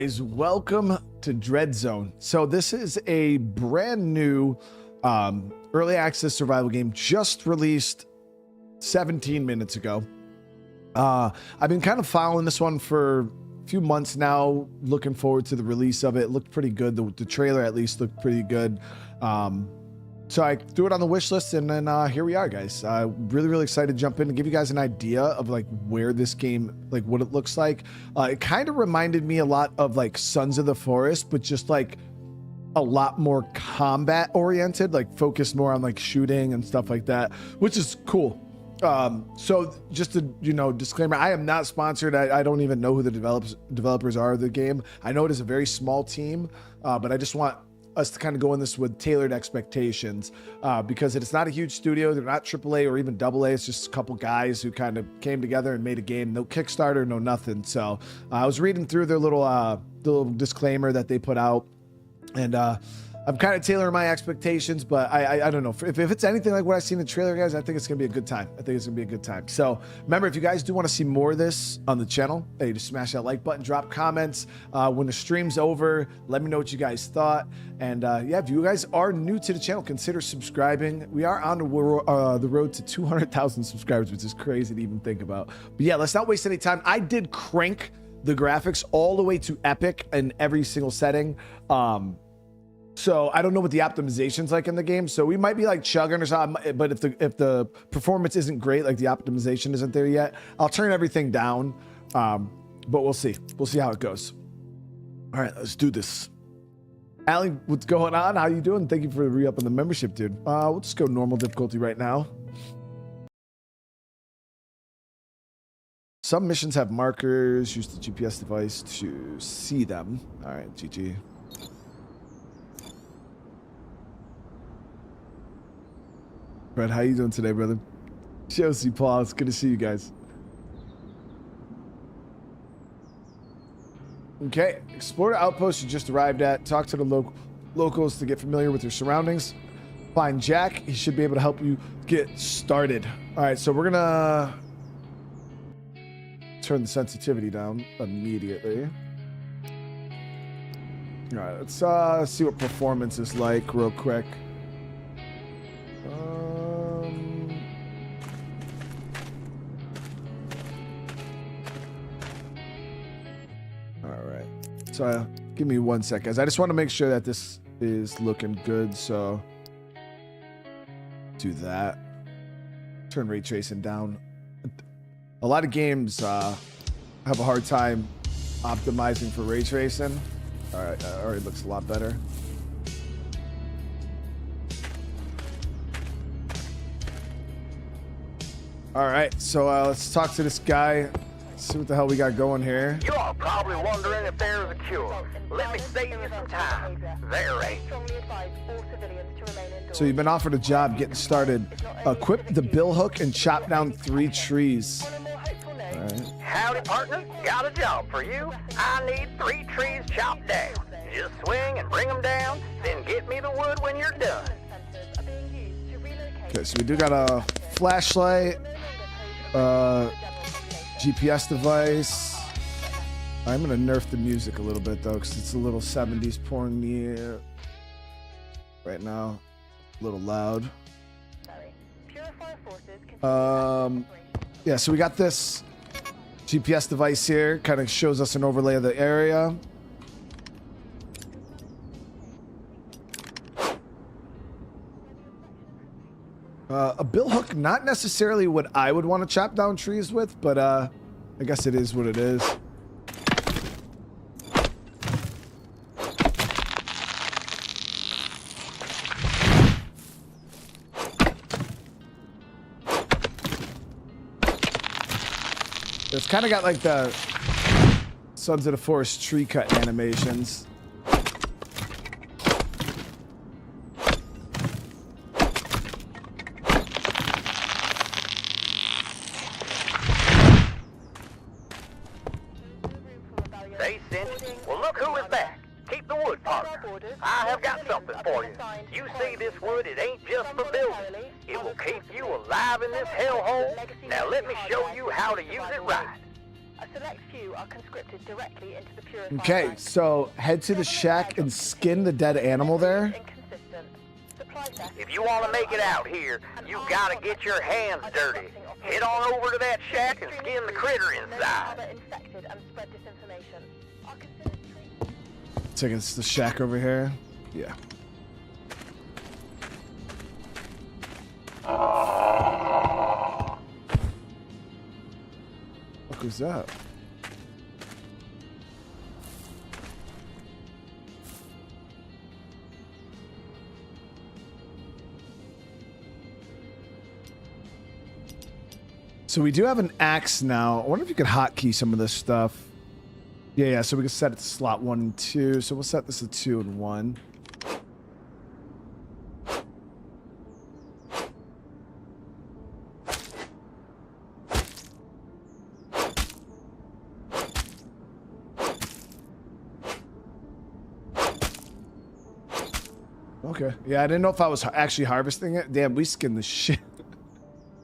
Welcome to Dreadzone. So this is a brand new early access survival game just released 17 minutes ago. I've been kind of following this one for a few months now, looking forward to the release of it. It looked pretty good. The trailer at least looked pretty good. So I threw it on the wish list, and then here we are, guys. Really excited to jump in and give you guys an idea of like where this game, like what it looks like. It kind of reminded me a lot of like Sons of the Forest, but just like a lot more combat oriented, like focused more on like shooting and stuff like that, which is cool. So just a disclaimer, I am not sponsored. I don't even know who the developers are of the game. I know it is a very small team, but I just want us to kind of go in this with tailored expectations, because it's not a huge studio. They're not AAA or even AA. It's just a couple guys who kind of came together and made a game. No Kickstarter, no nothing. So I was reading through their little disclaimer that they put out, and I'm kind of tailoring my expectations, but I don't know. If it's anything like what I've seen in the trailer, guys, I think it's going to be a good time. I think it's going to be a good time. So remember, if you guys do want to see more of this on the channel, hey, just smash that like button, drop comments. When the stream's over, let me know what you guys thought. And yeah, if you guys are new to the channel, consider subscribing. We are on the road to 200,000 subscribers, which is crazy to even think about. But yeah, let's not waste any time. I did crank the graphics all the way to epic in every single setting. So I don't know what the optimization's like in the game. So we might be like chugging or something, but if the performance isn't great, like the optimization isn't there yet, I'll turn everything down. But we'll see. We'll see how it goes. All right, let's do this. Allie, what's going on? How you doing? Thank you for the re-up on the membership, dude. We'll just go normal difficulty right now. Some missions have markers. Use the GPS device to see them. All right, GG. Brett, how you doing today, brother? Chelsea, Paul, it's good to see you guys. Okay, explore the outpost you just arrived at. Talk to the locals to get familiar with your surroundings. Find Jack. He should be able to help you get started. All right, so we're gonna turn the sensitivity down immediately. All right, let's see what performance is like real quick. So give me 1 sec, guys. I just want to make sure that this is looking good. So do that. Turn ray tracing down. A lot of games have a hard time optimizing for ray tracing. All right, already looks a lot better. All right, so let's talk to this guy. See what the hell we got going here. You're probably wondering if there's a cure. Let me save you some time. There ain't. So you've been offered a job getting started. Equip the bill hook and chop down 3 trees. All right. Howdy, partner. Got a job for you. I need 3 trees chopped down. Just swing and bring them down, then get me the wood when you're done. Okay, so we do got a flashlight. GPS device. I'm gonna nerf the music a little bit though, because it's a little 70s porn near right now. A little loud. Yeah, so we got this GPS device here, kind of shows us an overlay of the area. A bill hook, not necessarily what I would want to chop down trees with, but I guess it is what it is. It's kind of got like the Sons of the Forest tree cut animations. Well, look who is back. Keep the wood, partner. I have got something for you. You see this wood, it ain't just for building. It will keep you alive in this hellhole. Now let me show you how to use it right. A select few are conscripted directly into the purified Okay, ranks. so head to the shack and skin the dead animal there. Inconsistent. Supply theft. If you want to make it out here, you gotta get your hands dirty. Head on over to that shack and skin the critter inside. Other infected and spread disinformation. Are considered traitors. Take us to the shack over here. Yeah. What was that? So we do have an axe now. I wonder if you could hotkey some of this stuff. Yeah, so we can set it to slot 1 and 2. So we'll set this to 2 and 1. Okay. Yeah, I didn't know if I was actually harvesting it. Damn, we skinned the shit.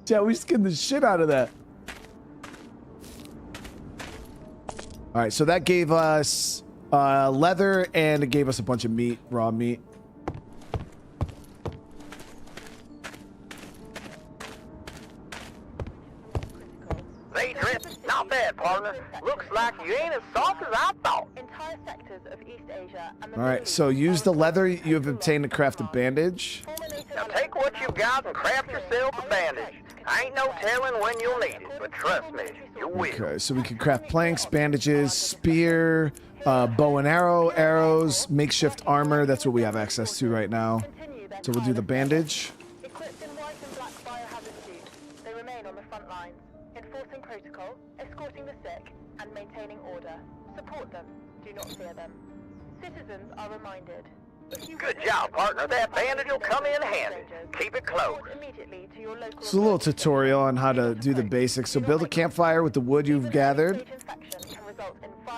Yeah, we skinned the shit out of that. All right, so that gave us leather, and it gave us a bunch of meat, raw meat. They drip. Not bad, partner. Looks like you ain't as soft as I thought. Entire sectors of East Asia and the All right, so use the leather you have obtained to craft a bandage. Now take what you got and craft yourself a bandage. I ain't no telling when you'll need it, but trust me, you will. Okay, so we can craft planks, bandages, spear, bow and arrow, arrows, makeshift armor. That's what we have access to right now. So we'll do the bandage. Equipped in white and black biohazard suits, they remain on the front lines, enforcing protocol, escorting the sick, and maintaining order. Support them, do not fear them. Citizens are reminded. Good job, partner. That bandage will come in handy. Keep it close. Immediately to your local It's a little tutorial on how to do the basics. So build a campfire with the wood you've gathered.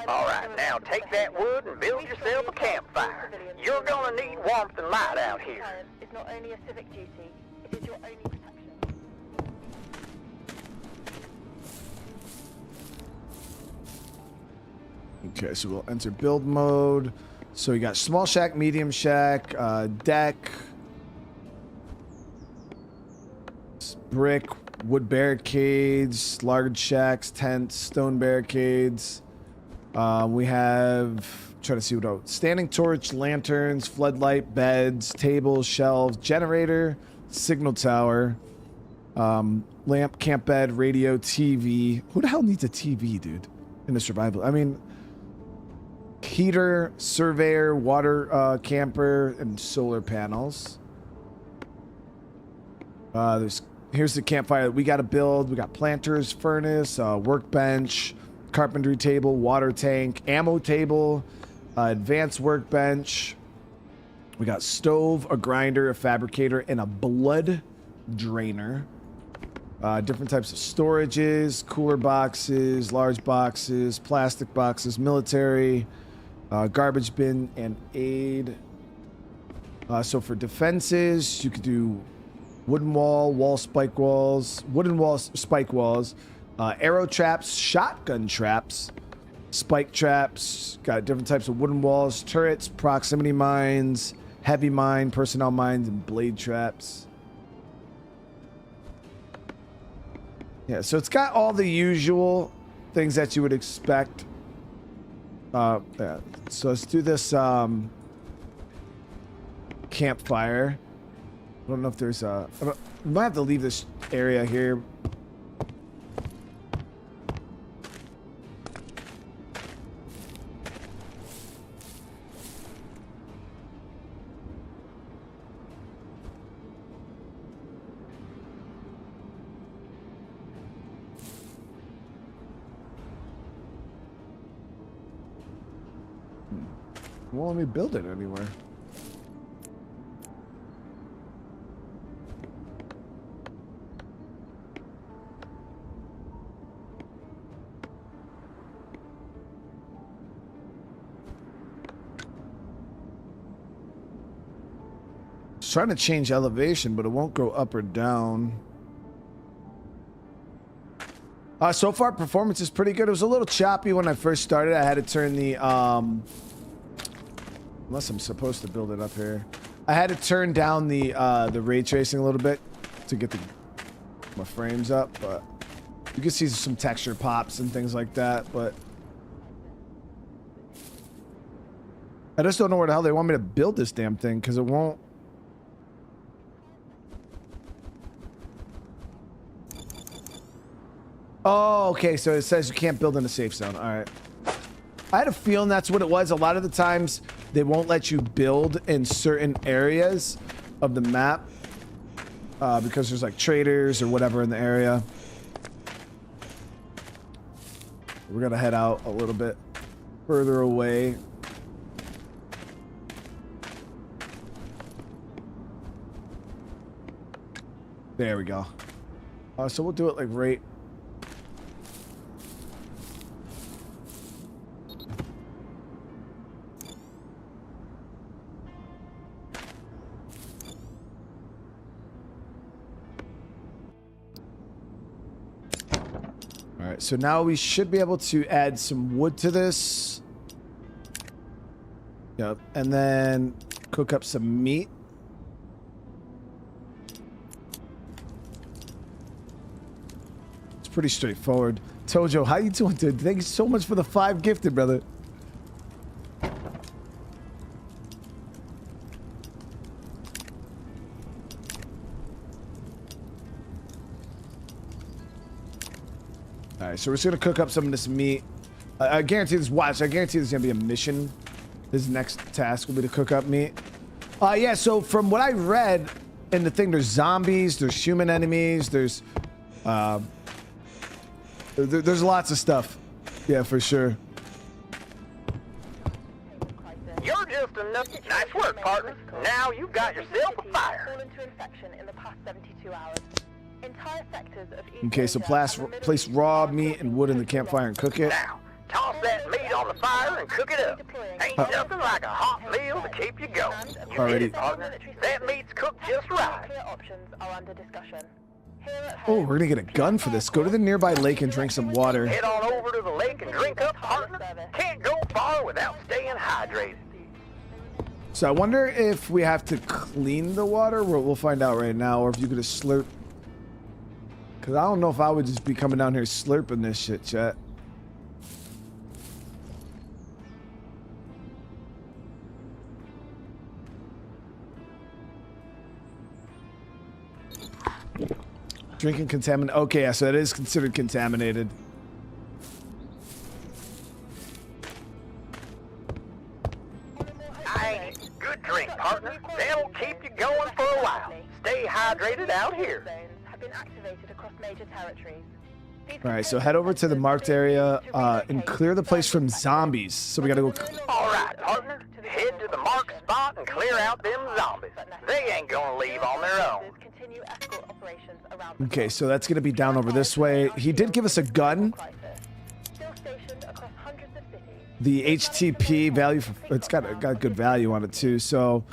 All right, now take that wood and build yourself a campfire. You're gonna need warmth and light out here. It's not only a civic duty, it is your only protection. Okay, so we'll enter build mode. So we got small shack, medium shack, deck, brick, wood barricades, large shacks, tents, stone barricades. We have, trying to see what else. Standing torch, lanterns, floodlight, beds, tables, shelves, generator, signal tower, lamp, camp bed, radio, TV. Who the hell needs a TV, dude, in the survival? I mean, heater, surveyor, water camper, and solar panels. Here's the campfire that we got to build. We got planters, furnace, workbench, carpentry table, water tank, ammo table, advanced workbench. We got stove, a grinder, a fabricator, and a blood drainer. Different types of storages, cooler boxes, large boxes, plastic boxes, military, garbage bin, and aid. So for defenses, you could do wooden wall spike walls, wooden walls, spike walls, arrow traps, shotgun traps, spike traps. Got different types of wooden walls, turrets, proximity mines, heavy mine, personnel mines, and blade traps. Yeah, so it's got all the usual things that you would expect. Yeah. So let's do this campfire. I don't know if there's a... we might have to leave this area here. Won't let me build it anywhere. It's trying to change elevation, but it won't go up or down. So far, performance is pretty good. It was a little choppy when I first started. I had to turn the, unless I'm supposed to build it up here. I had to turn down the ray tracing a little bit to get my frames up, but you can see some texture pops and things like that, but I just don't know where the hell they want me to build this damn thing, because it won't. Oh, okay, so it says you can't build in a safe zone. All right. I had a feeling that's what it was. A lot of the times, they won't let you build in certain areas of the map because there's like traders or whatever in the area. We're gonna head out a little bit further away. There we go. So we'll do it like right. All right, so now we should be able to add some wood to this. Yep, and then cook up some meat. Pretty straightforward. Tojo, how you doing, dude? Thank you so much for the 5 gifted, brother. All right, so we're just gonna cook up some of this meat. I guarantee this. Watch, I guarantee there's gonna be a mission. This next task will be to cook up meat. Yeah. So from what I read in the thing, there's zombies, there's human enemies, there's lots of stuff. Yeah, for sure. You're just enough. Nice work, partner. Now you've got yourself a fire. Fall into infection in the past 72 hours. Entire sectors of East Okay, so Asia place raw meat and wood in the campfire and cook it. Now, toss that meat on the fire and cook it up. Ain't nothing like a hot meal to keep you going. You Alrighty. did it, partner. That meat's cooked just right. Nuclear options are under discussion. Here at Oh, home, we're gonna get a gun for this. Go to the nearby lake and drink some water. Head on over to the lake and drink up, partner. Can't go far without staying hydrated. So I wonder if we have to clean the water. We'll find out right now, or if you could just slurp. Because I don't know if I would just be coming down here slurping this shit, chat. Drinking contaminated. Okay, yeah, so it is considered contaminated. Aye, good drink, partner. That'll keep you going for a while. Stay hydrated out here. zones have been activated across major territories. All right, so head over to the marked area and clear the place from zombies. So we gotta go. All right, partner. Head to the marked spot and clear out them zombies. They ain't gonna leave on their own. Continue escort operations around the Okay, so that's gonna be down over this way. He did give us a gun. Still stationed across hundreds of cities. The HTP value, it's got good value on it too. So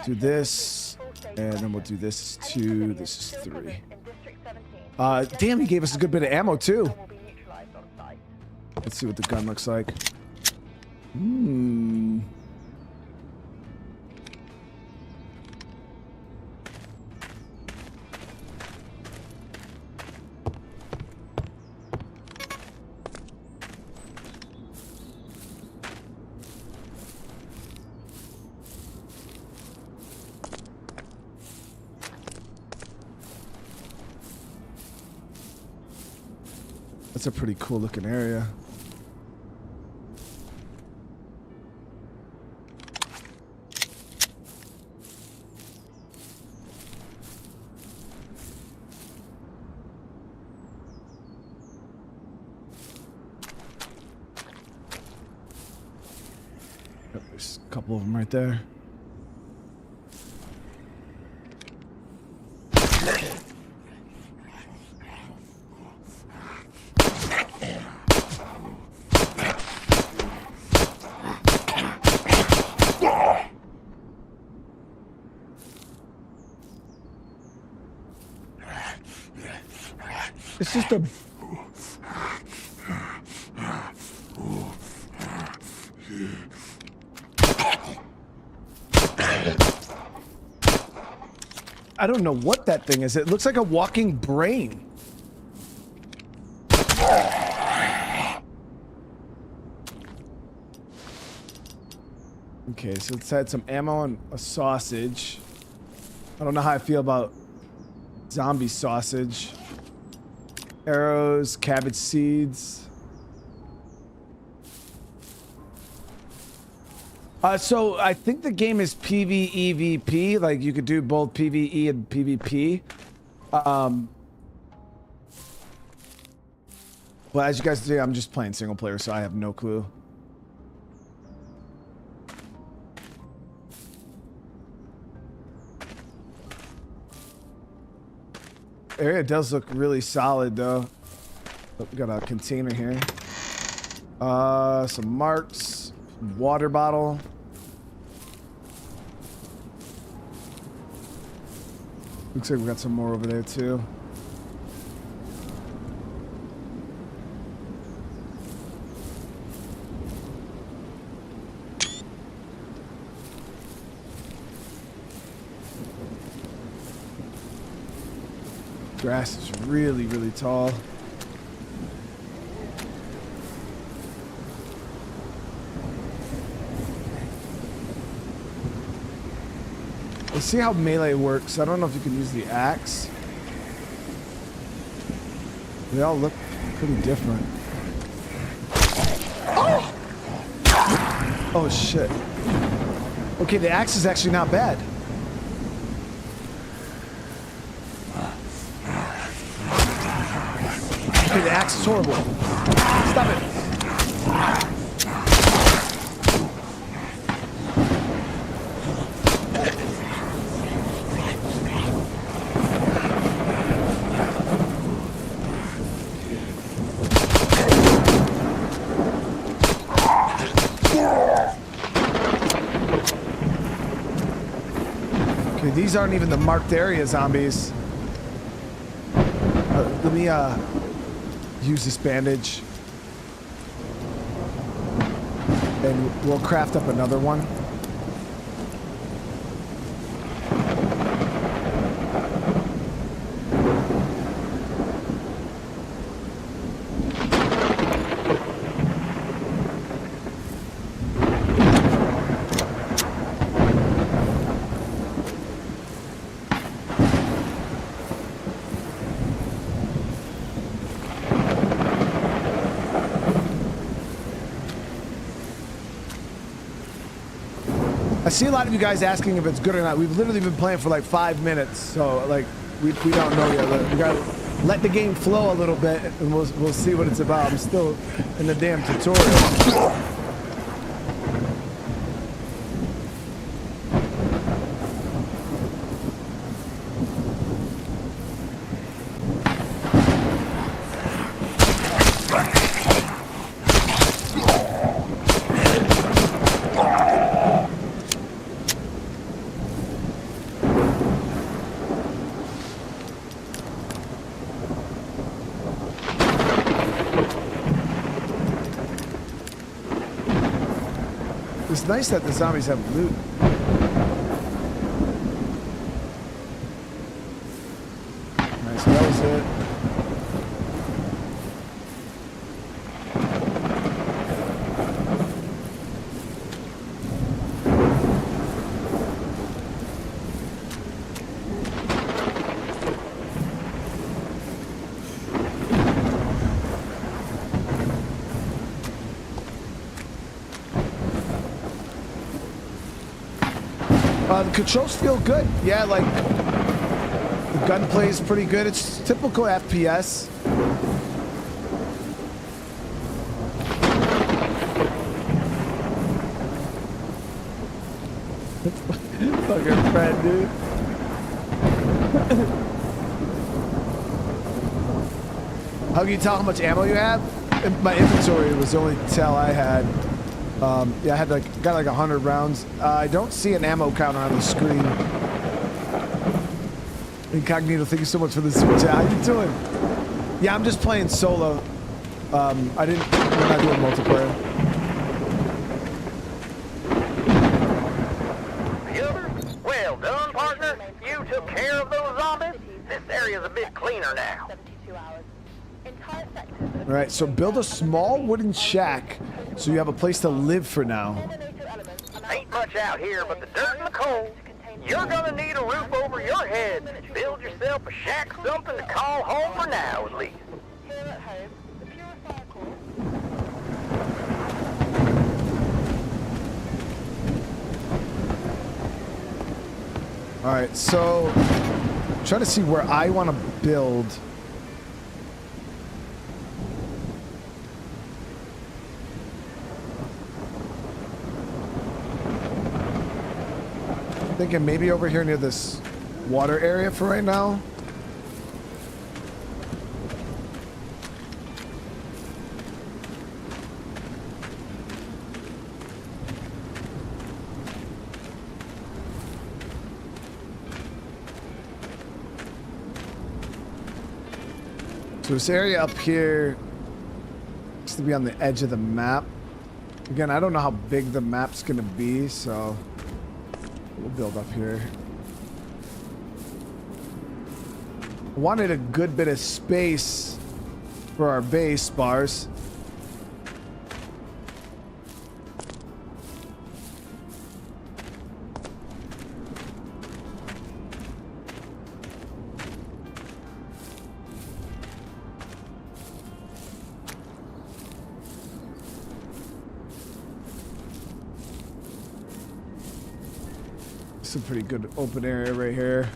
do this, and then we'll do this is 2. This is 3. Damn, he gave us a good bit of ammo too. Let's see what the gun looks like. That's a pretty cool looking area. Yep, there's a couple of them right there. It's just a I don't know what that thing is. It looks like a walking brain. Okay, so let's add some ammo and a sausage. I don't know how I feel about zombie sausage. Arrows, cabbage seeds. So I think the game is PvEVP, like you could do both PvE and PvP. Well, as you guys see, I'm just playing single player, so I have no clue. Area does look really solid, though. Oh, we got a container here. Some marks, water bottle. Looks like we got some more over there, too. Grass is really, really tall. Let's see how melee works. I don't know if you can use the axe. They all look pretty different. Oh! Oh shit. Okay, the axe is actually not bad. Okay, the axe is horrible. Stop it. Okay, these aren't even the marked area zombies. Let me, use this bandage. And we'll craft up another one. I see a lot of you guys asking if it's good or not. We've literally been playing for like 5 minutes, so like we don't know yet. We gotta let the game flow a little bit, and we'll see what it's about. I'm still in the damn tutorial. It's nice that the zombies have loot. Nice, that was it. The controls feel good. Yeah, like the gunplay is pretty good. It's typical FPS. Fucking friend, dude. How can you tell how much ammo you have? My inventory was the only tell I had. Yeah, I had got like 100 rounds. I don't see an ammo counter on the screen. Incognito, thank you so much for the super chat. How you doing? Yeah, I'm just playing solo. I'm not doing multiplayer. The other? Well done, partner. You took care of those area's a bit cleaner now. 72 hours. Entire sectors. All right, so build a small wooden shack so you have a place to live for now. NATO elements are Ain't much out here but the dirt and the cold. You're gonna need a roof over your head. Build yourself a shack, something to call home for now, at least. here at home. The purifier core. All right, so I'm trying to see where I want to build. Thinking maybe over here near this water area for right now. So this area up here needs to be on the edge of the map. Again, I don't know how big the map's gonna be, so we'll build up here. I wanted a good bit of space for our base bars. It's a pretty good open area right here.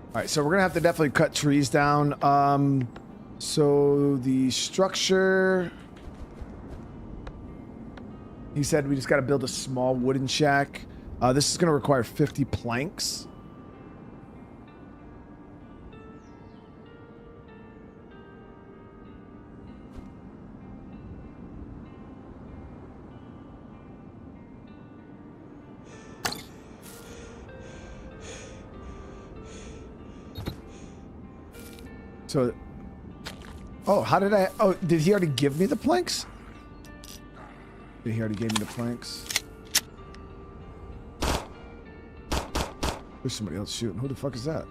All right, so we're gonna have to definitely cut trees down. So the structure, he said we just got to build a small wooden shack. This is gonna require 50 planks. So, oh, how did I, oh, did he already give me the planks? Did he already give me the planks? There's somebody else shooting. Who the fuck is that?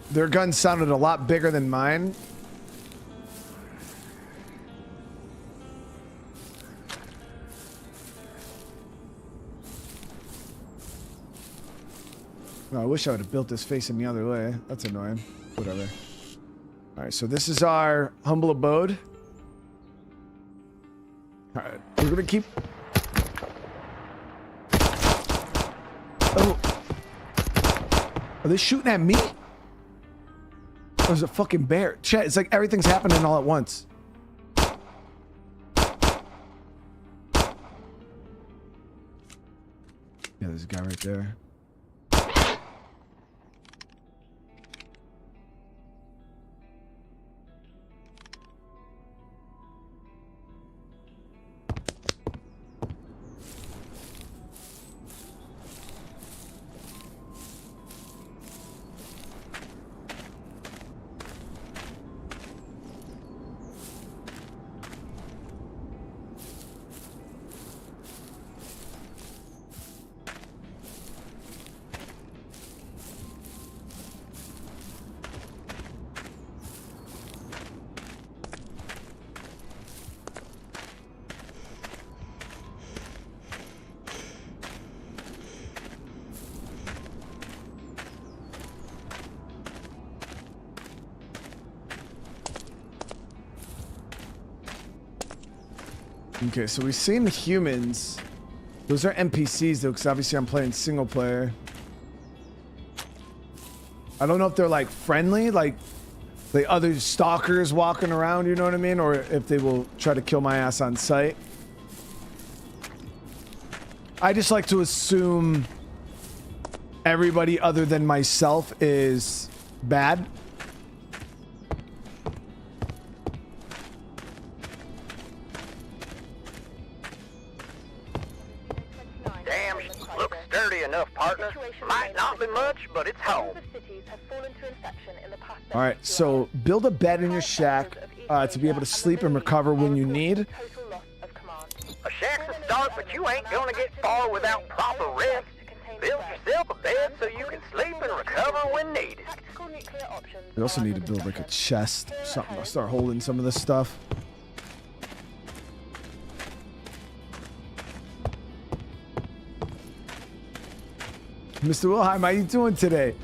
Their gun sounded a lot bigger than mine. Oh, I wish I would have built this facing the other way. That's annoying. Whatever. All right, so this is our humble abode. All right, we're gonna keep... Oh. Are they shooting at me? There's a fucking bear. Chat, it's like everything's happening all at once. Yeah, there's a guy right there. Okay, so we've seen the humans. Those are NPCs though, because obviously I'm playing single player. I don't know if they're like friendly, like the other stalkers walking around, you know what I mean? Or if they will try to kill my ass on sight. I just like to assume everybody other than myself is bad. enough, partner. Might not be much, but it's home. Dozens of cities have fallen to infection in the past All right, so build a bed in your shack to be able to sleep and recover when you need. total loss of command. A shack's a start, but you ain't gonna get far without proper rest. Build yourself a bed so you can sleep and recover when needed. Tactical nuclear options. We also are need to under build like a discussion. chest, something to start holding some of this stuff. Mr. Wilhelm, how you doing today?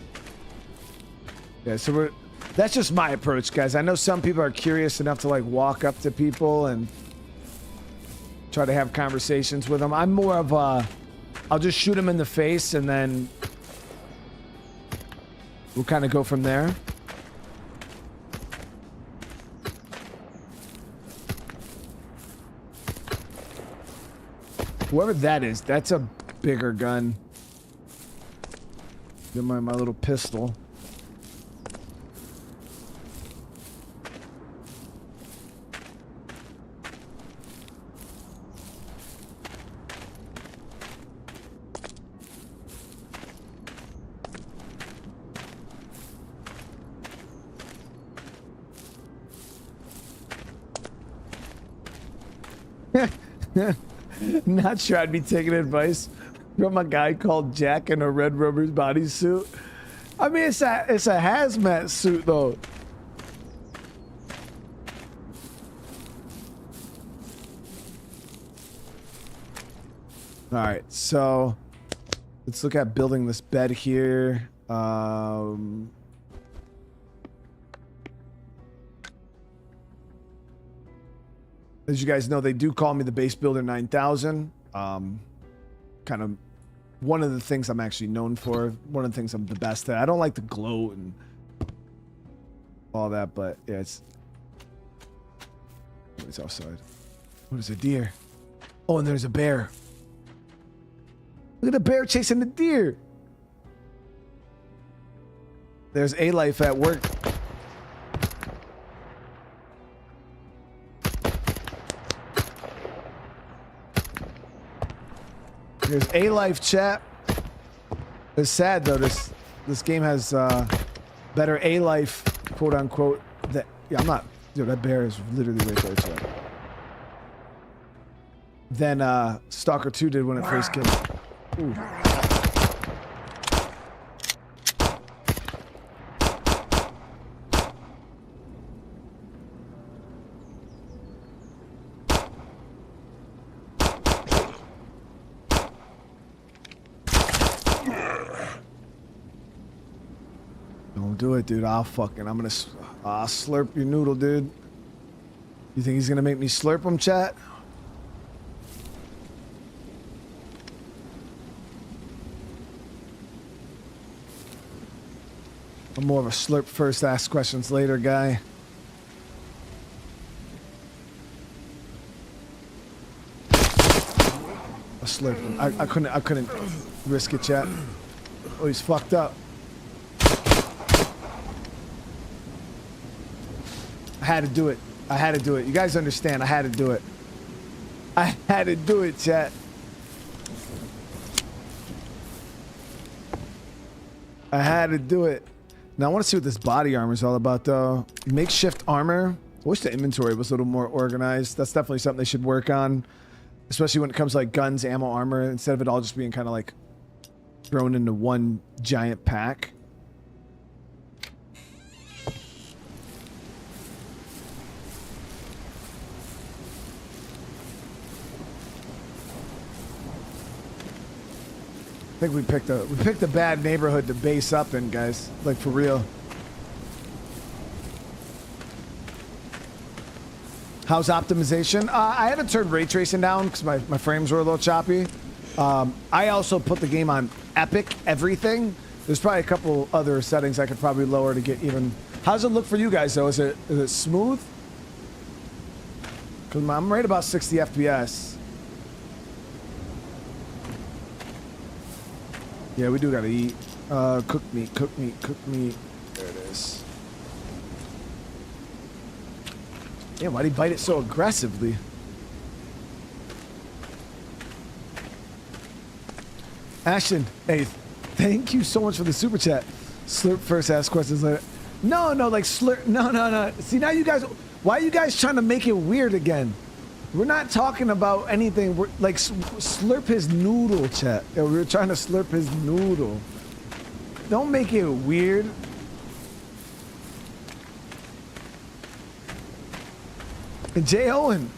Yeah, so that's just my approach, guys. I know some people are curious enough to like walk up to people and try to have conversations with them. I'm more of a, I'll just shoot them in the face and then we'll kind of go from there. Whoever that is, that's a bigger gun than my little pistol. Not sure I'd be taking advice from a guy called Jack in a red rubber bodysuit. I mean, it's a hazmat suit though. All right, so let's look at building this bed here. As you guys know, they do call me the Base Builder 9000. Kind of one of the things I'm actually known for. One of the things I'm the best at. I don't like the glow and all that, but yeah, it's outside. What is a deer? Oh, and there's a bear. Look at the bear chasing the deer. There's a life at work. There's a life, chat. It's sad though. This game has better a life, quote unquote. That yeah, I'm not. Dude, that bear is literally way closer than Stalker 2 did when it first came. Ooh. Don't do it, dude. I'll slurp your noodle, dude. You think he's gonna make me slurp him, chat? I'm more of a slurp first, ask questions later guy. A slurp him. I couldn't risk it, chat. Oh, he's fucked up. I had to do it. I had to do it. You guys understand? I had to do it. I had to do it, chat. I had to do it. Now I want to see what this body armor is all about, though. Makeshift armor. I wish the inventory was a little more organized. That's definitely something they should work on, especially when it comes to like guns, ammo, armor, instead of it all just being kind of like thrown into one giant pack. I think we picked a bad neighborhood to base up in, guys. Like for real. How's optimization? I had to turn ray tracing down because my frames were a little choppy. I also put the game on epic everything. There's probably a couple other settings I could probably lower to get even. How does it look for you guys though? Is it smooth? Because I'm right about 60 FPS. Yeah, we do gotta eat. Cook meat. There it is. Yeah, why'd he bite it so aggressively? Ashton, hey, thank you so much for the super chat. Slurp first, ask questions later. No, like slurp. No. See, now you guys, why are you guys trying to make it weird again? We're not talking about anything. We're like slurp his noodle, chat. Yeah, we were trying to slurp his noodle. Don't make it weird. And Jay Owen,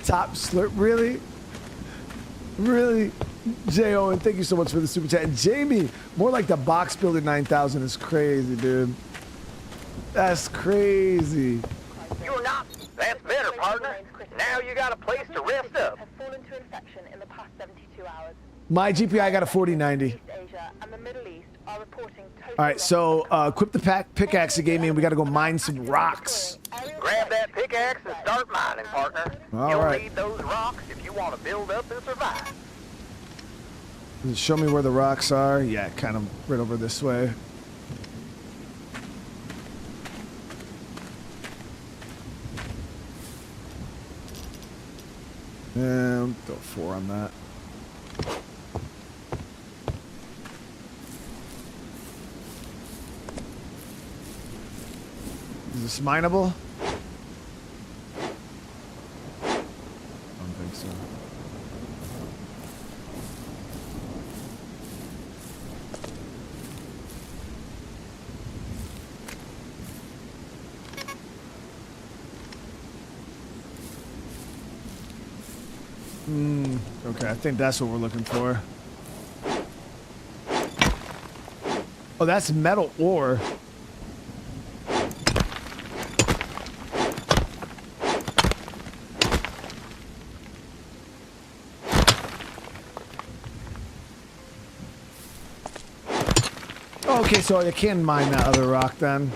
top slurp, really? Really? Jay Owen, thank you so much for the super chat. And Jamie, more like the box builder 9000 is crazy, dude. That's crazy. You're not. That's better, partner. Now you got a place to rest up. Have fallen to infection in the past 72 hours. My GPI got a 4090. East Asia and the Middle East are reporting total All right, so equip the pickaxe he gave me, and we got to go mine some rocks. Grab that pickaxe and start mining, partner. All You'll right. need those rocks if you want to build up and survive. Show me where the rocks are. Yeah, kind of right over this way. And throw 4 on that. Is this mineable? I don't think so. Okay, I think that's what we're looking for. Oh, that's metal ore. Okay, so I can mine that other rock then.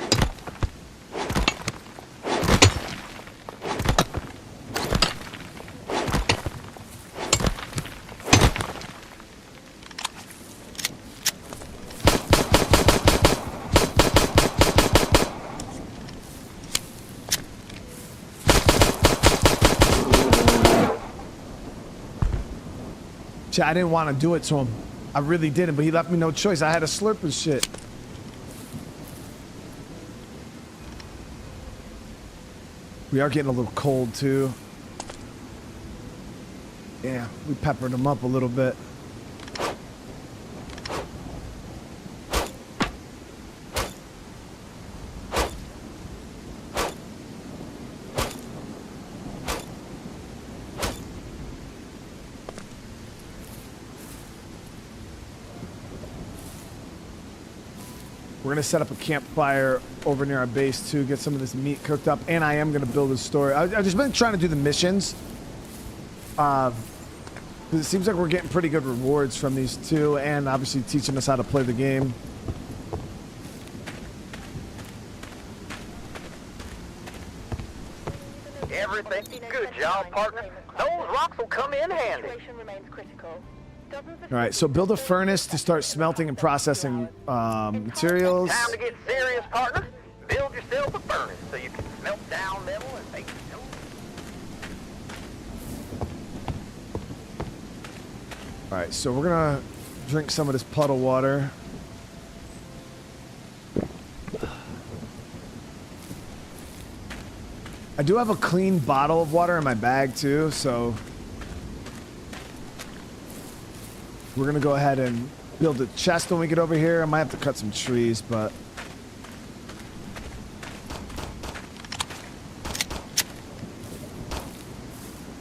I didn't want to do it to him. I really didn't, but he left me no choice. I had to slurp his shit. We are getting a little cold, too. Yeah, we peppered him up a little bit. We're gonna set up a campfire over near our base too, get some of this meat cooked up, and I am gonna build a store. I've just been trying to do the missions. It seems like we're getting pretty good rewards from these two, and obviously teaching us how to play the game. Everything. Good job, partner. Those rocks will come in handy. Situation remains critical. Dozens of All right, so build a furnace to start smelting and processing materials. Time to get serious, partner. Build yourself a furnace so you can smelt down metal and make stone. All right, so we're gonna drink some of this puddle water. I do have a clean bottle of water in my bag too, so we're gonna go ahead and build a chest when we get over here. I might have to cut some trees, but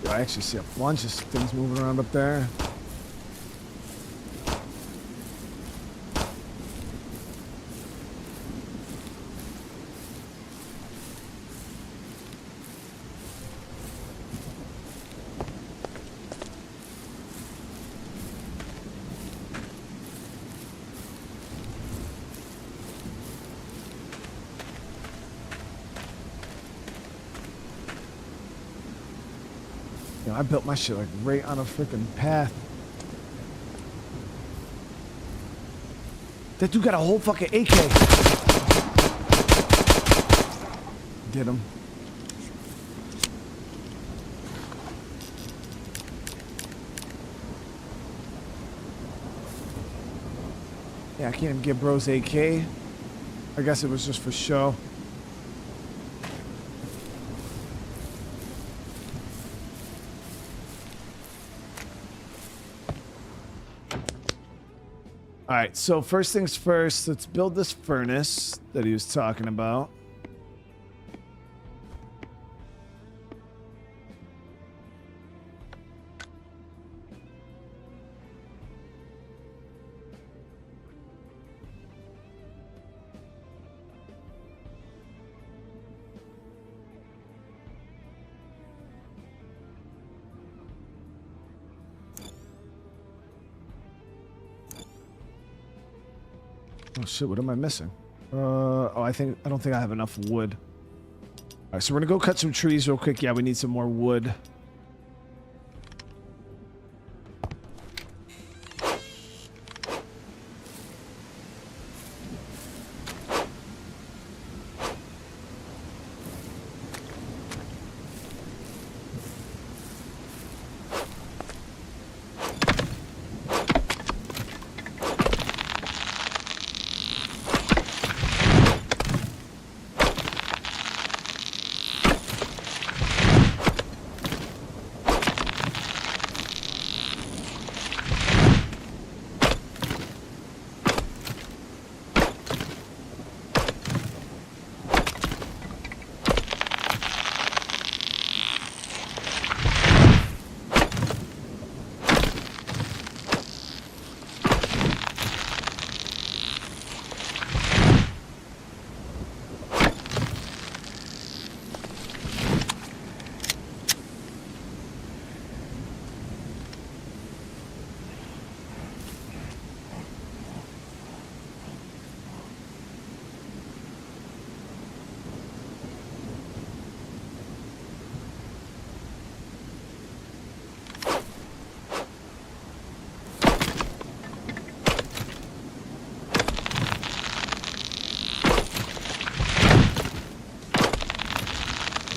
I actually see a bunch of things moving around up there. I built my shit like right on a freaking path. That dude got a whole fucking AK. Get him. Yeah, I can't even get Bro's AK. I guess it was just for show. All right, so first things first, let's build this furnace that he was talking about. Oh shit, what am I missing? Oh, I don't think I have enough wood. All right, so we're gonna go cut some trees real quick. Yeah, we need some more wood.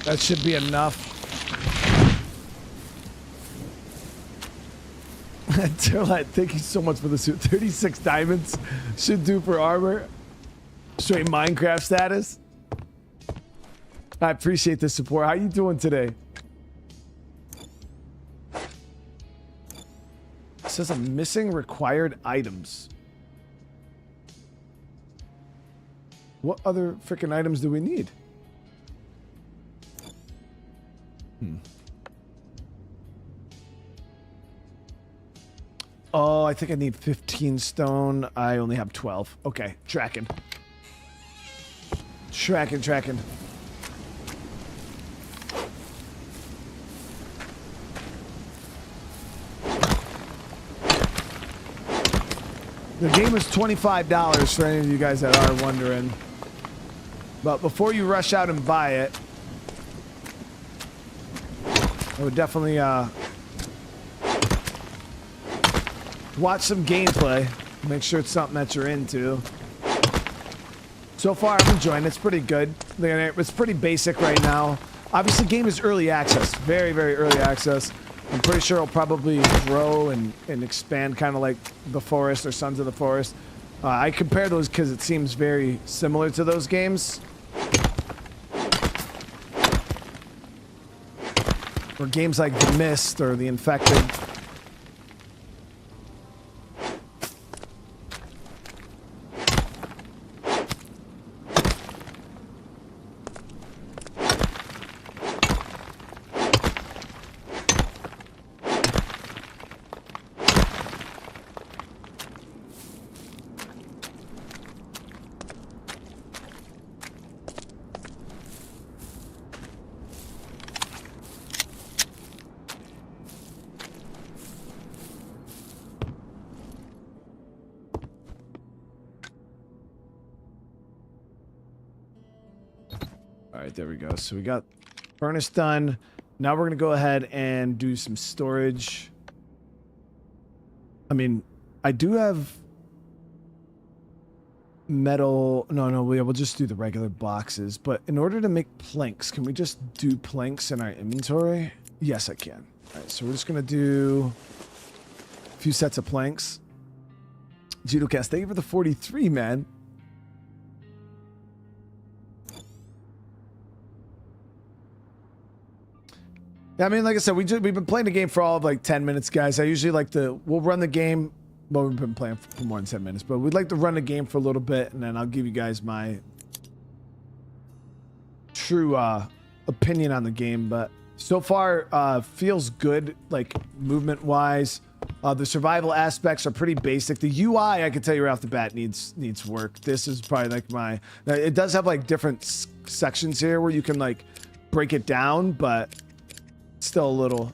That should be enough. Terlite, thank you so much for the suit. 36 diamonds should do for armor. Straight Minecraft status. I appreciate the support. How you doing today? It says I'm missing required items. What other freaking items do we need? Oh, I think I need 15 stone. I only have 12. Okay, tracking. Tracking. The game is $25 for any of you guys that are wondering. But before you rush out and buy it, I would definitely watch some gameplay. Make sure it's something that you're into. So far, I'm enjoying it. It's pretty good. It's pretty basic right now. Obviously, game is early access. Very, very early access. I'm pretty sure it'll probably grow and expand kind of like The Forest or Sons of the Forest. I compare those because it seems very similar to those games. Or games like The Mist or The Infected. There we go. So we got furnace done. Now we're going to go ahead and do some storage. I mean, I do have metal. No, we'll just do the regular boxes. But in order to make planks, can we just do planks in our inventory? Yes, I can. All right, so we're just going to do a few sets of planks. JudoCast, thank you for the 43, man. Yeah, I mean, like I said, we've been playing the game for all of like 10 minutes, guys. I usually like we'll run the game. Well, we've been playing for more than 10 minutes, but we'd like to run the game for a little bit, and then I'll give you guys my true opinion on the game. But so far, feels good, like movement-wise. The survival aspects are pretty basic. The UI, I can tell you right off the bat, needs work. This is probably like it does have like different sections here where you can like break it down, but it's still a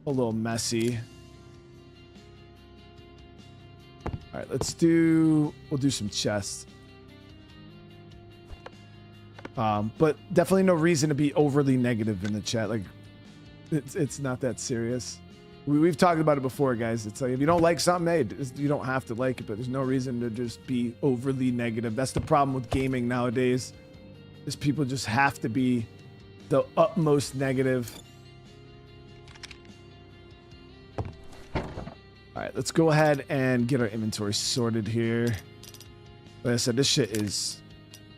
little messy. All right, we'll do some chests. But definitely no reason to be overly negative in the chat. Like, it's not that serious. We've talked about it before, guys. It's like, if you don't like something, hey, you don't have to like it, but there's no reason to just be overly negative. That's the problem with gaming nowadays, is people just have to be the utmost negative. All right, let's go ahead and get our inventory sorted here. Like I said, this shit is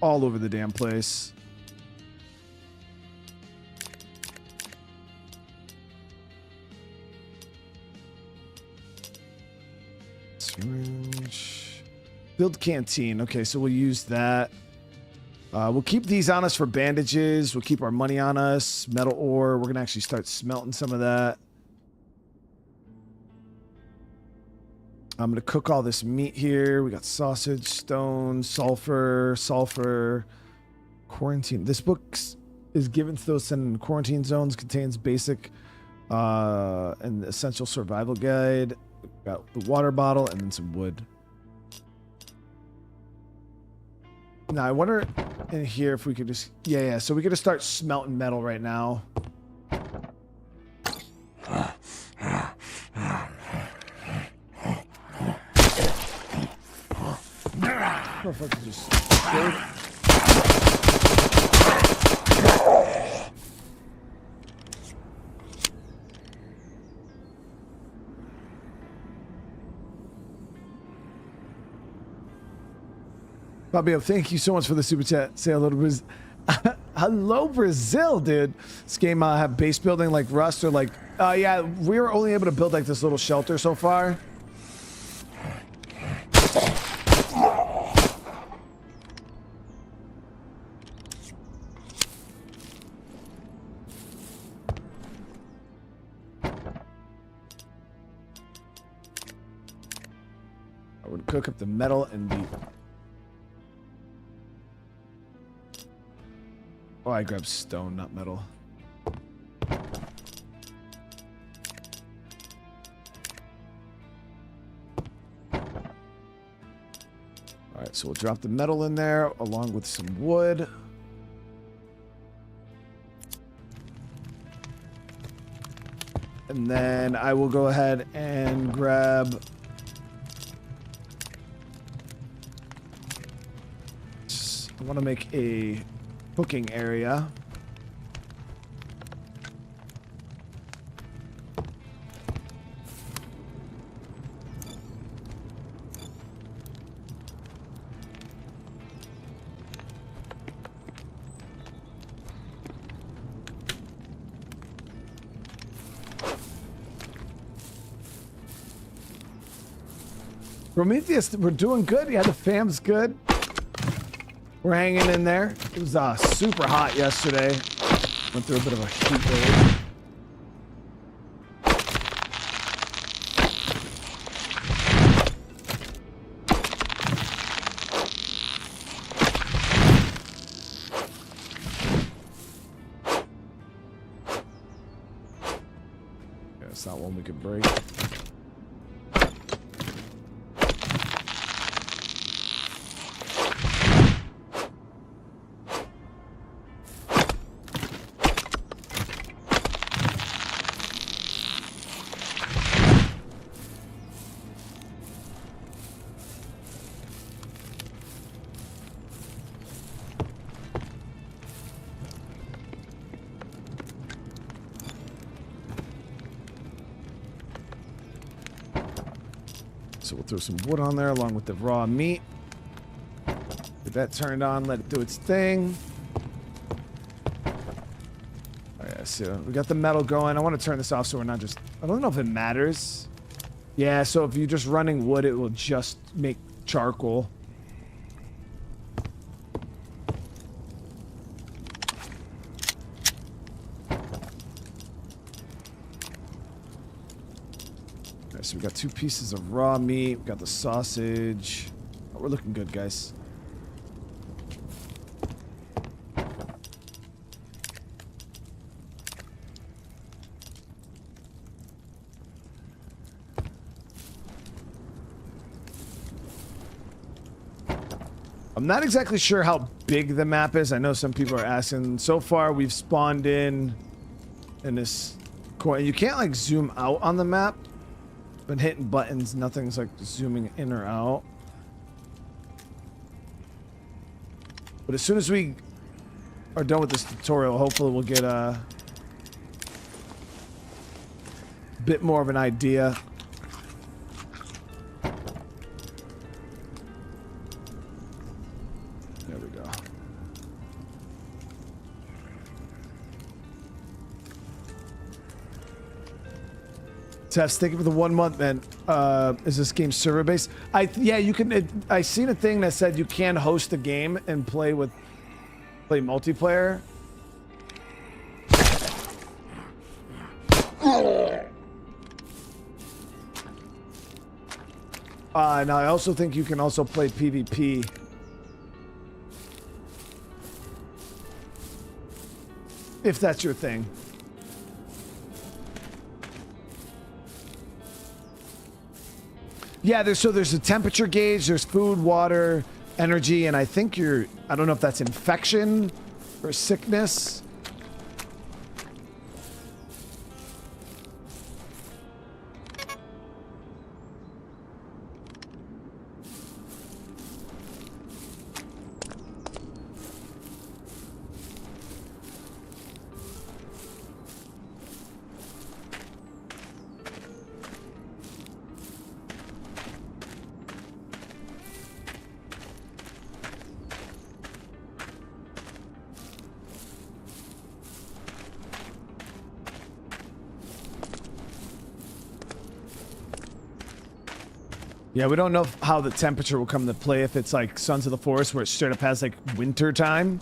all over the damn place. Syringe. Build canteen. Okay, so we'll use that. We'll keep these on us for bandages. We'll keep our money on us. Metal ore. We're going to actually start smelting some of that. I'm going to cook all this meat here. We got sausage, stone, sulfur, quarantine. This book is given to those sent in quarantine zones, contains basic and essential survival guide. We've got the water bottle and then some wood. Now, I wonder in here if we could just... Yeah. So we could just start smelting metal right now. Motherfucker just scared. Fabio, thank you so much for the super chat. Say hello to Brazil. Hello, Brazil, dude. This game have base building like Rust or like... yeah, we were only able to build like this little shelter so far. We're gonna cook up the metal and the... Oh, I grabbed stone, not metal. Alright, so we'll drop the metal in there along with some wood. And then I will go ahead and grab... I want to make a cooking area. Prometheus, we're doing good. Yeah, the fam's good. We're hanging in there. It was super hot yesterday. Went through a bit of a heat wave. Yeah, it's not one we could break. so we'll throw some wood on there along with the raw meat. Get that turned on, let it do its thing. Oh yeah, so we got the metal going. I want to turn this off so we're not just... I don't know if it matters. Yeah, so if you're just running wood, it will just make charcoal. Okay, so we got 2 pieces of raw meat. We got the sausage. Oh, we're looking good, guys. I'm not exactly sure how big the map is. I know some people are asking. So far, we've spawned in this corner. You can't like zoom out on the map. Been hitting buttons. Nothing's like zooming in or out. But as soon as we are done with this tutorial, hopefully we'll get a bit more of an idea. There we go. Tess, thank you for the 1 month, man. Is this game server based? Yeah, you can. I seen a thing that said you can host a game and play multiplayer. And I also think you can also play PvP. If that's your thing. Yeah, there's a temperature gauge, there's food, water, energy, and I think I don't know if that's infection or sickness. Yeah, we don't know how the temperature will come into play if it's like Sons of the Forest where it straight up has like winter time.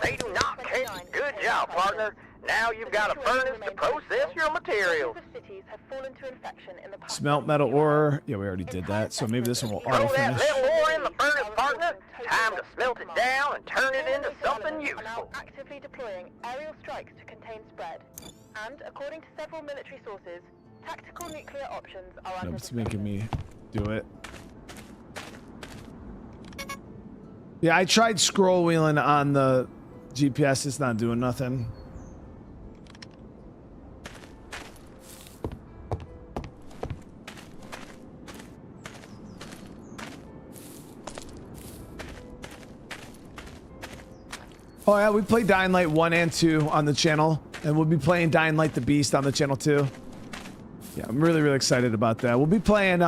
They do not care. Good job, partner. Now you've got a furnace to process your materials. Smelt metal ore. Yeah, we already did that, so maybe this one will Throw auto that finish. metal ore in the furnace, partner. Time to smelt it down and turn it into something useful. Actively deploying aerial strikes to contain spread. And according to several military sources, tactical nuclear options are under It's making me do it. Yeah, I tried scroll wheeling on the GPS. It's not doing nothing. Oh yeah, we played Dying Light 1 and 2 on the channel, and we'll be playing Dying Light the Beast on the channel too. Yeah, I'm really excited about that. We'll be playing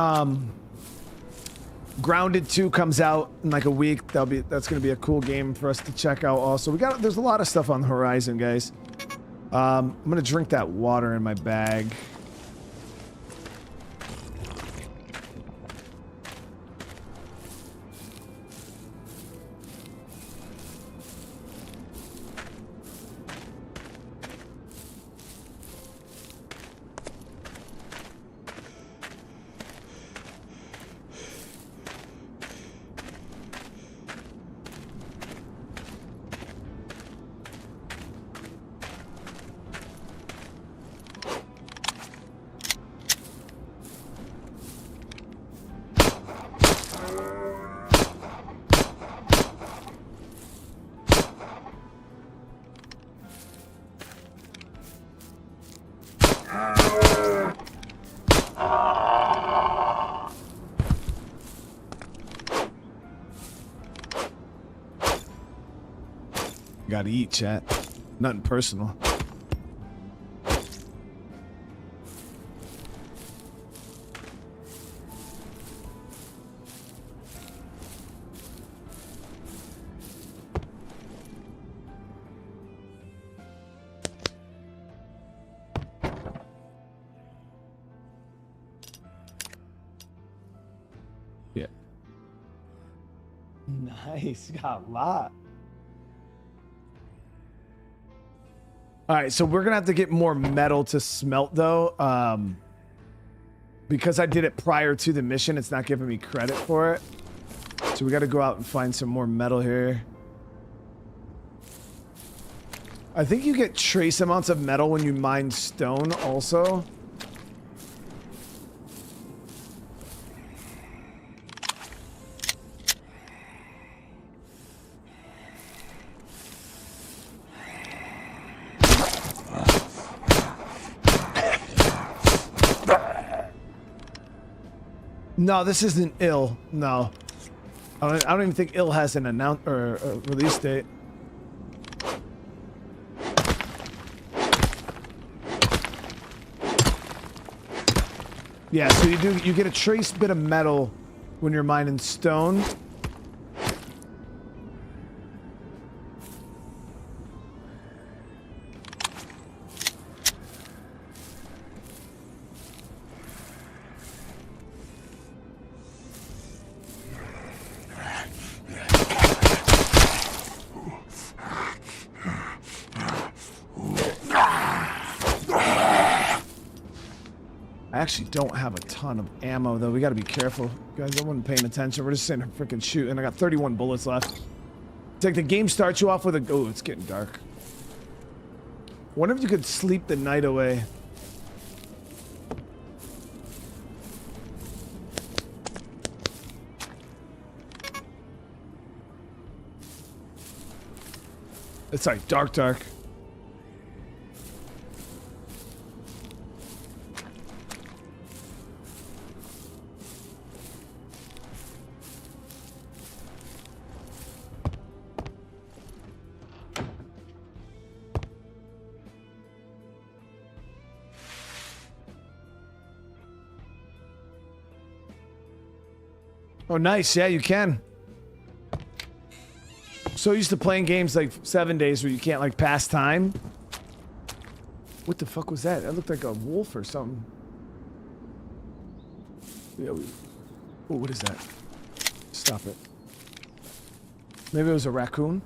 Grounded 2 comes out in like a week. That's gonna be a cool game for us to check out also. There's a lot of stuff on the horizon, guys. I'm gonna drink that water in my bag. gotta eat, chat. Nothing personal. Yeah. Nice, got a lot. All right, so we're gonna have to get more metal to smelt though. Because I did it prior to the mission, it's not giving me credit for it. So we gotta go out and find some more metal here. I think you get trace amounts of metal when you mine stone also. No, this isn't ill. No, I don't even think ill has an announce or a release date. Yeah, so you get a trace bit of metal when you're mining stone. I actually don't have a ton of ammo though. We got to be careful, guys. I wasn't paying attention. We're just sitting here freaking shooting. I got 31 bullets left. It's like the game starts you off with a. Oh, it's getting dark. Wonder if you could sleep the night away. It's like dark. Oh, nice. Yeah, you can. So used to playing games like 7 days where you can't like pass time. What the fuck was that? That looked like a wolf or something. Yeah. Oh, what is that? Stop it. Maybe it was a raccoon.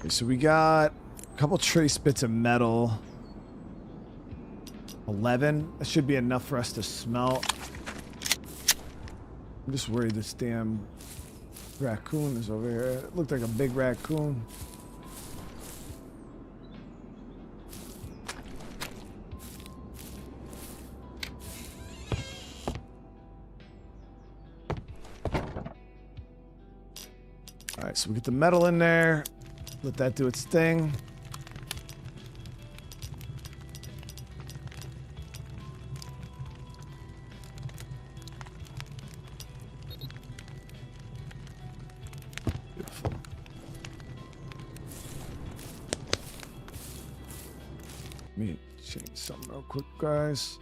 So we got a couple trace bits of metal. 11. That should be enough for us to smelt. I'm just worried this damn raccoon is over here. It looked like a big raccoon. All right, so we get the metal in there. Let that do its thing. Beautiful. Let me change something real quick, guys.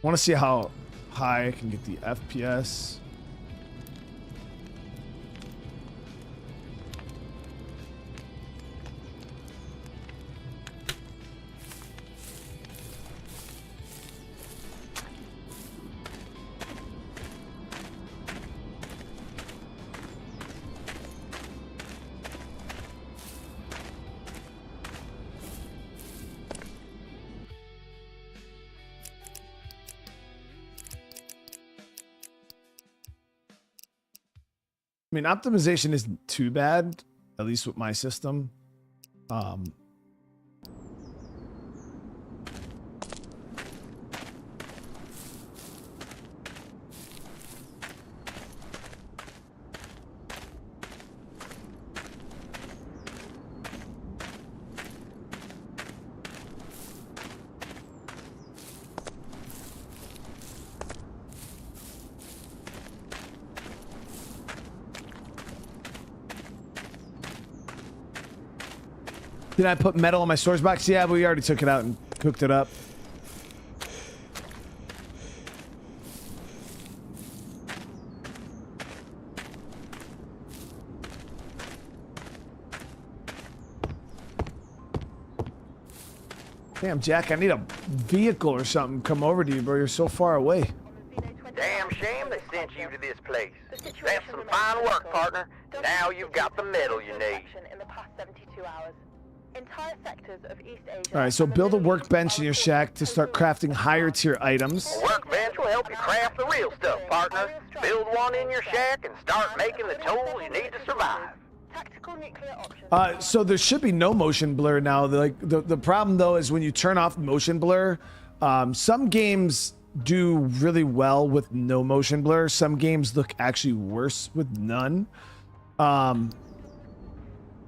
I want to see how high I can get the FPS. I mean, optimization isn't too bad, at least with my system. Did I put metal in my storage box? Yeah, but we already took it out and cooked it up. Damn, Jack, I need a vehicle or something. Come over to you, bro. You're so far away. Damn shame they sent you to this place. That's some fine work, partner. Now you've got the metal you need. In the past 72 hours. Entire sectors of East Asia. All right, so build a workbench in your shack to start crafting higher tier items. A workbench will help you craft the real stuff, partner. Build one in your shack and start making the tools you need to survive. Tactical nuclear options. So there should be no motion blur now. The problem though is when you turn off motion blur, some games do really well with no motion blur. Some games look actually worse with none.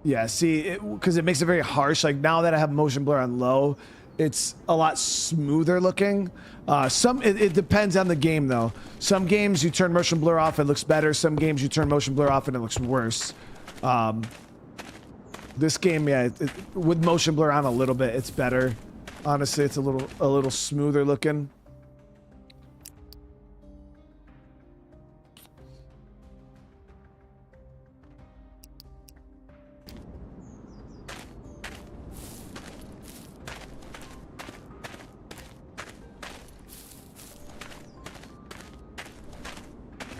Yeah, see, because it makes it very harsh. Like now that I have motion blur on low, it's a lot smoother looking. It depends on the game though. Some games you turn motion blur off, it looks better. Some games you turn motion blur off and it looks worse. This game, yeah, with motion blur on a little bit, it's better. Honestly, it's a little smoother looking.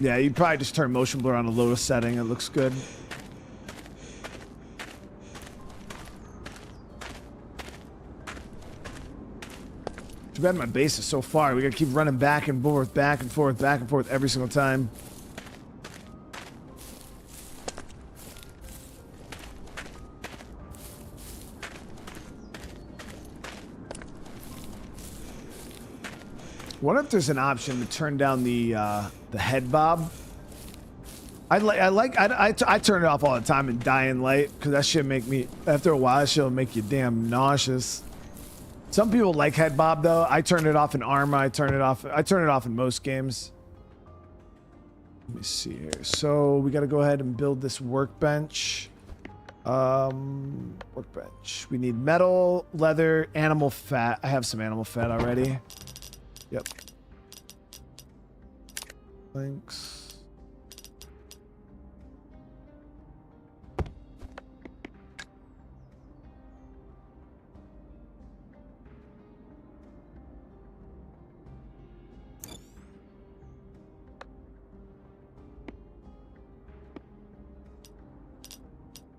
Yeah, you probably just turn motion blur on a low setting. It looks good. Too bad my base is so far. We gotta keep running back and forth, back and forth, back and forth every single time. What if there's an option to turn down the head bob? I turn it off all the time in Dying Light because that shit make me, after a while, that shit will make you damn nauseous. Some people like head bob though. I turn it off in Arma. I turn it off in most games. Let me see here. So we got to go ahead and build this workbench. Workbench. We need metal, leather, animal fat. I have some animal fat already. Yep. Thanks.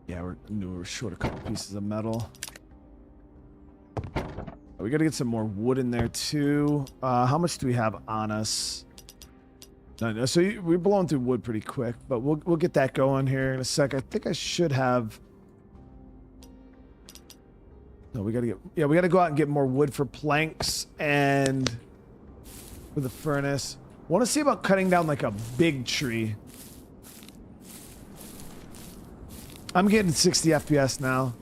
Yeah, we're short a couple pieces of metal. We gotta get some more wood in there too. How much do we have on us? No, so we're blowing through wood pretty quick, but we'll get that going here in a sec. I think I should have. No, we gotta go out and get more wood for planks and for the furnace. Want to see about cutting down like a big tree. I'm getting 60 FPS now.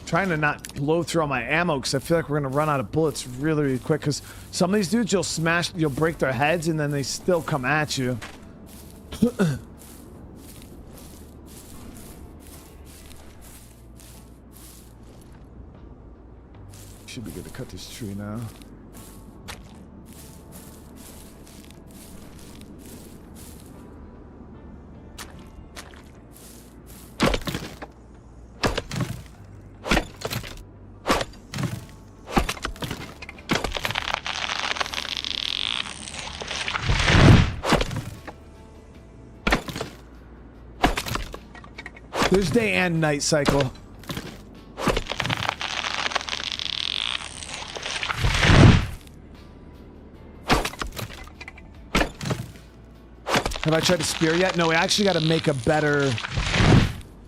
Trying to not blow through all my ammo because I feel like we're gonna run out of bullets really, really quick. Because some of these dudes, you'll break their heads and then they still come at you. Should be good to cut this tree now. There's day and night cycle. Have I tried a spear yet? No, we actually got to make a better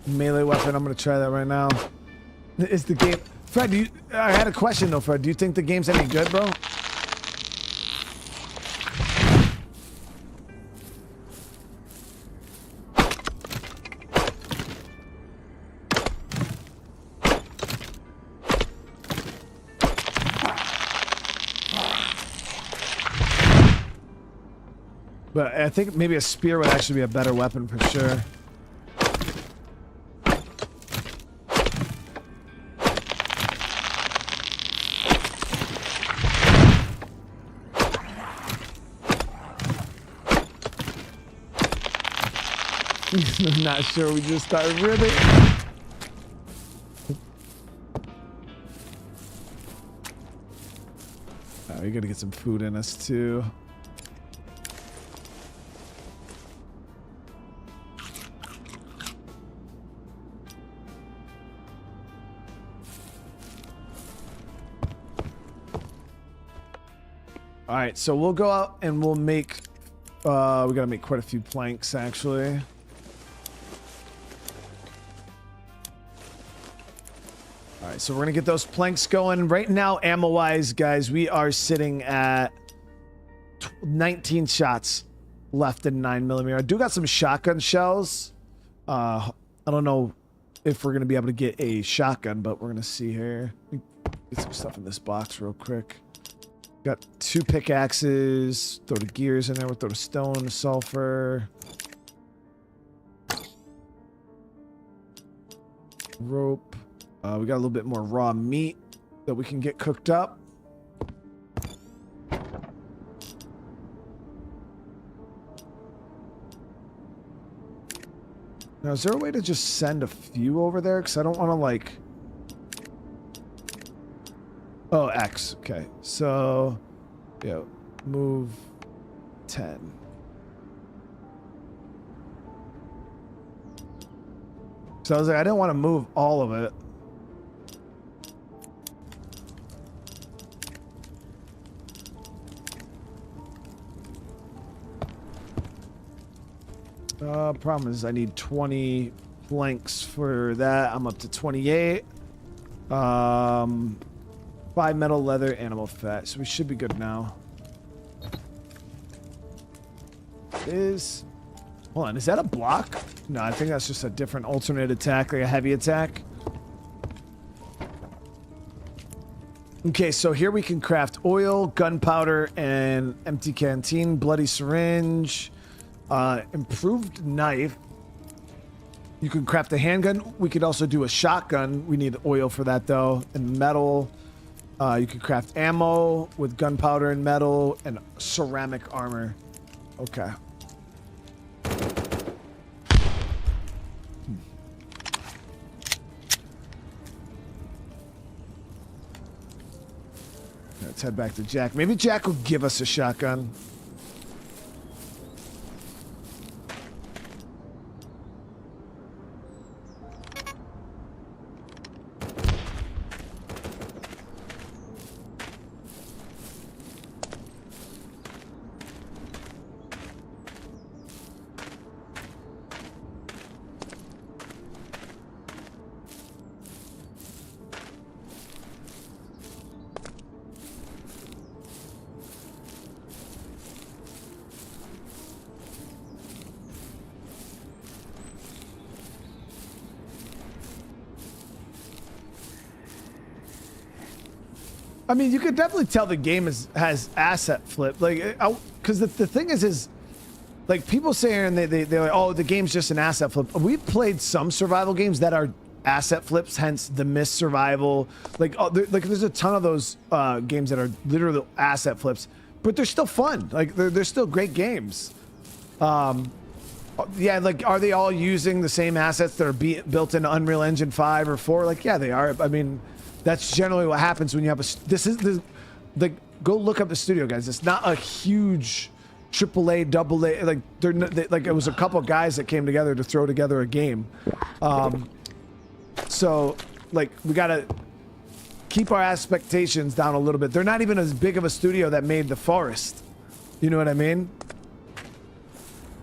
melee weapon. I'm going to try that right now. Is the game... Fred, I had a question though, Fred. Do you think the game's any good, bro? But I think maybe a spear would actually be a better weapon for sure. I'm not sure we just started really. We gotta get some food in us too. All right, so we'll go out and we'll make, we gotta make quite a few planks actually. All right, so we're gonna get those planks going. Right now, ammo-wise, guys, we are sitting at 19 shots left in 9mm. I do got some shotgun shells. I don't know if we're gonna be able to get a shotgun, but we're gonna see here. Get some stuff in this box real quick. Got 2 pickaxes. Throw the gears in there. We'll throw the stone, the sulfur. Rope. We got a little bit more raw meat that we can get cooked up. Now, is there a way to just send a few over there? Because I don't want to, like... Oh, X. Okay. So, yeah, move 10. So I was like, I didn't want to move all of it. Problem is I need 20 planks for that. I'm up to 28. 5 metal, leather, animal fat. So we should be good now. Hold on, is that a block? No, I think that's just a different alternate attack, like a heavy attack. Okay, so here we can craft oil, gunpowder, and empty canteen, bloody syringe, improved knife. You can craft a handgun. We could also do a shotgun. We need oil for that though, and metal. You can craft ammo with gunpowder and metal and ceramic armor. Okay. Let's head back to Jack. Maybe Jack will give us a shotgun. I mean, you could definitely tell the game has asset flip, like, because the thing is like people say, and they're like, oh, the game's just an asset flip. We've played some survival games that are asset flips, hence the Mist Survival. Like, there's a ton of those games that are literally asset flips, but they're still fun. Like, they're still great games. Yeah, like, are they all using the same assets that are built into Unreal Engine 5 or 4? Like, yeah, they are. I mean, that's generally what happens when you have a... go look up the studio, guys. It's not a huge AAA, AA. Like, like it was a couple guys that came together to throw together a game. So, like, we gotta keep our expectations down a little bit. They're not even as big of a studio that made The Forest. You know what I mean?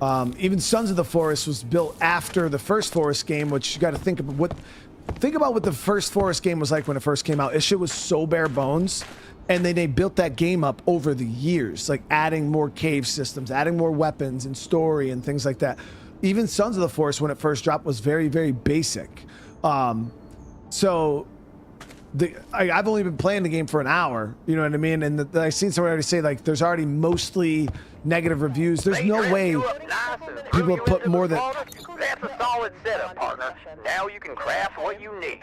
Even Sons of the Forest was built after the first Forest game, which you got to think about what the first Forest game was like when it first came out. This shit was so bare bones, and then they built that game up over the years, like adding more cave systems, adding more weapons and story and things like that. Even Sons of the Forest, when it first dropped, was very, very basic. So I've only been playing the game for an hour, you know what I mean? And I've seen someone already say, like, there's already mostly negative reviews. There's no way people have put more than... That's a solid setup, partner. Now you can craft what you need.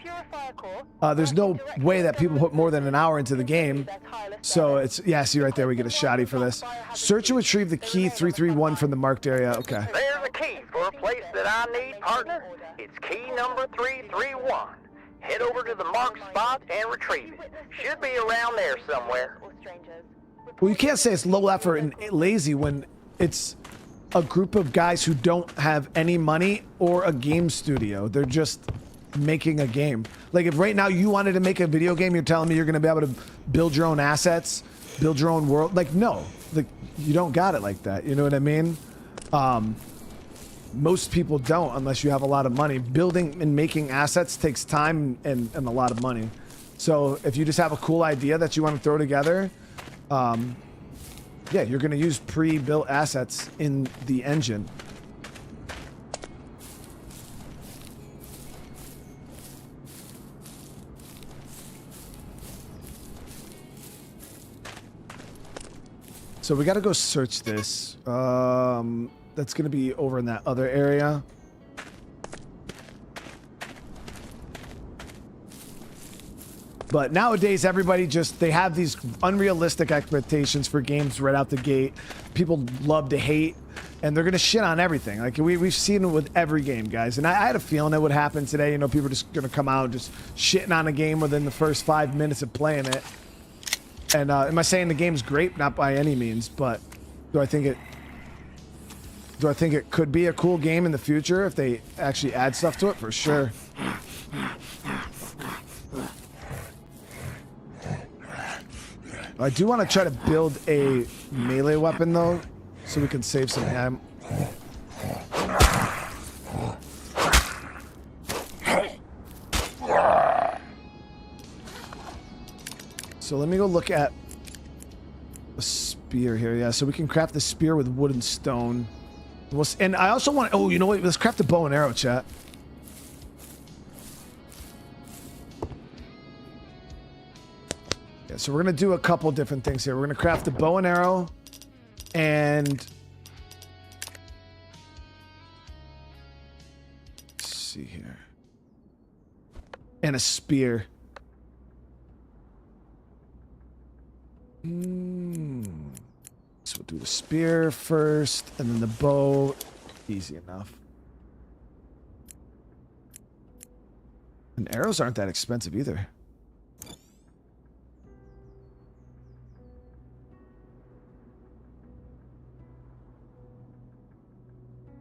There's no way that people put more than an hour into the game. So it's... Yeah, see right there, we get a shotty for this. Search and retrieve the key 331 from the marked area. Okay. There's a key for a place that I need, partner. It's key number 331. Head over to the marked spot and retrieve it. Should be around there somewhere. Well, you can't say it's low effort and lazy when it's a group of guys who don't have any money or a game studio. They're just making a game. Like, if right now you wanted to make a video game, you're telling me you're going to be able to build your own assets, build your own world. Like, no, like, you don't got it like that. You know what I mean? Most people don't unless you have a lot of money. Building and making assets takes time and a lot of money. So if you just have a cool idea that you want to throw together, yeah, you're going to use pre-built assets in the engine. So we got to go search this. That's going to be over in that other area. But nowadays, everybody they have these unrealistic expectations for games right out the gate. People love to hate, and they're going to shit on everything. Like, we've seen it with every game, guys. And I had a feeling it would happen today. You know, people are just going to come out just shitting on a game within the first 5 minutes of playing it. And am I saying the game's great? Not by any means, but do I think it could be a cool game in the future if they actually add stuff to it? For sure. I do want to try to build a melee weapon, though, so we can save some ammo. So let me go look at a spear here. Yeah, so we can craft the spear with wood and stone. And I also want... Oh, you know what? Let's craft a bow and arrow, chat. Yeah, so we're going to do a couple different things here. We're going to craft a bow and arrow. And... Let's see here. And a spear. So we'll do the spear first, and then the bow. Easy enough. And arrows aren't that expensive either.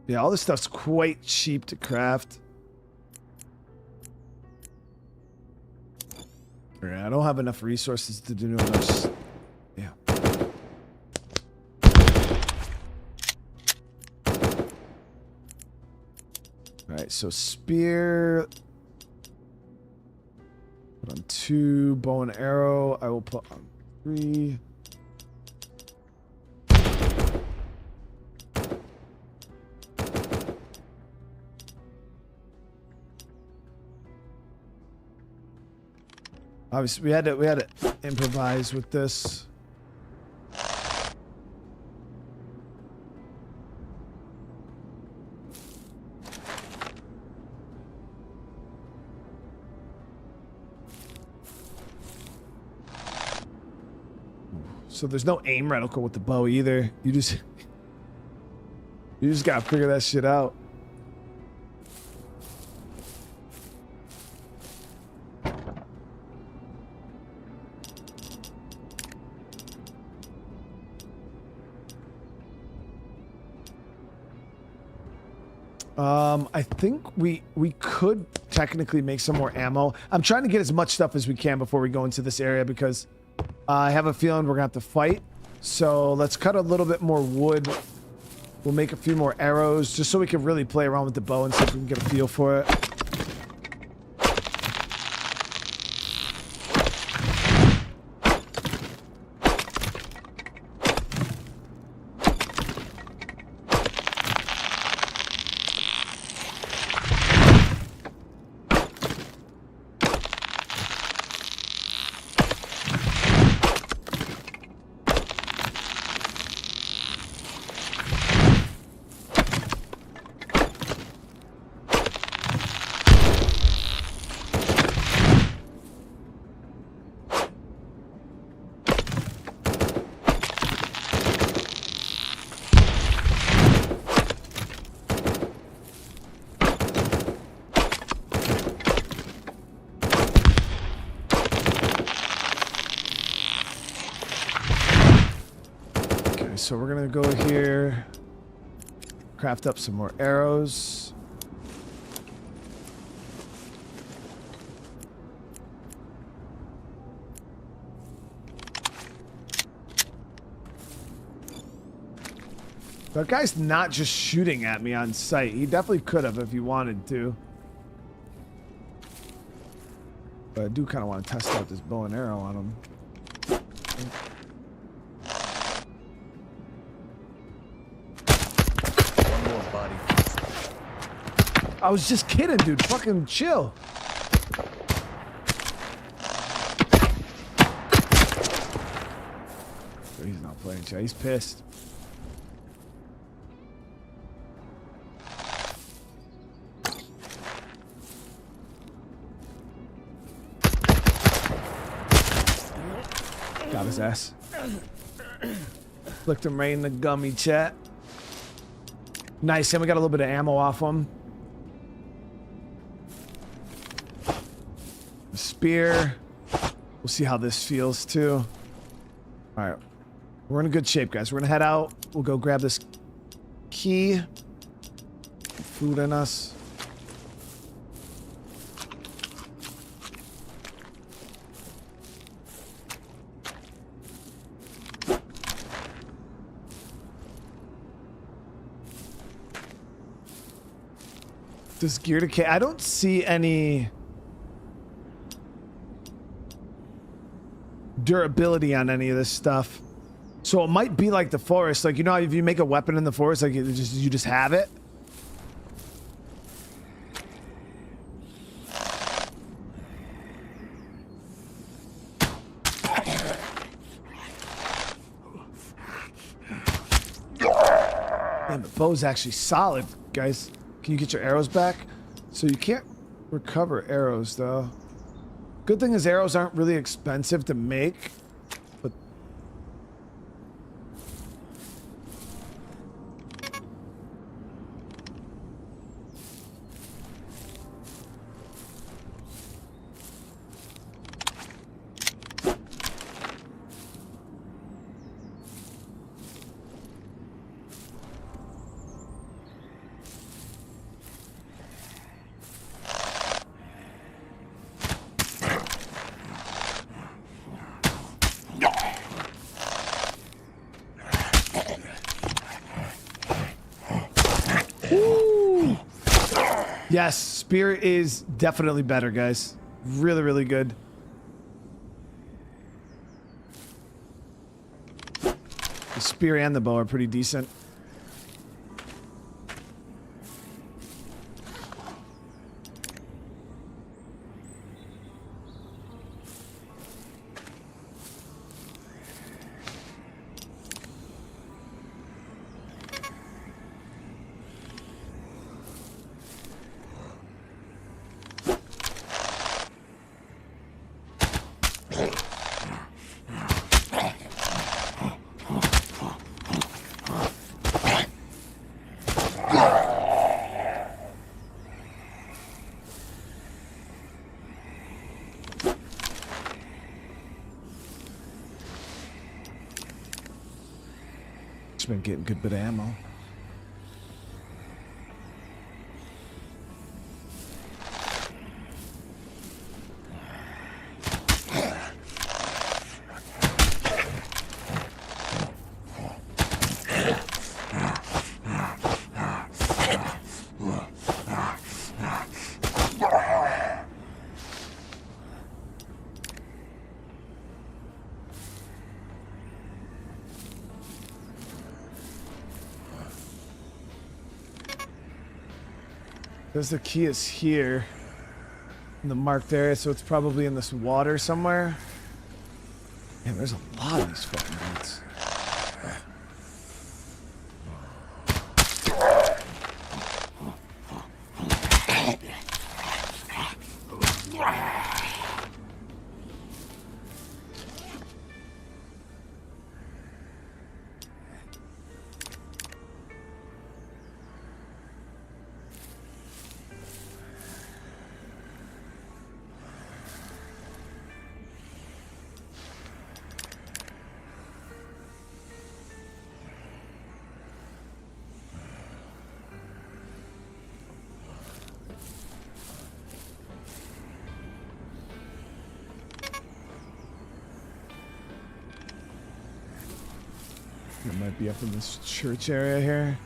Yeah, all this stuff's quite cheap to craft. Yeah, I don't have enough resources to do enough. Yeah. Alright, so spear. Put on 2, bow and arrow. I will put on 3. Obviously, we had to improvise with this. So there's no aim reticle with the bow either. You just gotta figure that shit out. I think we could technically make some more ammo. I'm trying to get as much stuff as we can before we go into this area because I have a feeling we're gonna have to fight. So let's cut a little bit more wood. We'll make a few more arrows just so we can really play around with the bow and see if we can get a feel for it. So we're gonna go here, craft up some more arrows. That guy's not just shooting at me on sight. He definitely could have if he wanted to. But I do kind of want to test out this bow and arrow on him. I was just kidding, dude. Fucking chill. He's not playing, chat. He's pissed. Got his ass. Flicked him right in the gummy, chat. Nice, and we got a little bit of ammo off him. The spear. We'll see how this feels too. Alright. We're in good shape, guys. We're gonna head out. We'll go grab this key. Food in us. Does gear decay? I don't see any durability on any of this stuff. So it might be like the forest. Like, you know, if you make a weapon in the forest, like you just have it. Man, the bow's actually solid, guys. Can you get your arrows back? So you can't recover arrows, though. Good thing is arrows aren't really expensive to make. But yes, spear is definitely better, guys. Really, really good. The spear and the bow are pretty decent. Just been getting a good bit of ammo. There's the key is here in the marked area, so it's probably in this water somewhere. Man, there's a lot of these fucking mutants. It might be up in this church area here.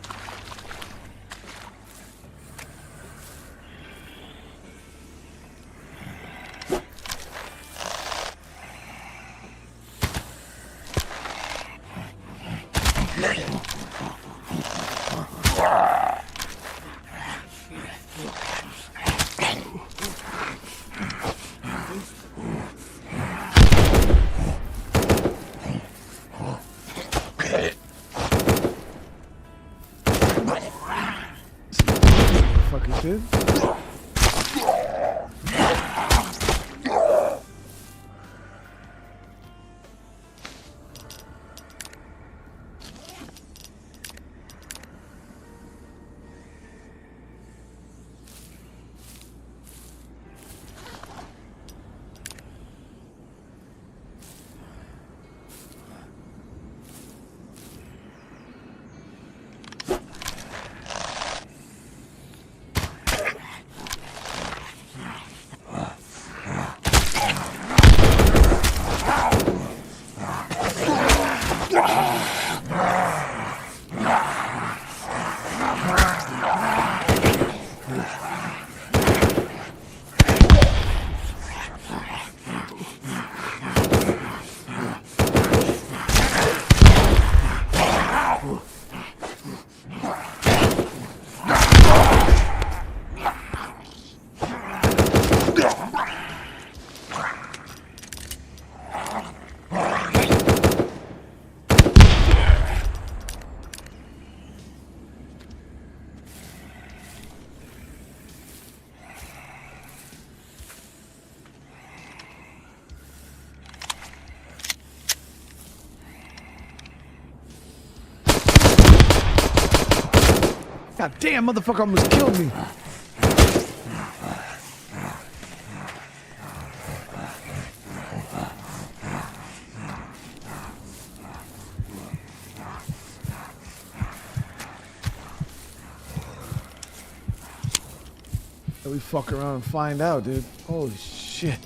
Dude. God damn, motherfucker almost killed me. We fuck around and find out, dude. Holy shit.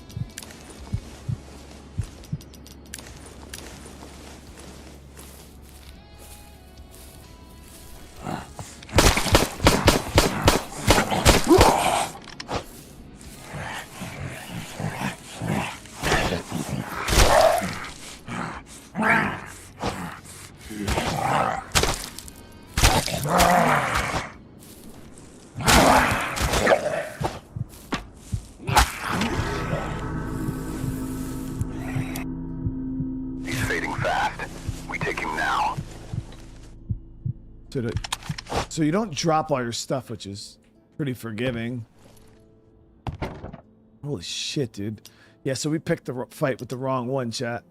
So you don't drop all your stuff, which is pretty forgiving. Holy shit, dude. Yeah, so we picked the fight with the wrong one, chat.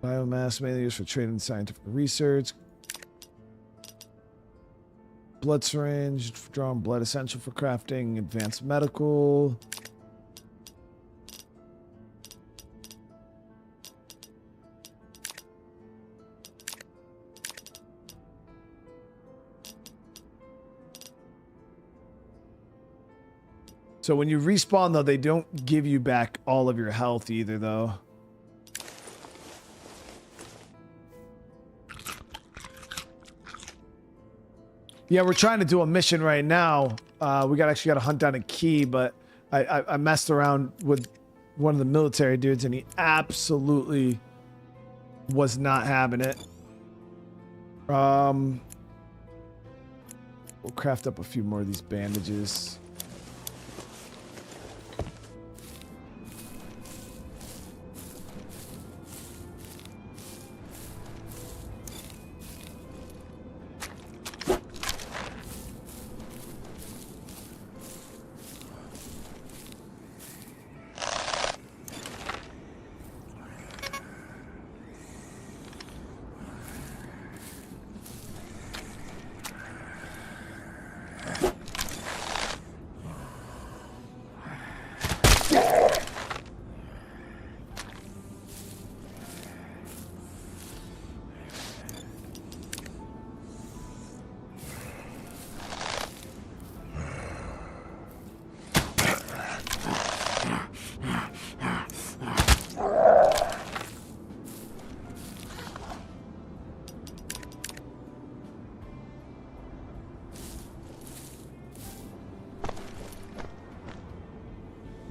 Biomass mainly used for trade and scientific research. blood syringe, drawn blood essential for crafting, advanced medical. So when you respawn, though, they don't give you back all of your health either, though. Yeah, we're trying to do a mission right now. We actually got to hunt down a key, but I messed around with one of the military dudes, and he absolutely was not having it. We'll craft up a few more of these bandages.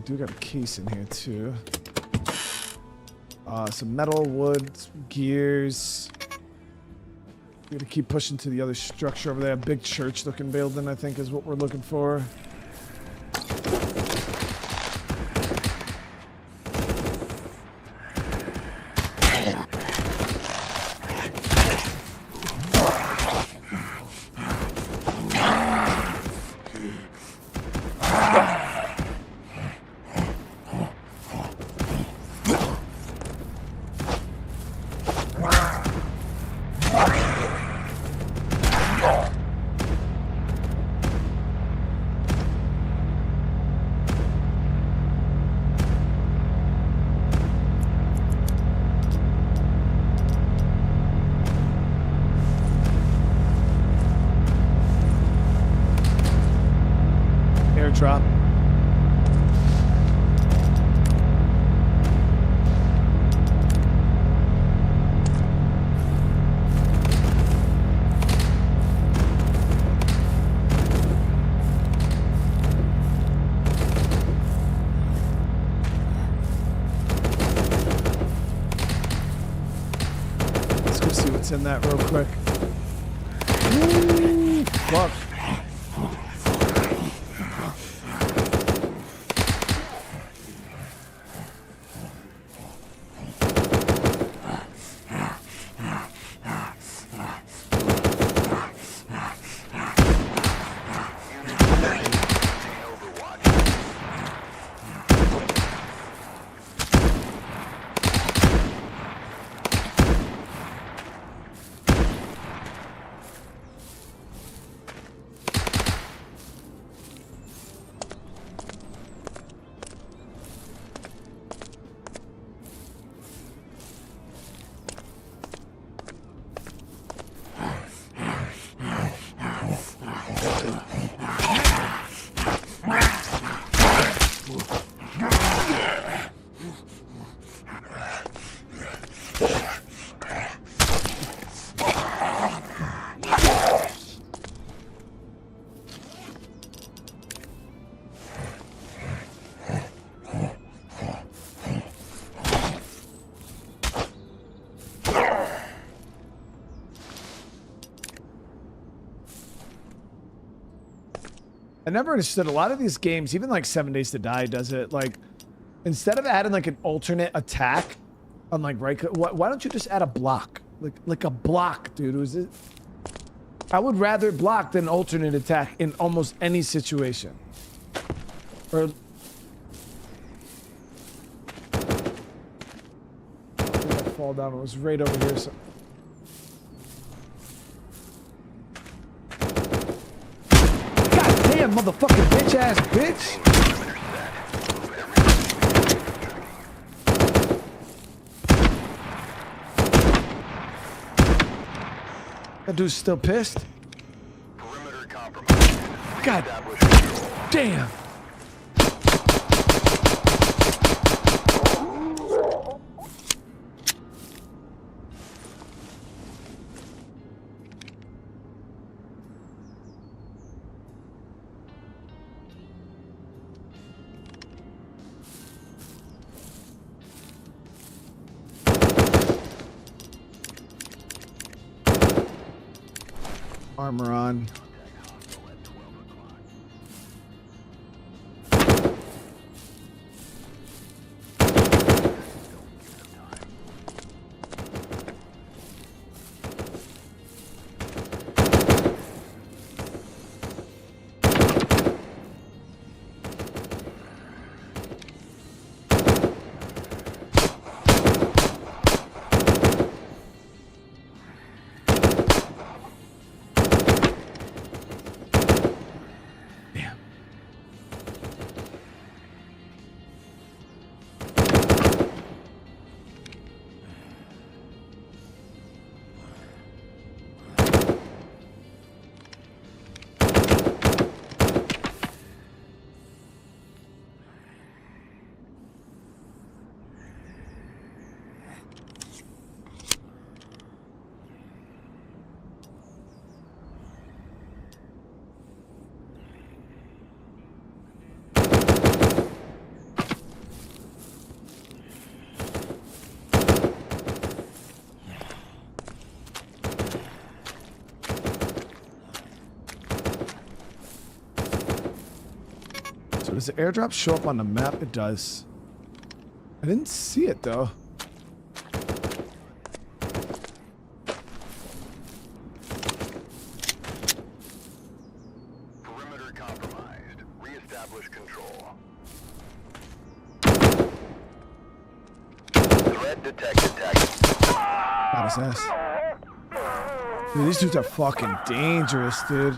We got a case in here too. Some metal, wood, some gears. We're gonna keep pushing to the other structure over there. A big church-looking building, I think, is what we're looking for. Drop. Let's go see what's in that real quick. Ooh, fuck. I never understood a lot of these games, even like 7 Days to Die does it. Like, instead of adding like an alternate attack on like right, why don't you just add a block? Like a block, dude. Was it? I would rather block than alternate attack in almost any situation. Or I fall down. It was right over here. So. motherfucking bitch ass bitch. That dude's still pissed. God damn. Armor on. So does the airdrop show up on the map? It does. I didn't see it though. Perimeter compromised. Reestablish control. Threat detected. Got his ass. Dude, these dudes are fucking dangerous, dude.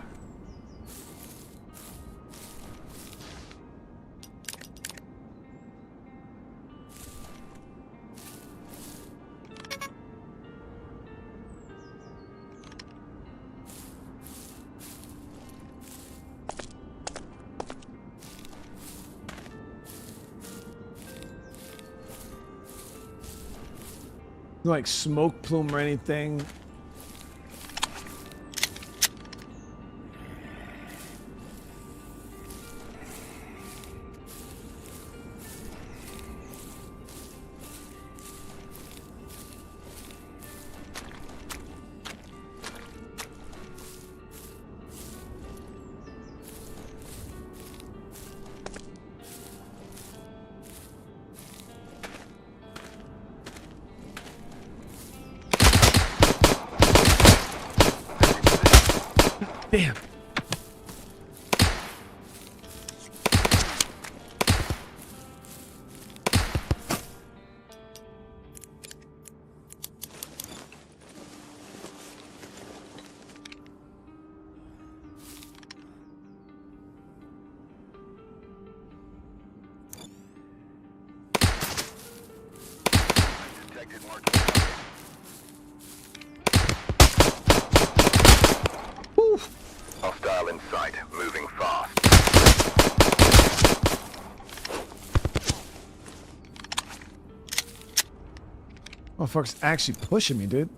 No, like smoke plume or anything. Damn. Detected marking. Hostile in sight, moving fast. Motherfucker's actually pushing me, dude.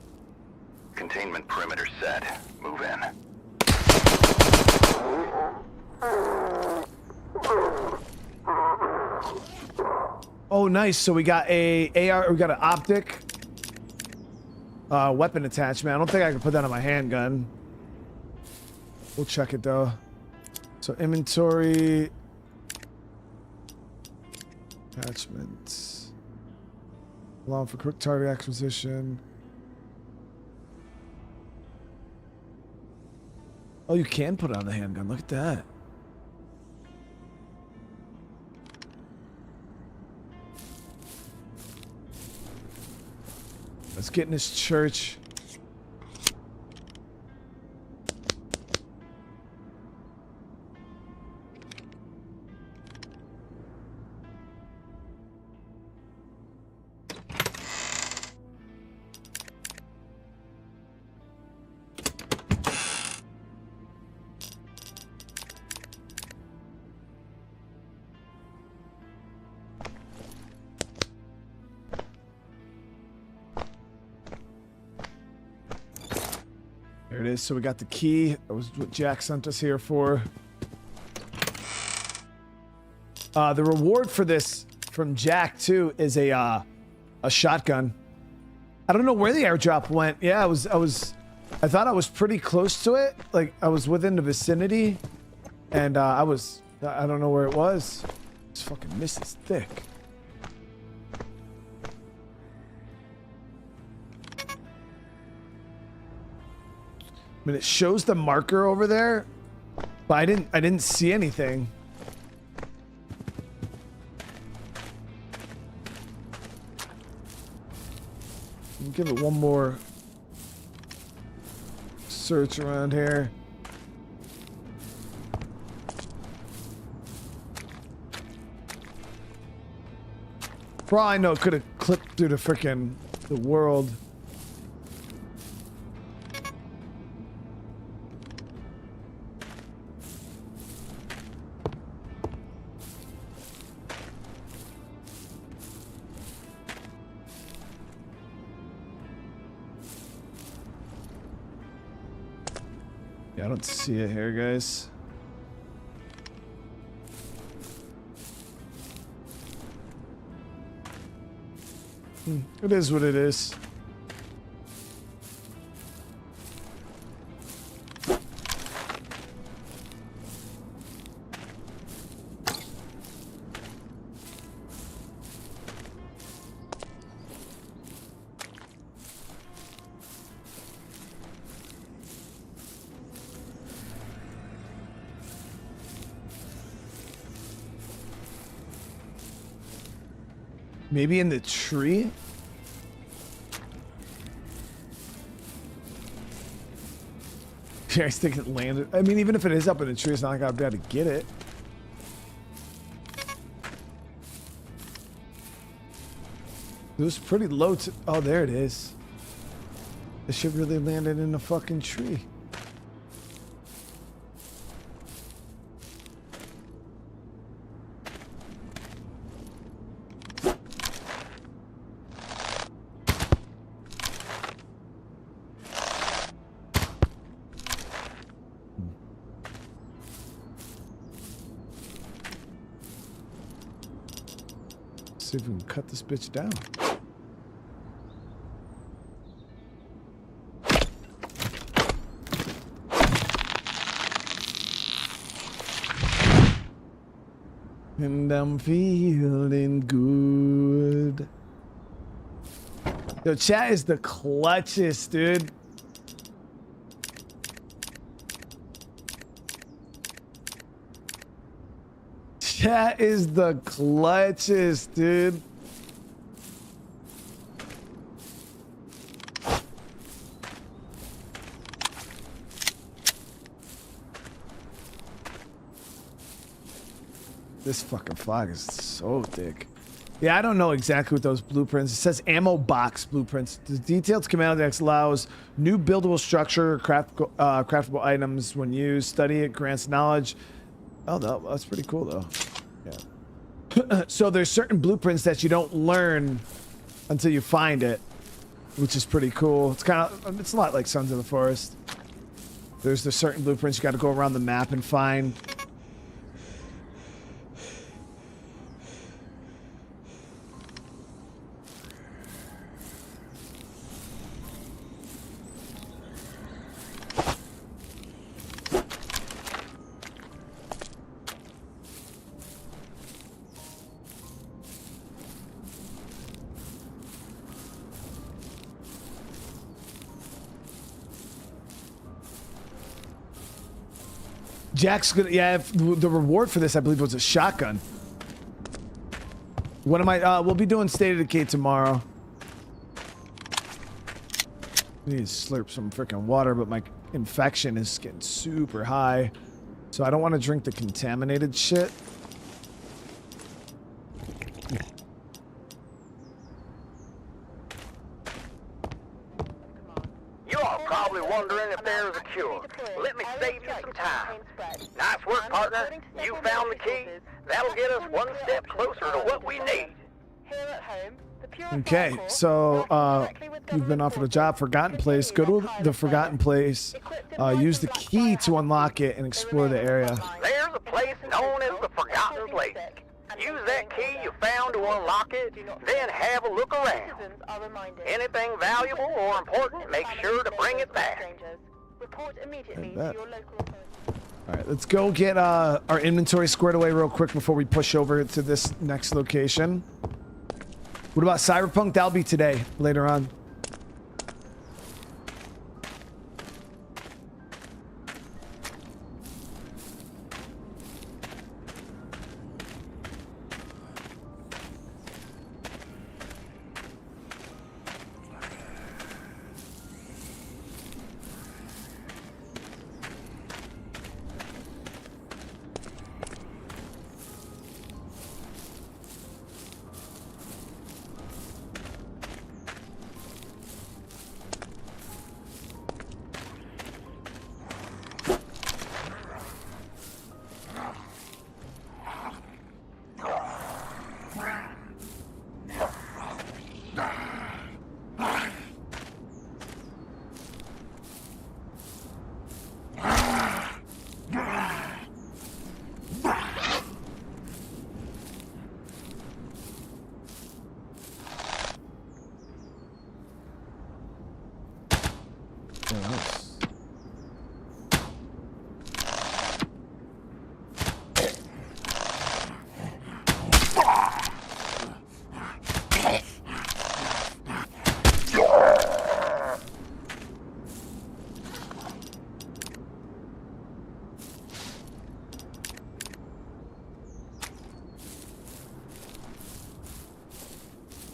Containment perimeter set. Move in. Oh, nice. So we got a AR. We got an optic weapon attachment. I don't think I can put that on my handgun. We'll check it though. So inventory, attachments, allow for quick target acquisition. Oh, you can put it on the handgun. Look at that. Let's get in this church. There it is. So we got the key. That was what Jack sent us here for. The reward for this from Jack too is a shotgun. I don't know where the airdrop went. Yeah, I thought I was pretty close to it. Like I was within the vicinity, and I don't know where it was. This fucking mist is thick. I mean, it shows the marker over there, but I didn't see anything. Give it one more search around here. For all I know, it could have clipped through the world. Yeah, I don't see it here, guys. It is what it is. Maybe in the tree? Yeah, I think it landed. I mean, even if it is up in the tree, it's not like I'll be able to get it. It was pretty low to... Oh, there it is. It should really landed in a fucking tree. See if we can cut this bitch down. And I'm feeling good. Yo, chat is the clutchest, dude. Chat is the clutchest, dude. This fucking flag is so thick. Yeah, I don't know exactly what those blueprints. It says ammo box blueprints. The detailed schematic text allows new buildable structure, craftable items when used. Study it grants knowledge. Oh, that's pretty cool though. Yeah. So there's certain blueprints that you don't learn until you find it, which is pretty cool. It's kind of, it's a lot like Sons of the Forest. There's certain blueprints you got to go around the map and find. Jack's gonna, yeah, the reward for this, I believe, was a shotgun. What am I, we'll be doing State of Decay tomorrow. I need to slurp some freaking water, but my infection is getting super high. So I don't want to drink the contaminated shit. You are probably wondering if there's a cure. Let me save you some time. Nice work, partner. You found the key. That'll get us one step closer to what we need. Here at home, the Purifier Okay, Corps so working directly with you've been government offered a forces job, Forgotten Place. Go to the Forgotten Place. Use the key to unlock it and explore the area. There's a place known as the Forgotten Place. Use that key you found to unlock it, then have a look around. Citizens are reminded. Anything valuable or important, make sure to bring it back. Strangers. Report immediately to bet. your local authorities. All right, let's go get our inventory squared away real quick before we push over to this next location. What about Cyberpunk? That'll be today, later on.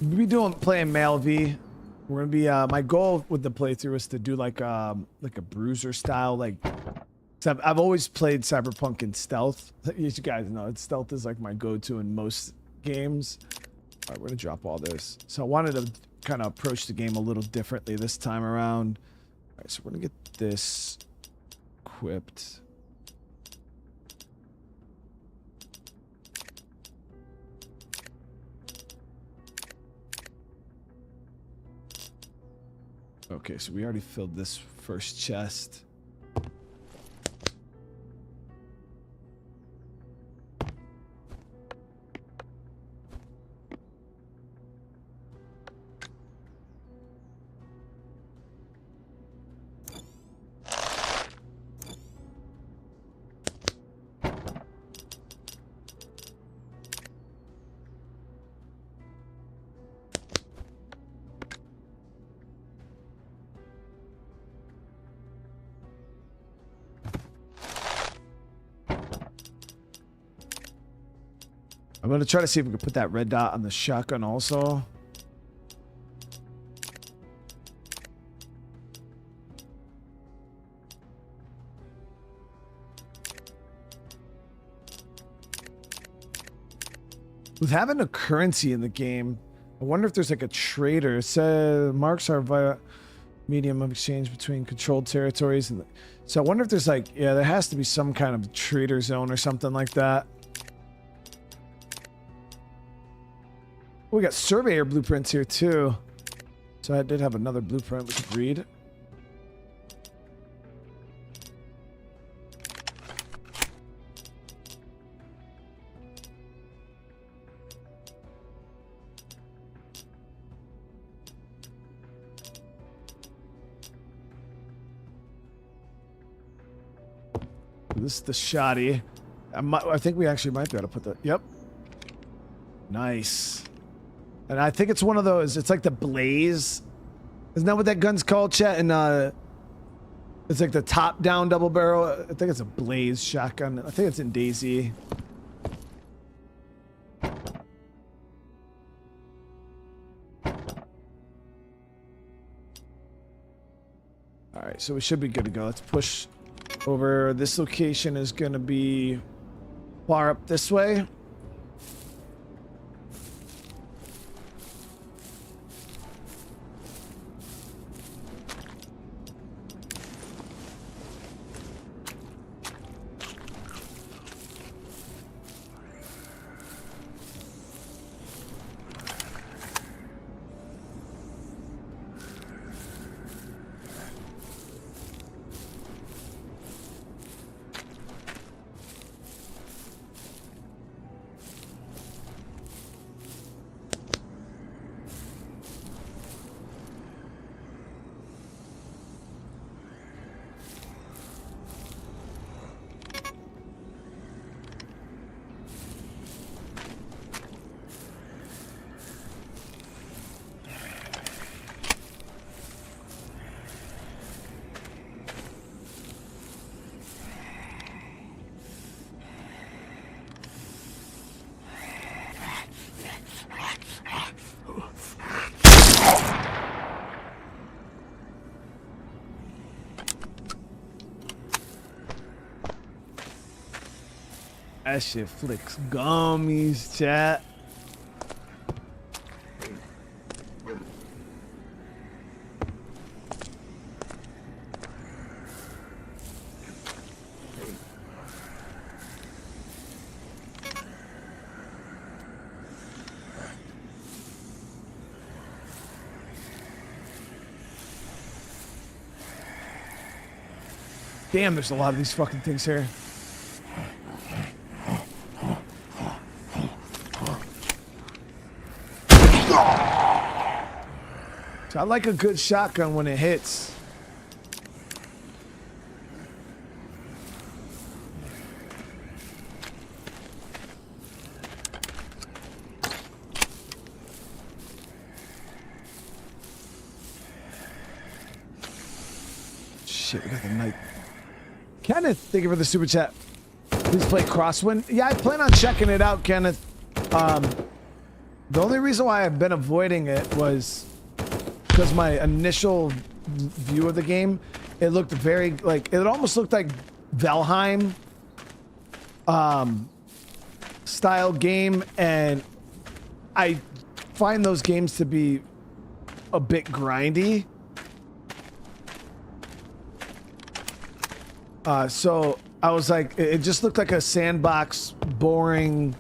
We'll be playing Male V. We're gonna be my goal with the playthrough is to do like a bruiser style, like, so I've always played Cyberpunk in stealth. You guys know stealth is like my go-to in most games. All right, we're gonna drop all this. So I wanted to kind of approach the game a little differently this time around. All right, so we're gonna get this equipped. Okay, so we already filled this first chest. I'm gonna try to see if we can put that red dot on the shotgun also. With having a currency in the game, I wonder if there's like a trader. It says marks are via medium of exchange between controlled territories, and so I wonder if there's like, yeah, there has to be some kind of trader zone or something like that. We got surveyor blueprints here too. So I did have another blueprint we could read. This is the shoddy. I think we actually might be able to put the... Yep. Nice. And I think it's one of those, it's like the Blaze. Isn't that what that gun's called, chat? And it's like the top-down double barrel. I think it's a Blaze shotgun. I think it's in DayZ. Alright, so we should be good to go. Let's push over. This location is going to be far up this way. That shit flicks gummies, chat. Damn, there's a lot of these fucking things here. So I like a good shotgun when it hits. Shit, we got the night. Kenneth, thank you for the super chat. Please play Crosswind. Yeah, I plan on checking it out, Kenneth. The only reason why I've been avoiding it was because my initial view of the game, it looked very like, it almost looked like Valheim style game, and I find those games to be a bit grindy. So I was like, it just looked like a sandbox, boring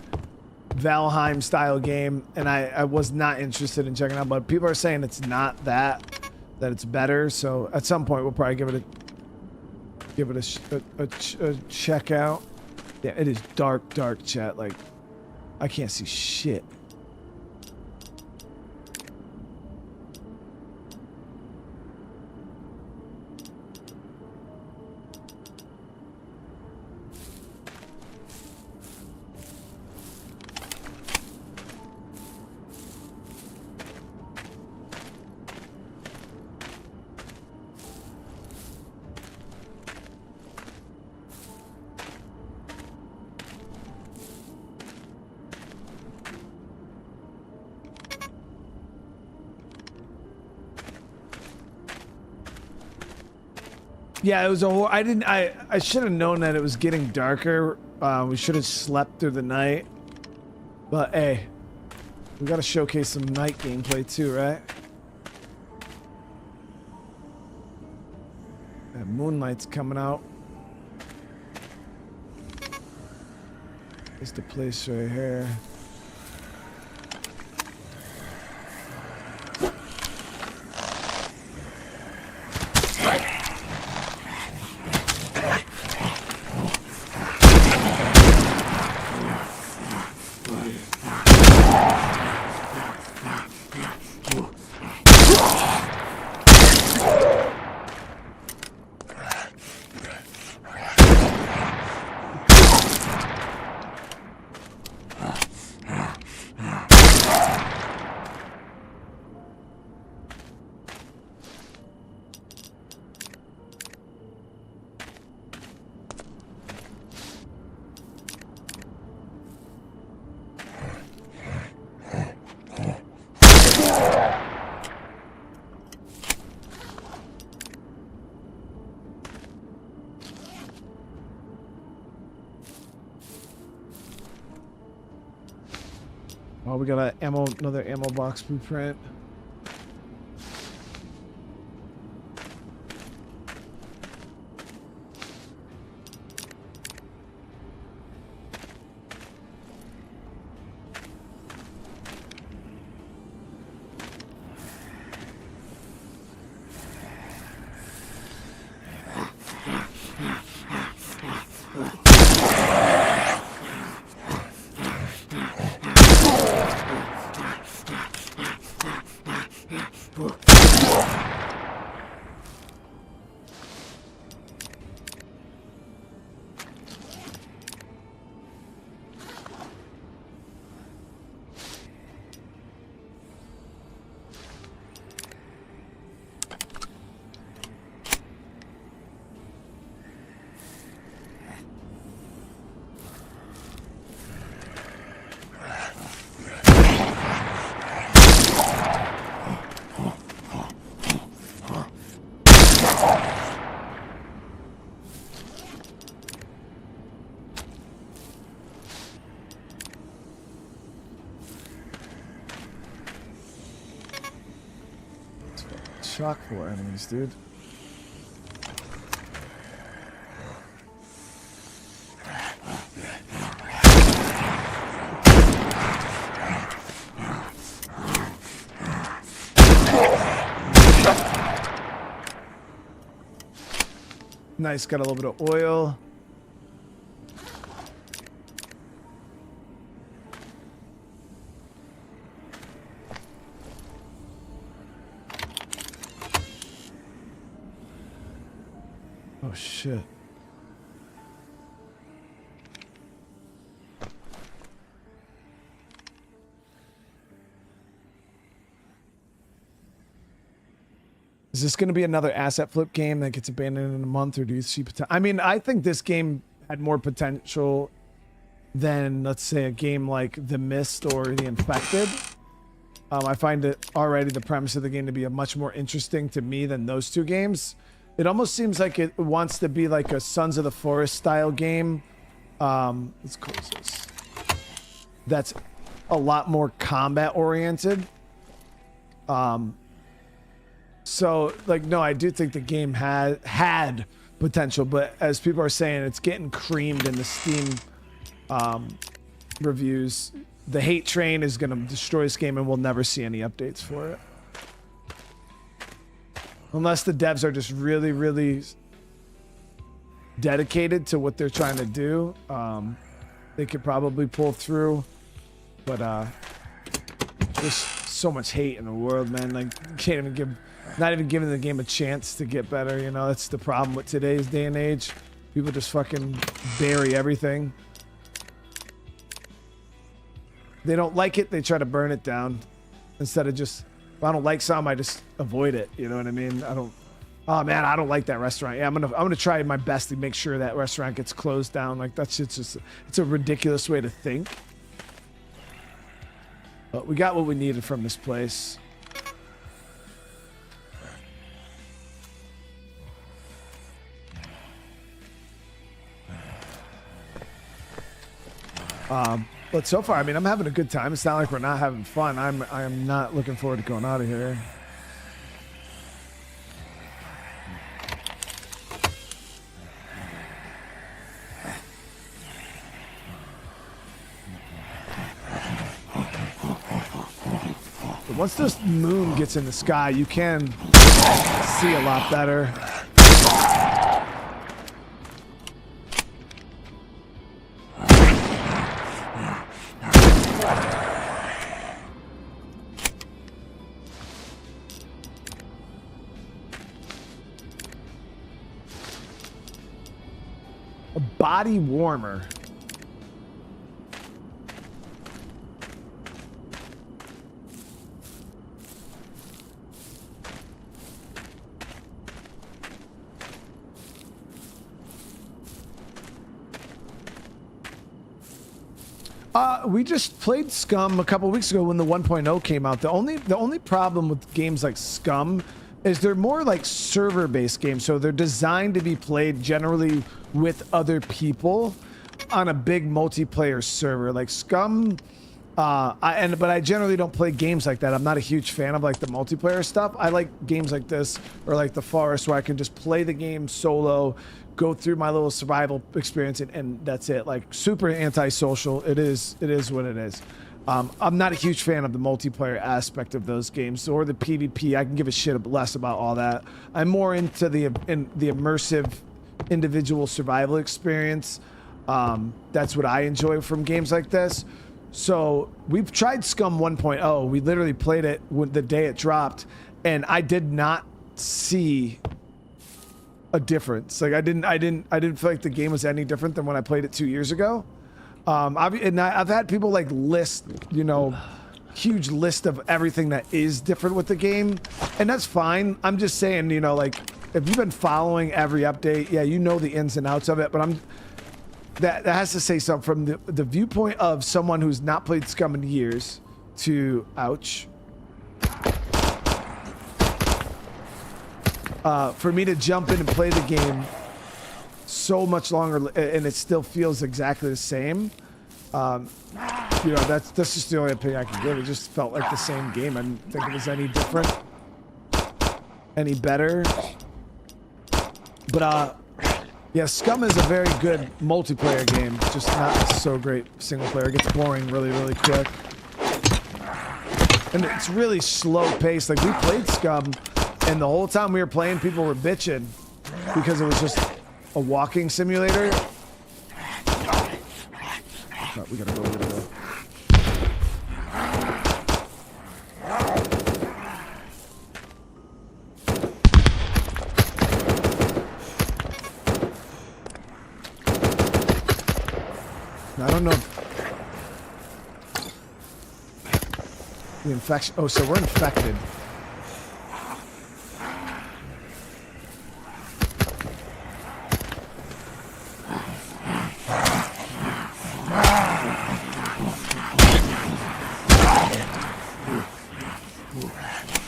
Valheim style game, and I was not interested in checking it out, but people are saying it's not that it's better. So at some point we'll probably give it a check out. Yeah, it is dark chat. Like, I can't see shit. Yeah, it was I should have known that it was getting darker. We should have slept through the night. But hey, we gotta showcase some night gameplay too, right? That moonlight's coming out. It's the place right here. Oh, we got another ammo box blueprint. chock full of enemies, dude. Nice, got a little bit of oil. Oh shit. Is this going to be another asset flip game that gets abandoned in a month, or do you see potential? I mean, I think this game had more potential than, let's say, a game like The Mist or The Infected. I find it already, the premise of the game, to be a much more interesting to me than those two games. It almost seems like it wants to be like a Sons of the Forest style game. Let's close this. That's a lot more combat oriented. So, like, no, I do think the game had potential, but as people are saying, it's getting creamed in the Steam reviews. The hate train is going to destroy this game, and we'll never see any updates for it. Unless the devs are just really, really dedicated to what they're trying to do, they could probably pull through. But there's so much hate in the world, man. Like, you can't even give... Not even giving the game a chance to get better, you know? That's the problem with today's day and age. People just fucking bury everything. They don't like it, they try to burn it down. Instead of just, if I don't like something, I just avoid it. You know what I mean? I don't, oh man, I don't like that restaurant. Yeah, I'm gonna try my best to make sure that restaurant gets closed down. Like, that's just, it's a ridiculous way to think. But we got what we needed from this place. But so far, I mean, I'm having a good time. It's not like we're not having fun. I am not looking forward to going out of here. But once this moon gets in the sky, you can see a lot better. Body warmer. We just played Scum a couple weeks ago when the 1.0 came out. The only problem with games like Scum is they're more like server-based games, so they're designed to be played generally with other people on a big multiplayer server. Like Scum, but I generally don't play games like that. I'm not a huge fan of like the multiplayer stuff. I like games like this or like The Forest, where I can just play the game solo, go through my little survival experience, and that's it. Like, super antisocial. It is what it is. I'm not a huge fan of the multiplayer aspect of those games or the PvP. I can give a shit less about all that. I'm more into the immersive individual survival experience. That's what I enjoy from games like this. So we've tried Scum 1.0. We literally played it the day it dropped, and I did not see a difference. Like, I didn't feel like the game was any different than when I played it 2 years ago. I've had people like list, you know, huge list of everything that is different with the game, and that's fine. I'm just saying, you know, like, if you've been following every update, yeah, you know the ins and outs of it. But that has to say something from the viewpoint of someone who's not played Scum in years. To ouch. For me to jump in and play the game so much longer, and it still feels exactly the same. You know, that's just the only opinion I can give. It just felt like the same game. I didn't think it was any different. any better. But yeah, Scum is a very good multiplayer game, just not so great single player. It gets boring really quick. And it's really slow paced. Like, we played Scum, and the whole time we were playing, people were bitching because it was just a walking simulator. Oh, we gotta go. I don't know. The infection. Oh, so we're infected.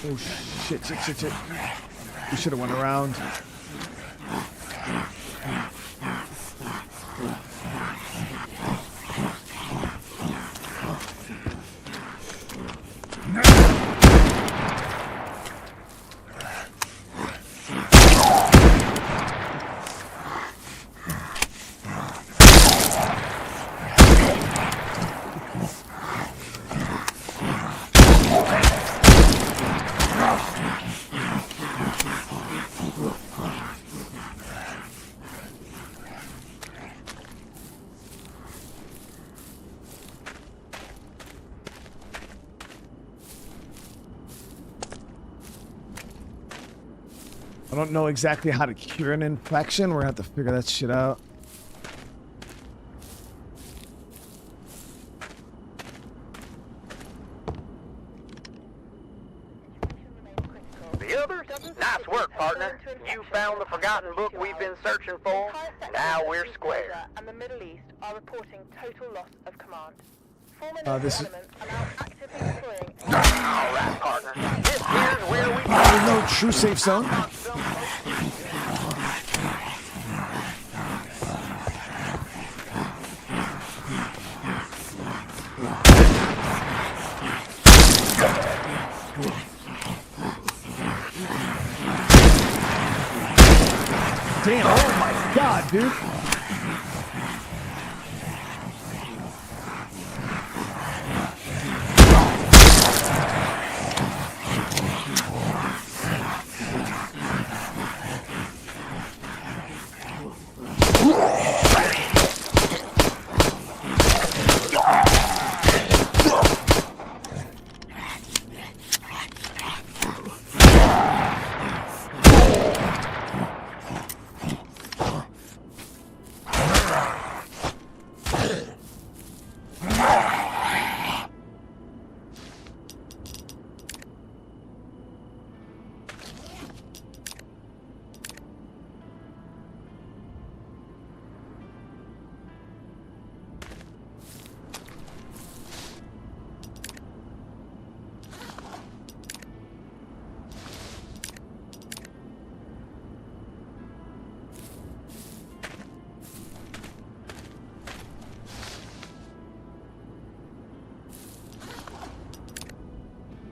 Oh shit. We should have went around. I don't know exactly how to cure an infection. We're gonna have to figure that shit out. The others? Nice work, partner. You found the forgotten book we've been searching for. Now we're square. And the Middle East are reporting total loss of command. This is... Elements are now actively deploying. All right, partner. This here's where we... There's no true safe zone. Damn, oh my god, dude.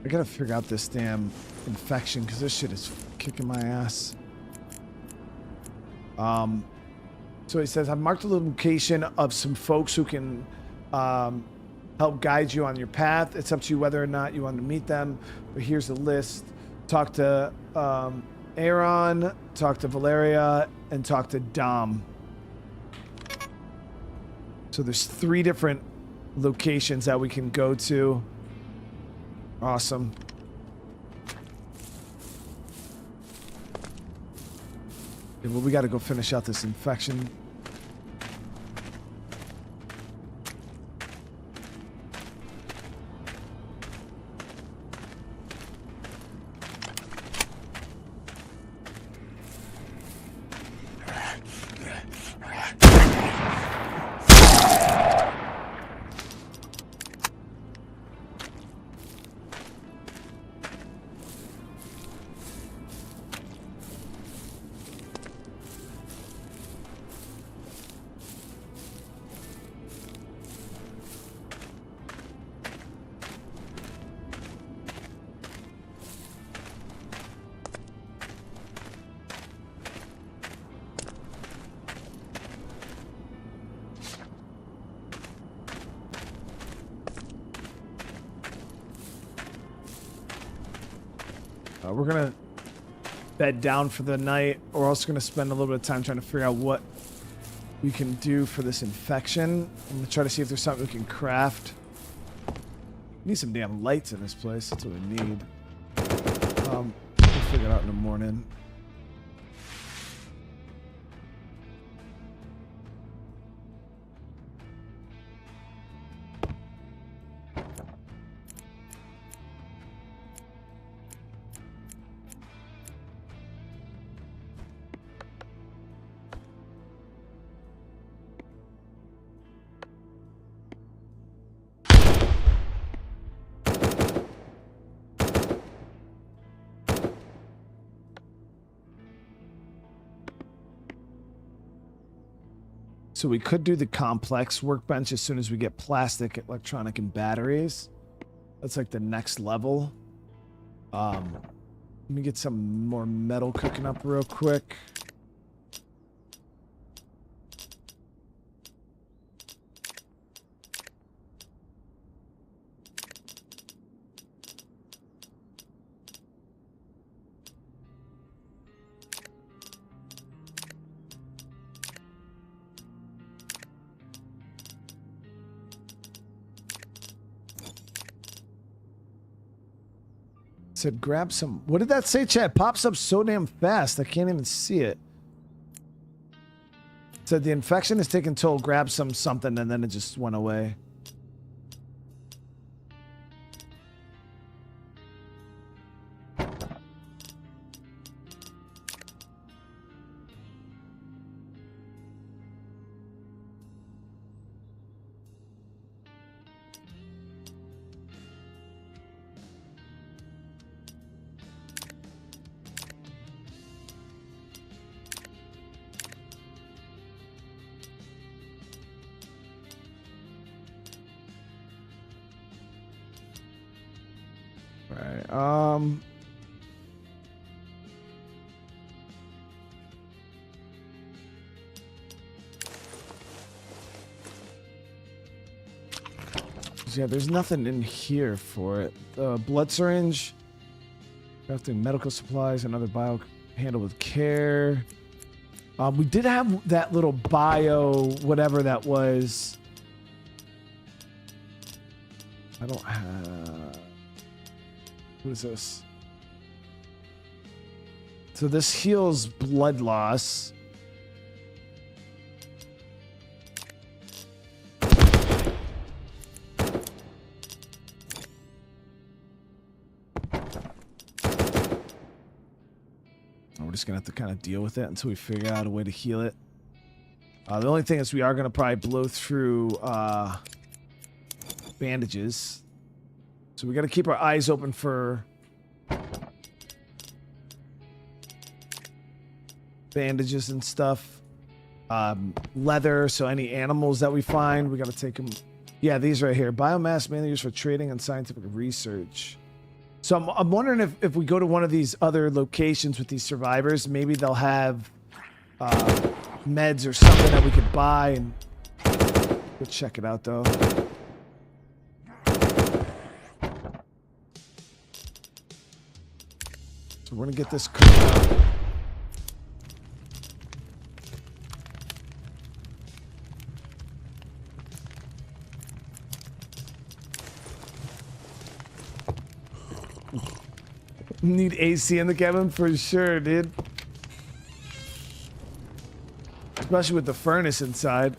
I gotta figure out this damn infection because this shit is kicking my ass. So he says, I've marked the location of some folks who can help guide you on your path. It's up to you whether or not you want to meet them, but here's the list. Talk to Aaron, talk to Valeria, and talk to Dom. So there's 3 different locations that we can go to. Awesome. Okay, well, we got to go finish out this infection. We're gonna bed down for the night. We're also gonna spend a little bit of time trying to figure out what we can do for this infection. I'm gonna try to see if there's something we can craft. We need some damn lights in this place. That's what we need. We'll figure it out in the morning. So we could do the complex workbench as soon as we get plastic, electronic, and batteries. That's like the next level. Let me get some more metal cooking up real quick. Said grab some. What did that say, chat? Pops up so damn fast I can't even see it. Said the infection is taking toll. Grab some something, and then it just went away. Yeah, there's nothing in here for it. The blood syringe, crafting medical supplies, another bio handle with care. We did have that little bio, whatever that was. I don't have. What is this? So this heals blood loss. We're just gonna have to kind of deal with it until we figure out a way to heal it. The only thing is we are gonna probably blow through bandages. So we got to keep our eyes open for bandages and stuff. Leather, so any animals that we find, we got to take them. Yeah, these right here. Biomass mainly used for trading and scientific research. So I'm wondering if we go to one of these other locations with these survivors, maybe they'll have meds or something that we could buy. And we'll check it out, though. So we're going to get this cooked up. Need AC in the cabin for sure, dude. Especially with the furnace inside.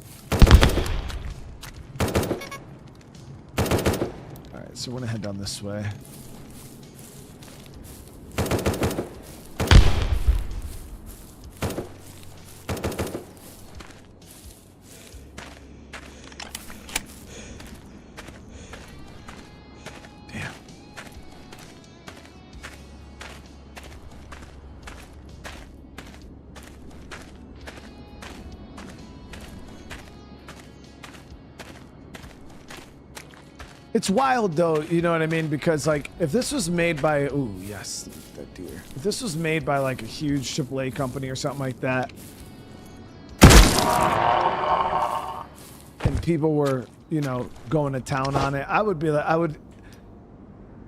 Alright, so we're gonna head down this way. It's wild though, you know what I mean? Because like, if this was made by, ooh, yes, that deer. If this was made by like a huge AAA company or something like that, and people were, you know, going to town on it, I would be like,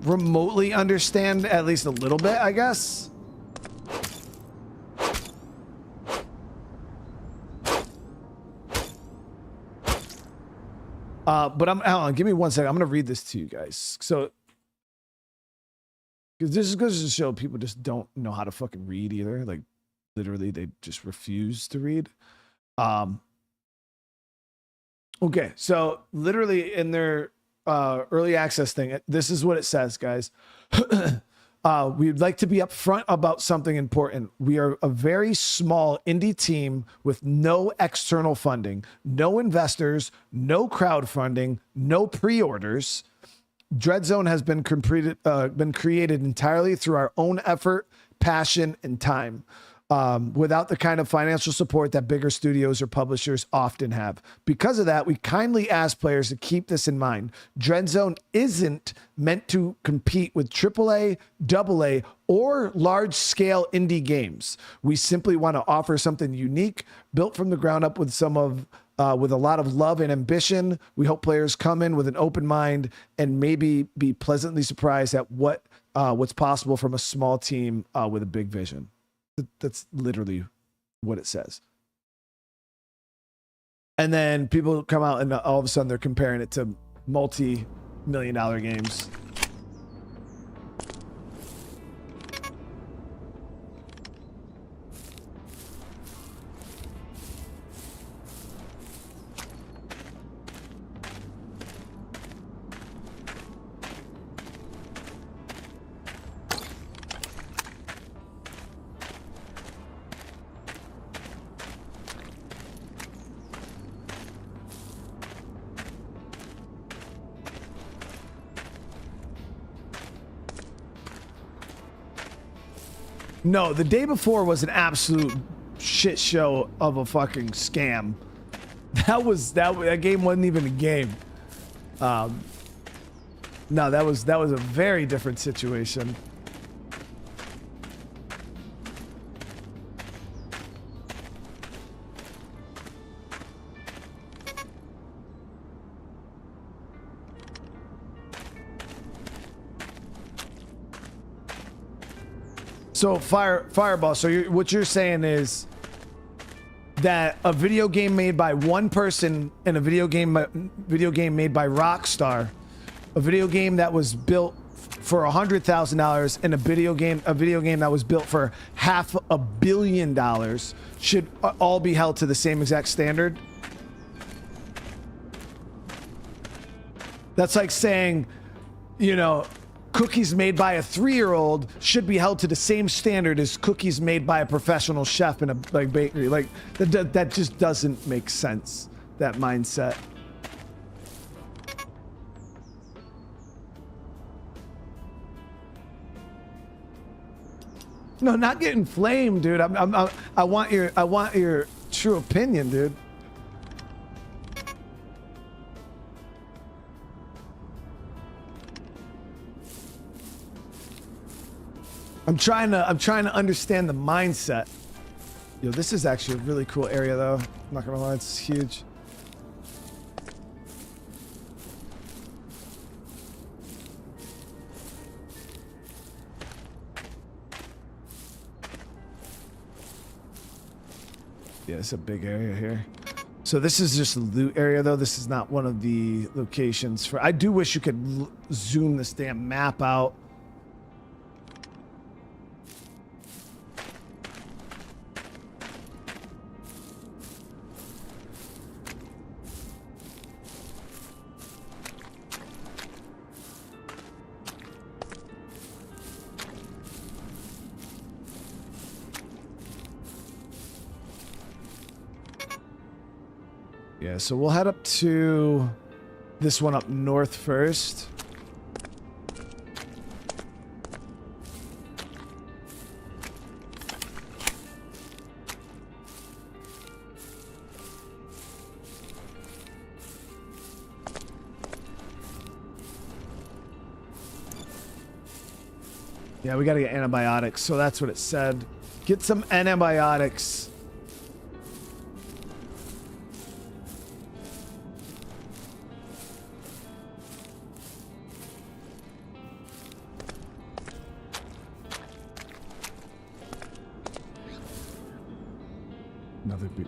remotely understand at least a little bit, I guess. But hold on, give me 1 second. I'm gonna read this to you guys. So, because this is goes to show people just don't know how to fucking read either. Like, literally, they just refuse to read. Okay, so literally in their early access thing, this is what it says, guys. We'd like to be upfront about something important. We are a very small indie team with no external funding, no investors, no crowdfunding, no pre-orders. Dreadzone has been created entirely through our own effort, passion, and time. Without the kind of financial support that bigger studios or publishers often have. Because of that, we kindly ask players to keep this in mind. Dreadzone isn't meant to compete with AAA, AA, or large-scale indie games. We simply want to offer something unique, built from the ground up with with a lot of love and ambition. We hope players come in with an open mind and maybe be pleasantly surprised at what's possible from a small team with a big vision. That's literally what it says. And then people come out and all of a sudden they're comparing it to multi-million-dollar games. No, the day before was an absolute shit show of a fucking scam. That game wasn't even a game. No, that was a very different situation. So Fireball, so what you're saying is that a video game made by one person and a video game made by Rockstar, a video game that was built for $100,000 and a video game that was built for $500 million should all be held to the same exact standard? That's like saying, you know, cookies made by a 3-year-old should be held to the same standard as cookies made by a professional chef in a bakery. Like that just doesn't make sense, that mindset. No, not getting flamed, dude. I want your true opinion, dude. I'm trying to understand the mindset. Yo, this is actually a really cool area though. I'm not gonna lie, it's huge. Yeah, it's a big area here. So this is just a loot area though. This is not one of the locations for. I do wish you could zoom this damn map out. Yeah, so we'll head up to this one up north first. Yeah, we gotta get antibiotics, so that's what it said. Get some antibiotics. Another beat.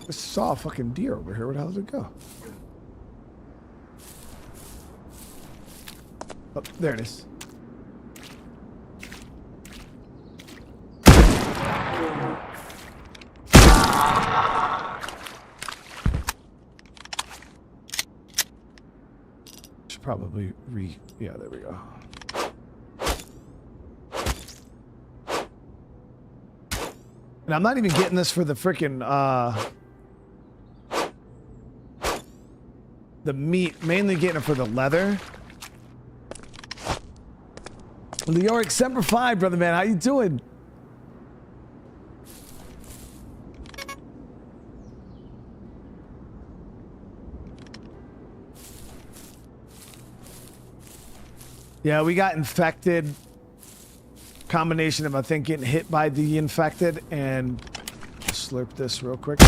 I saw a fucking deer over here. Where the hell did it go? Oh, there it is. Should probably yeah, there we go. And I'm not even getting this for the freaking the meat, mainly getting it for the leather. Leoric Semper Fi, brother man, how you doing? Yeah, we got infected. Combination of, I think, getting hit by the infected and slurp this real quick.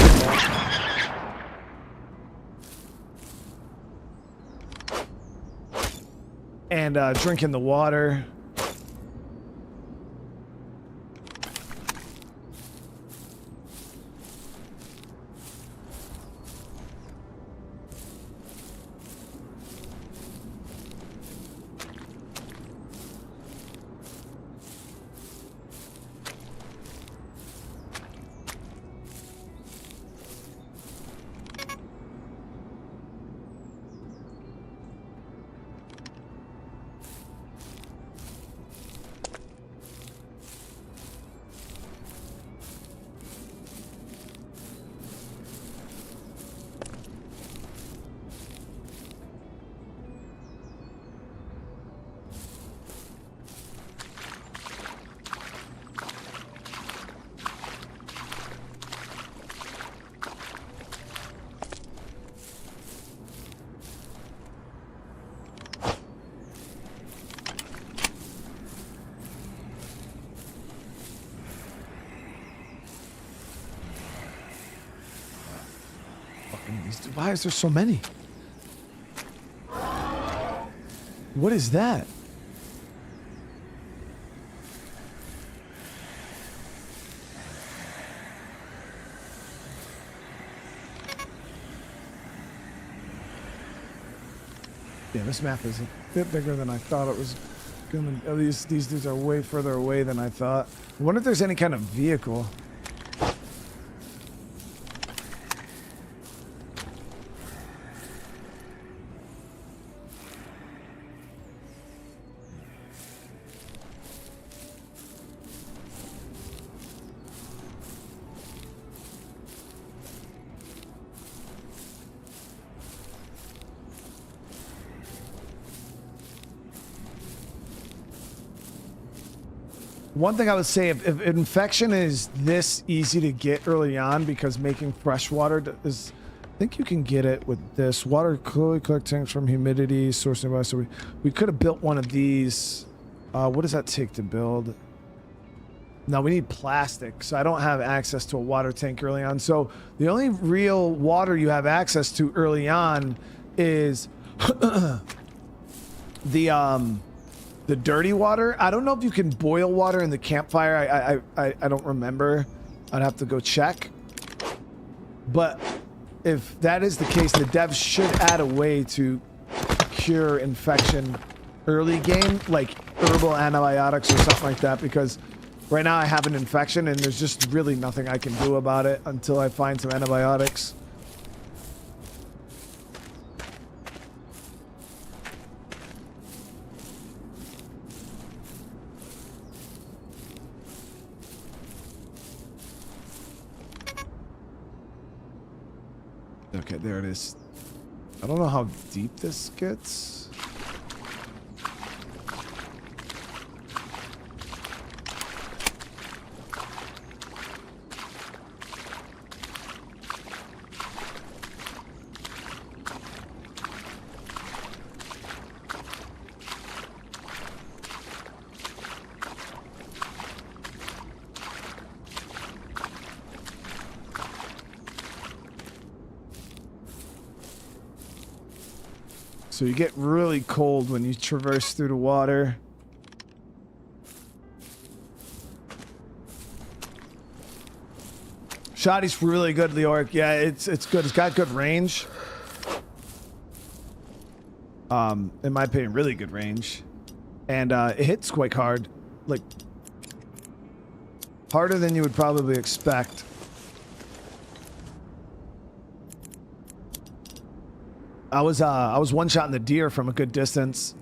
And drinking the water. Why is there so many? What is that? Yeah, this map is a bit bigger than I thought it was gonna. At least these dudes are way further away than I thought. I wonder if there's any kind of vehicle. One thing I would say, if infection is this easy to get early on, because making fresh water is, I think you can get it with this. Water clearly collecting from humidity, sourcing by, so we could have built one of these. What does that take to build? No, we need plastic, so I don't have access to a water tank early on. So the only real water you have access to early on is the dirty water. I don't know if you can boil water in the campfire. I don't remember. I'd have to go check. But if that is the case, the devs should add a way to cure infection early game, like herbal antibiotics or something like that, because right now I have an infection and there's just really nothing I can do about it until I find some antibiotics. Okay, there it is. I don't know how deep this gets. So you get really cold when you traverse through the water. Shoddy's really good, the orc. Yeah, it's good. It's got good range. In my opinion, really good range. And it hits quite hard. Like, harder than you would probably expect. I was one-shotting the deer from a good distance.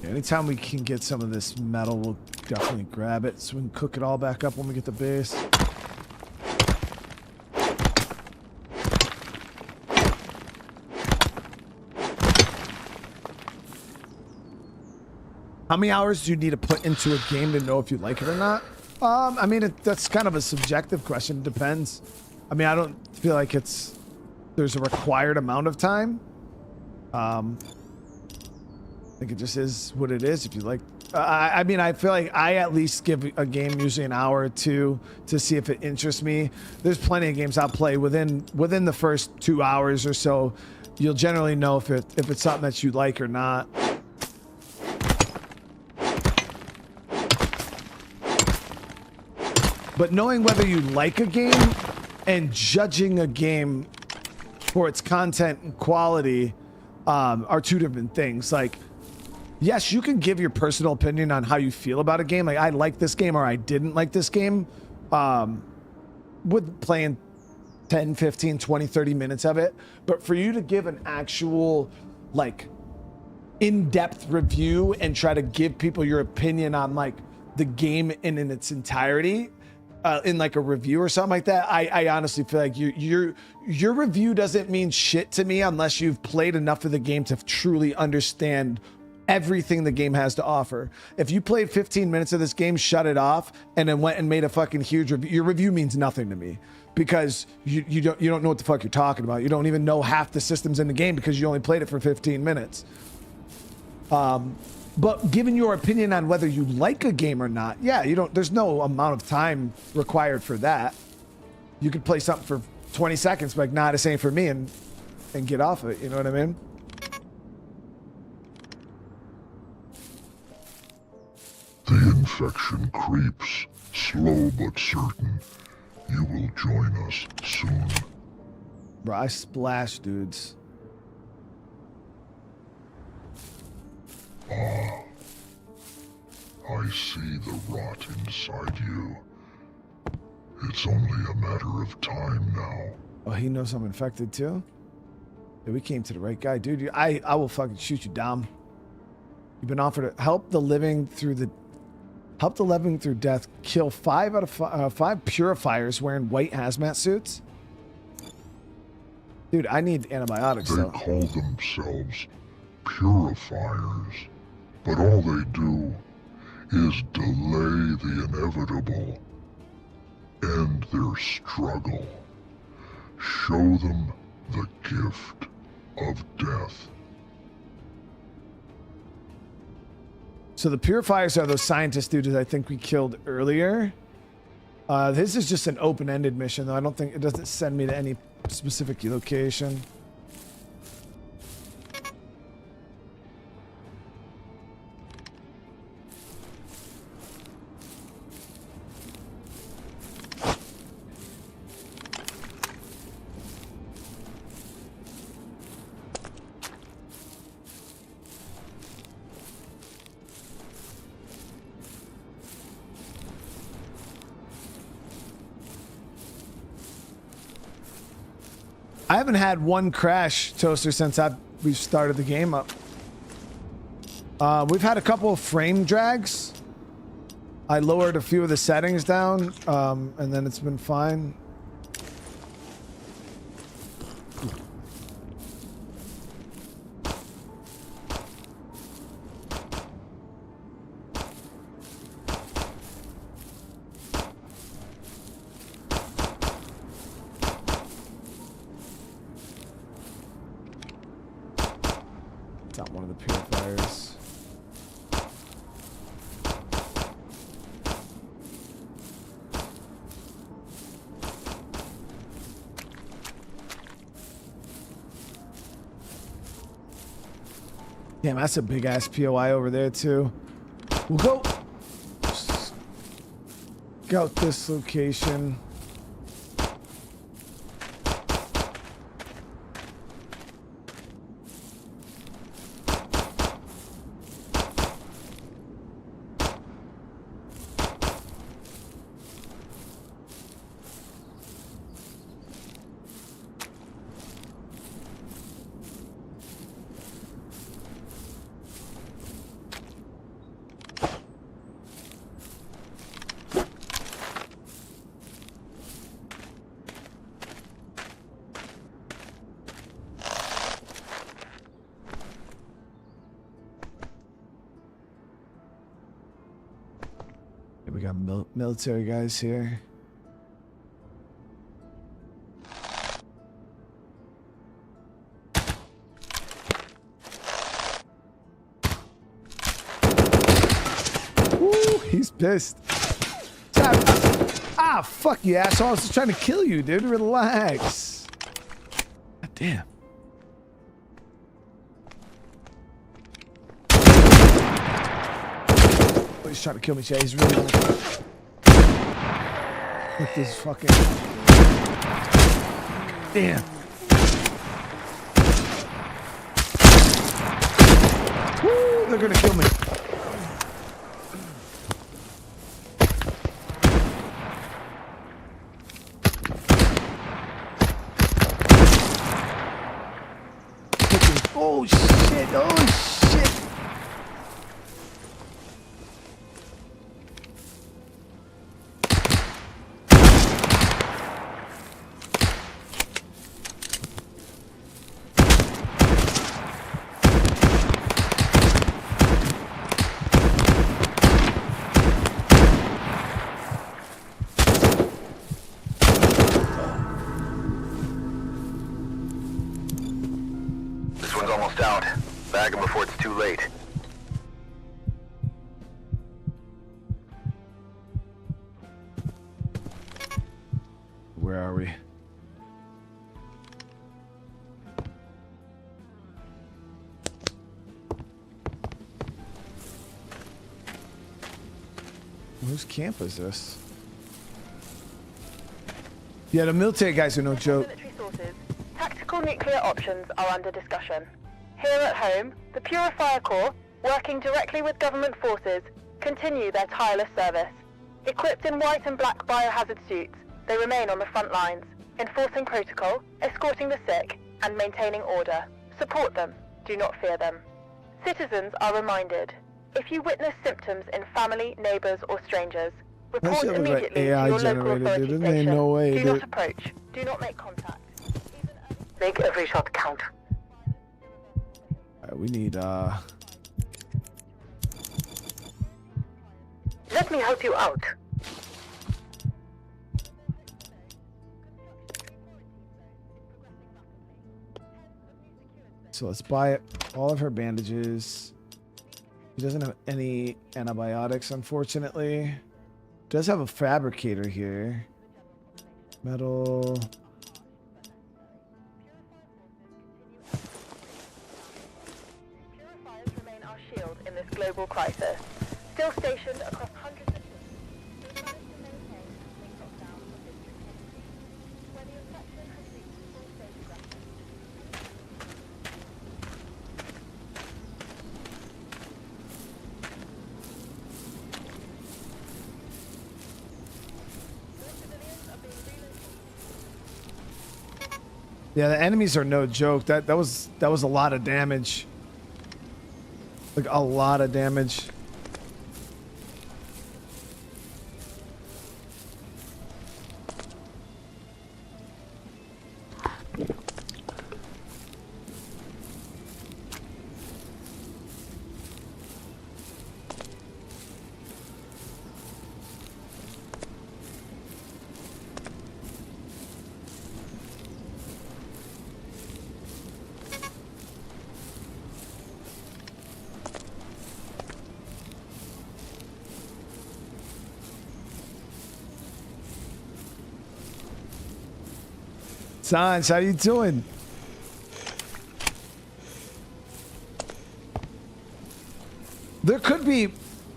Anytime we can get some of this metal, we'll definitely grab it so we can cook it all back up when we get the base. How many hours do you need to put into a game to know if you like it or not? I mean, that's kind of a subjective question. It depends. I mean, I don't feel like there's a required amount of time. I think it just is what it is. If you like, I mean, I feel like I at least give a game usually an hour or two to see if it interests me. There's plenty of games I'll play within the first 2 hours or so. You'll generally know if it's something that you like or not. But knowing whether you like a game and judging a game for its content and quality are two different things. Like, yes, you can give your personal opinion on how you feel about a game. Like, I like this game or I didn't like this game. With playing 10, 15, 20, 30 minutes of it. But for you to give an actual, like, in-depth review and try to give people your opinion on, like, the game in its entirety, in like a review or something like that, I honestly feel like your review doesn't mean shit to me unless you've played enough of the game to truly understand everything the game has to offer. If you played 15 minutes of this game, shut it off, and then went and made a fucking huge review, your review means nothing to me because you don't know what the fuck you're talking about. You don't even know half the systems in the game because you only played it for 15 minutes. But given your opinion on whether you like a game or not, yeah, there's no amount of time required for that. You could play something for 20 seconds, but like, nah, this ain't for me, and get off of it. You know what I mean? The infection creeps, slow but certain. You will join us soon. Bro, I splash dudes. Ah, I see the rot inside you. It's only a matter of time now. Oh, he knows I'm infected too? Yeah, we came to the right guy. Dude, I will fucking shoot you down. You've been offered to help the living through death. Kill 5 out of 5 purifiers wearing white hazmat suits. Dude, I need antibiotics They though. call themselves purifiers, but all they do is delay the inevitable. End their struggle. Show them the gift of death. So the purifiers are those scientist dudes I think we killed earlier. This is just an open-ended mission though. I don't think it doesn't send me to any specific location. I haven't had one crash, Toaster, since we've started the game up. We've had a couple of frame drags. I lowered a few of the settings down, and then it's been fine. one of the purifiers. Damn, that's a big ass POI over there too. We'll go scout this location. We got military guys here. Woo, he's pissed. Ah, fuck you, asshole. I was just trying to kill you, dude. Relax. God damn. He's trying to kill me, Jay. He's really like... Look at this fucking... Damn. Woo, they're gonna kill me. Oh shit, oh shit. Bag him before it's too late. Where are we? Whose camp is this? Yeah, the military guys are no joke. Military sources, tactical nuclear options are under discussion. Here at home, the Purifier Corps, working directly with government forces, continue their tireless service. Equipped in white and black biohazard suits, they remain on the front lines, enforcing protocol, escorting the sick, and maintaining order. Support them, do not fear them. Citizens are reminded, if you witness symptoms in family, neighbors, or strangers, report That shit was like immediately AI to your local generated, authority dude. station. Ain't no way, do dude. not approach, do not make contact. Make every shot count. Alright, we need Let me help you out. so let's buy all of her bandages. She doesn't have any antibiotics, unfortunately. Does have a fabricator here. Metal. Purifiers remain our shield in this global crisis. Still stationed across hundreds of cities, we've managed to maintain a complete lockdown of district communities, where the infection has reached full stage aggression. More civilians are being relocated. Yeah, the enemies are no joke. That was a lot of damage. Like a lot of damage. Sanj, how you doing? There could be,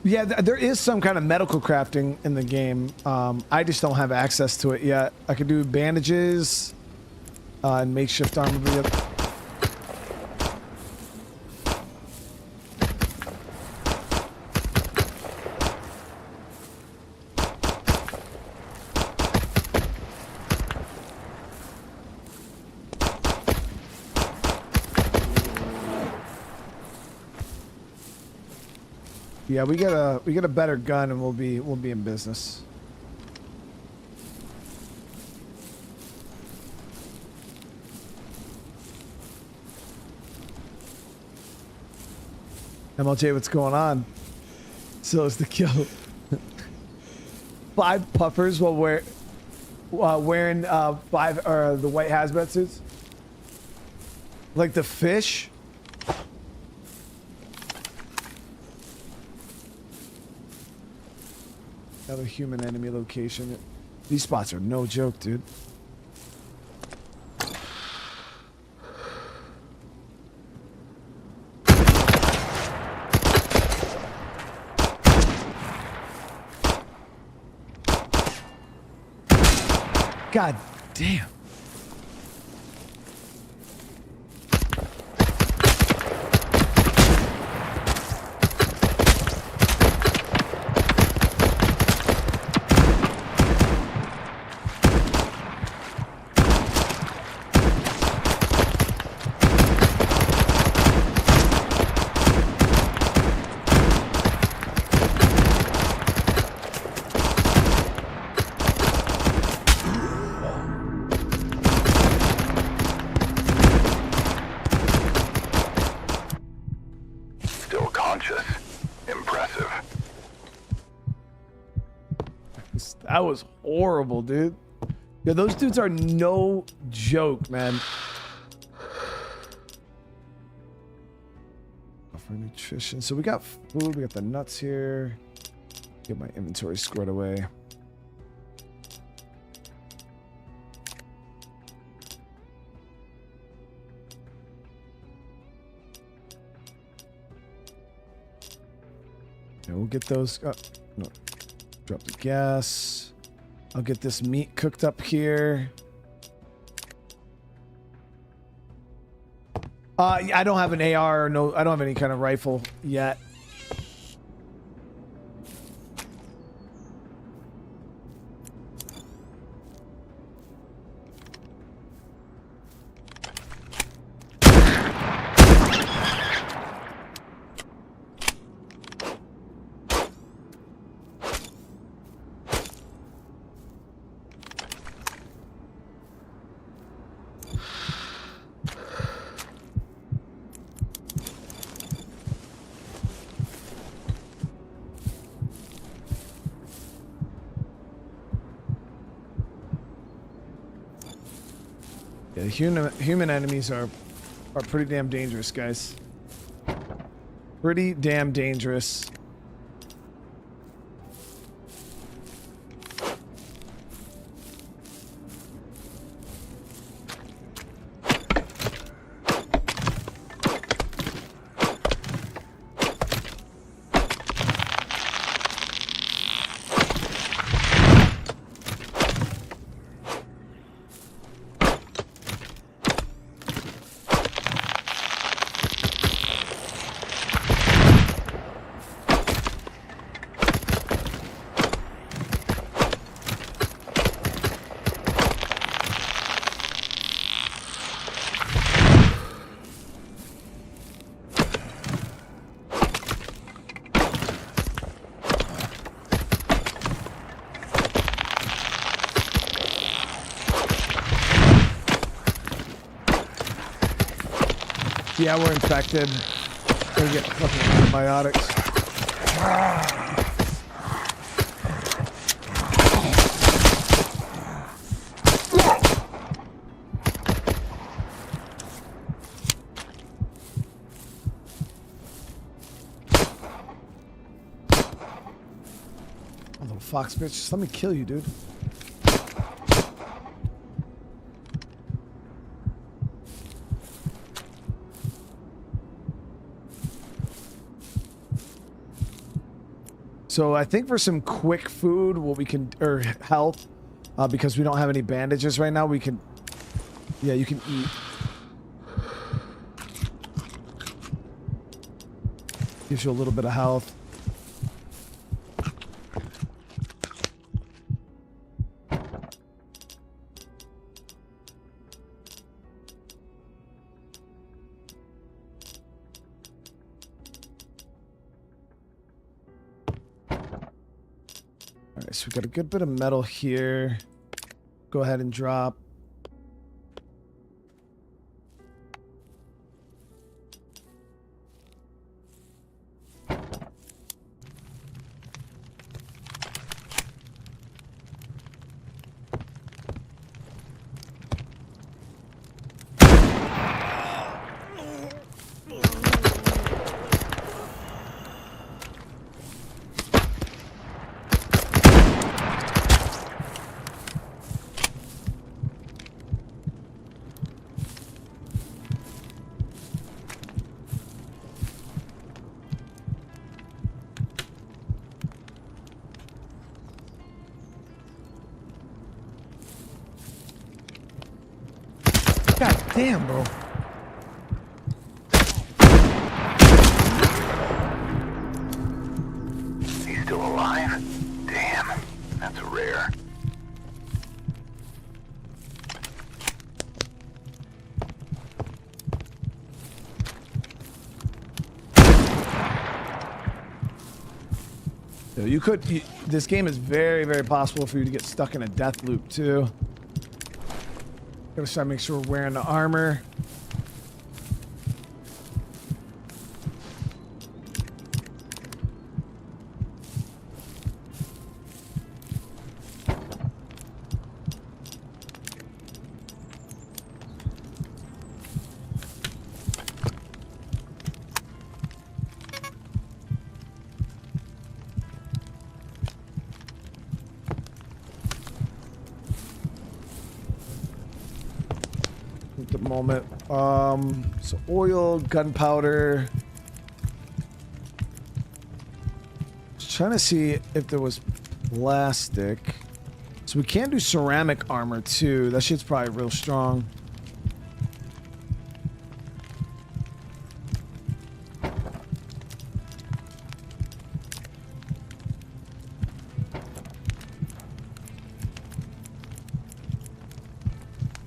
yeah, there is some kind of medical crafting in the game. I just don't have access to it yet. I could do bandages and makeshift armor. Yeah, we get a better gun and we'll be in business. MLJ, what's going on? So is the kill. 5 puffers while wearing 5 the white hazmat suits. Like the fish. Another human enemy location. These spots are no joke, dude. God damn. That was horrible, dude. Yeah, those dudes are no joke, man. For nutrition. So we got food, we got the nuts here. Get my inventory squared away. Yeah, we'll get those. No. Drop the gas. I'll get this meat cooked up here. I don't have an AR or no, I don't have any kind of rifle yet. Human enemies are pretty damn dangerous, guys. Pretty damn dangerous. Yeah, we're infected. We're getting fucking antibiotics. Oh, little fox bitch, just let me kill you, dude. So I think for some quick food, what we can, or health, because we don't have any bandages right now, we can, yeah, you can eat. Gives you a little bit of health. Alright, so we got a good bit of metal here. Go ahead and drop. God damn, bro. He's still alive? Damn, that's rare. So you could, this game is very, very possible for you to get stuck in a death loop too. Gotta try to make sure we're wearing the armor. At the moment, so oil, gunpowder. Just trying to see if there was plastic. So we can do ceramic armor too. That shit's probably real strong.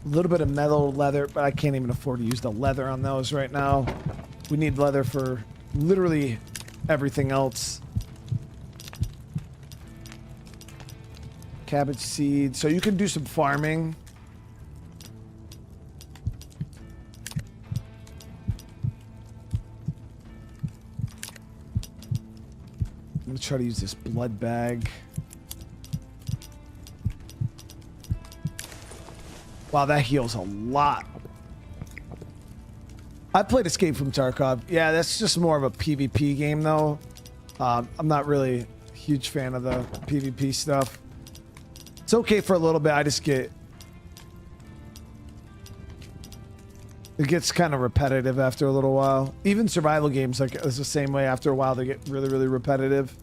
A little bit of metal, leather, but I can't even afford to use the leather on those right now. We need leather for literally everything else. Cabbage seed. So you can do some farming. I'm gonna try to use this blood bag. Wow, that heals a lot. I played Escape from Tarkov. Yeah, that's just more of a PvP game, though. I'm not really a huge fan of the PvP stuff. It's okay for a little bit. I just get... It gets kind of repetitive after a little while. Even survival games, like, it's the same way. After a while, they get really, really repetitive.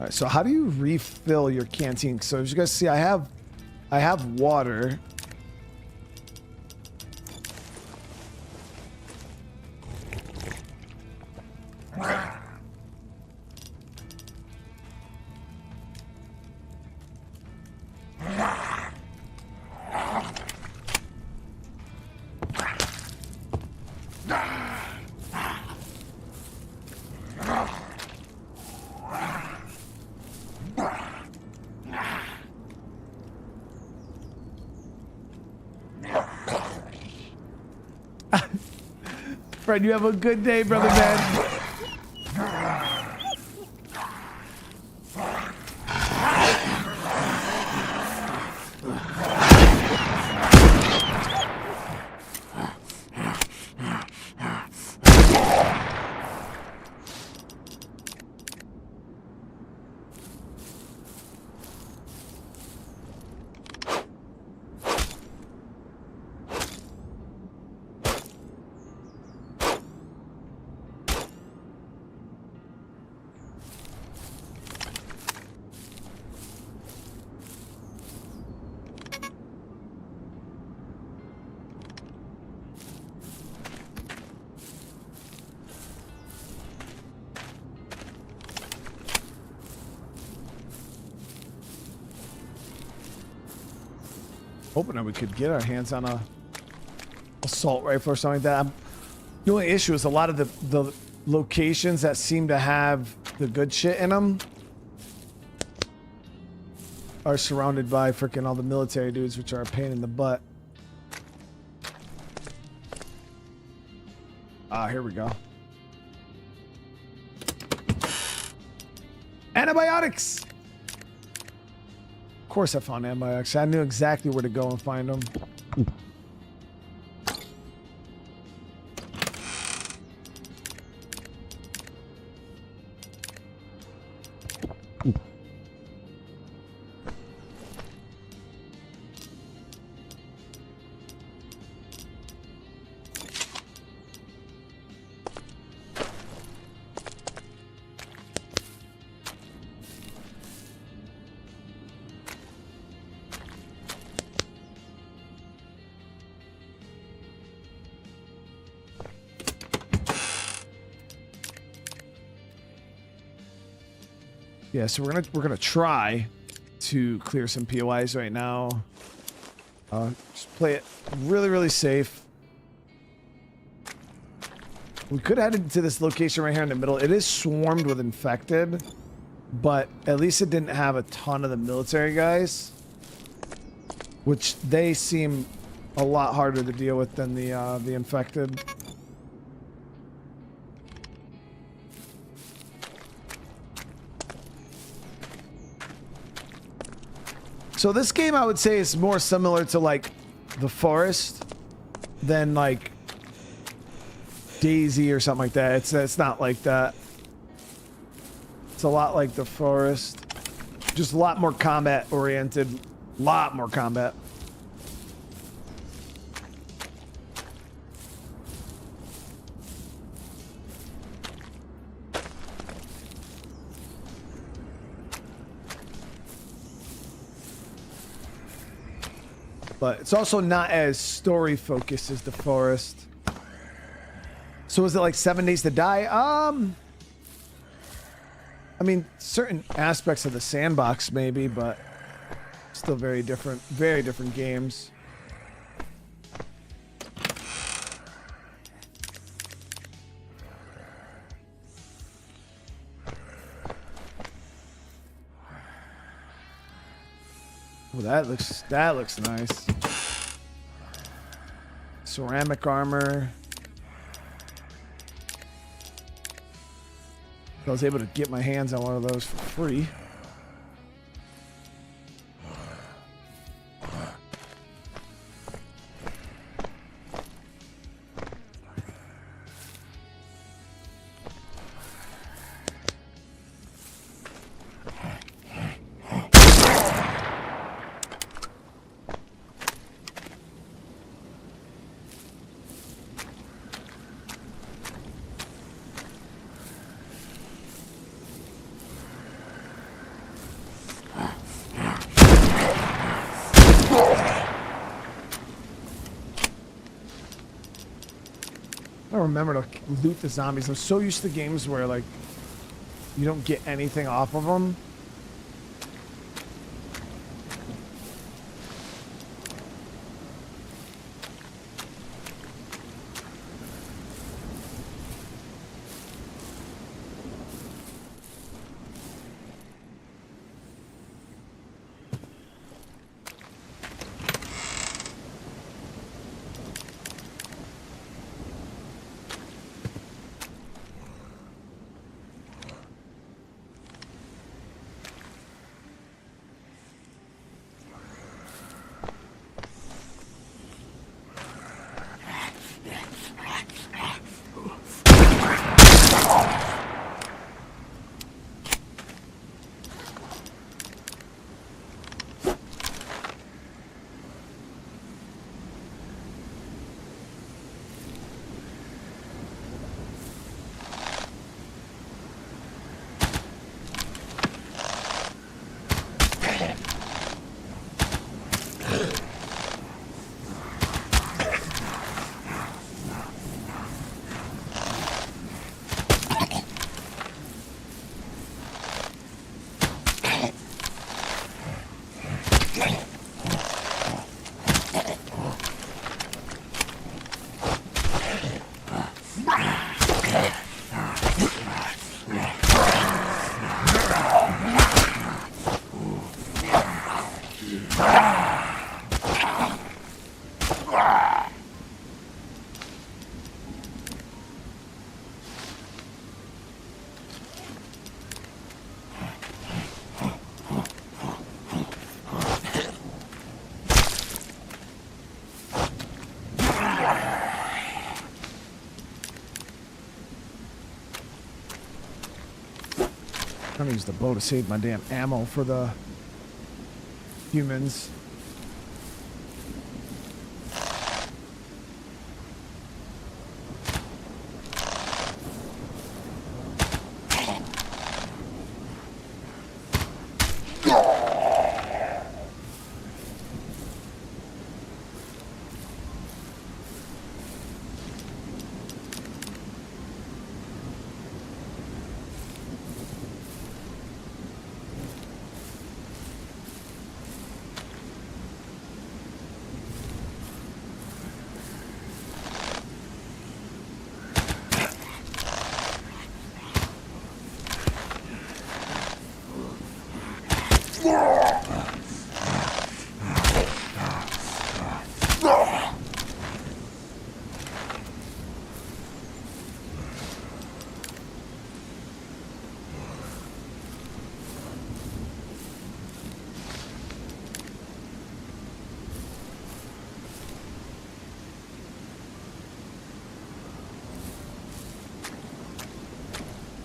All right, so how do you refill your canteen? So as you guys see, I have water. Fred, you have a good day, brother man. Hoping that we could get our hands on a assault rifle or something like that. The only issue is a lot of the locations that seem to have the good shit in them are surrounded by freaking all the military dudes, which are a pain in the butt. Ah, here we go. Antibiotics! Of course I found antibiotics. I knew exactly where to go and find them. Yeah, so we're gonna try to clear some POIs right now. Just play it really safe. We could head into this location right here in the middle. It is swarmed with infected, but at least it didn't have a ton of the military guys, which they seem a lot harder to deal with than the infected. So this game, I would say, is more similar to like the Forest than like Daisy or something like that. It's not like that. It's a lot like the Forest, just a lot more combat oriented, lot more combat. But it's also not as story focused as the Forest. So is it like 7 Days to Die? I mean, certain aspects of the sandbox maybe, but still very different games. Well, that looks nice. Ceramic armor. I was able to get my hands on one of those for free. I don't remember to loot the zombies. I'm so used to games where like you don't get anything off of them. I'm gonna use the bow to save my damn ammo for the humans.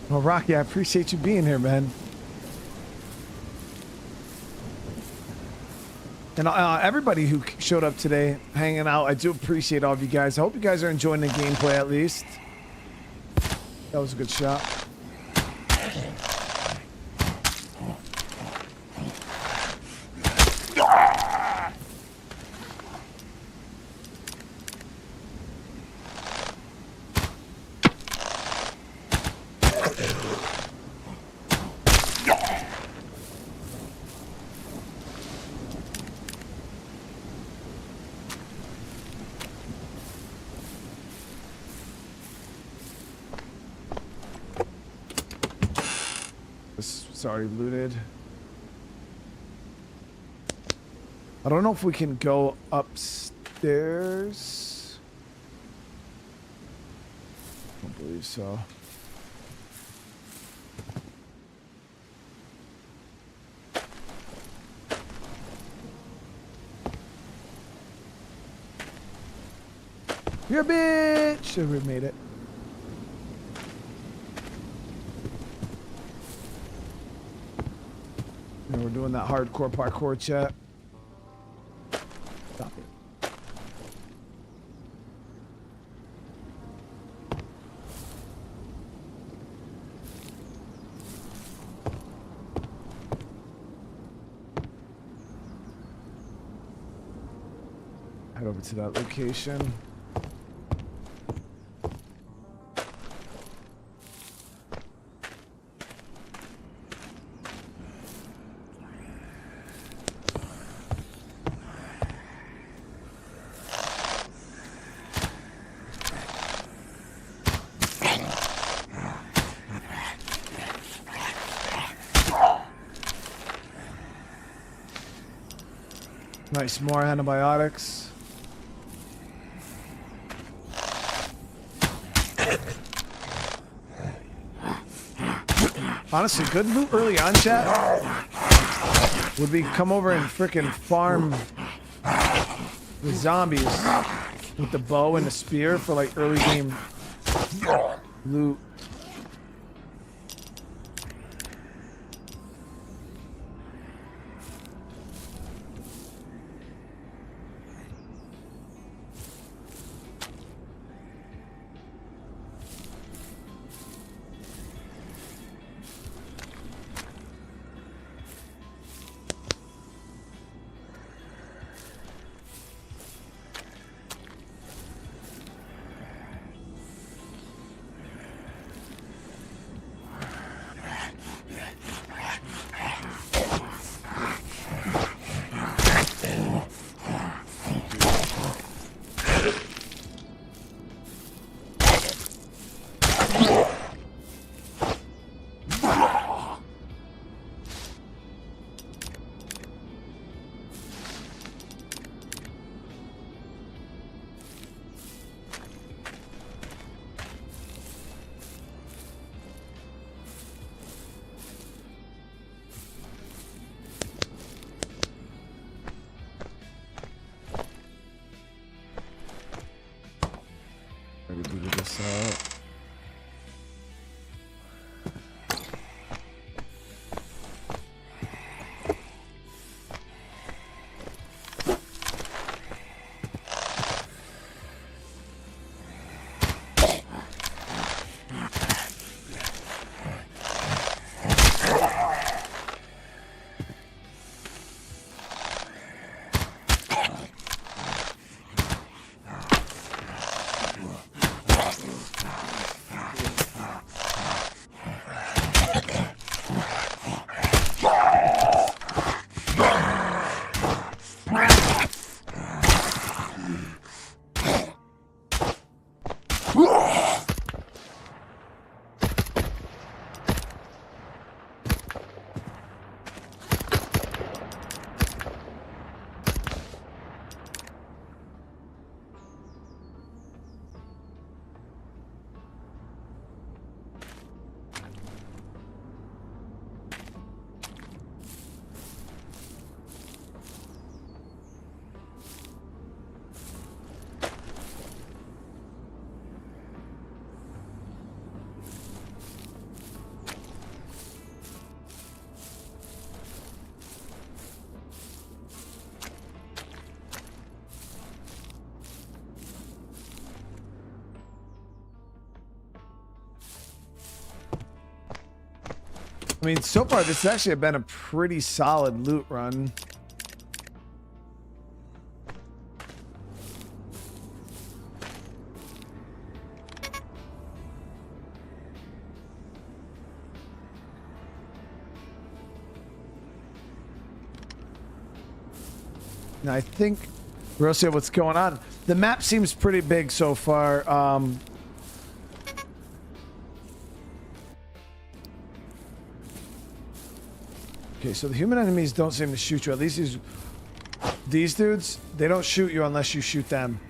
Well, Rocky, I appreciate you being here, man. And everybody who showed up today, hanging out, I do appreciate all of you guys. I hope you guys are enjoying the gameplay at least. That was a good shot. It's already looted. I don't know if we can go upstairs. I don't believe so. You're a bitch! We made it. And we're doing that hardcore parkour chat. Stop it. Head over to that location. Nice, more antibiotics. Honestly, good loot early on, chat. Would be come over and frickin' farm the zombies with the bow and the spear for like early game loot. Figure this out. I mean, so far this has actually been a pretty solid loot run. And I think, Rosia, what's going on? The map seems pretty big so far. Okay, so the human enemies don't seem to shoot you. At least these dudes, they don't shoot you unless you shoot them.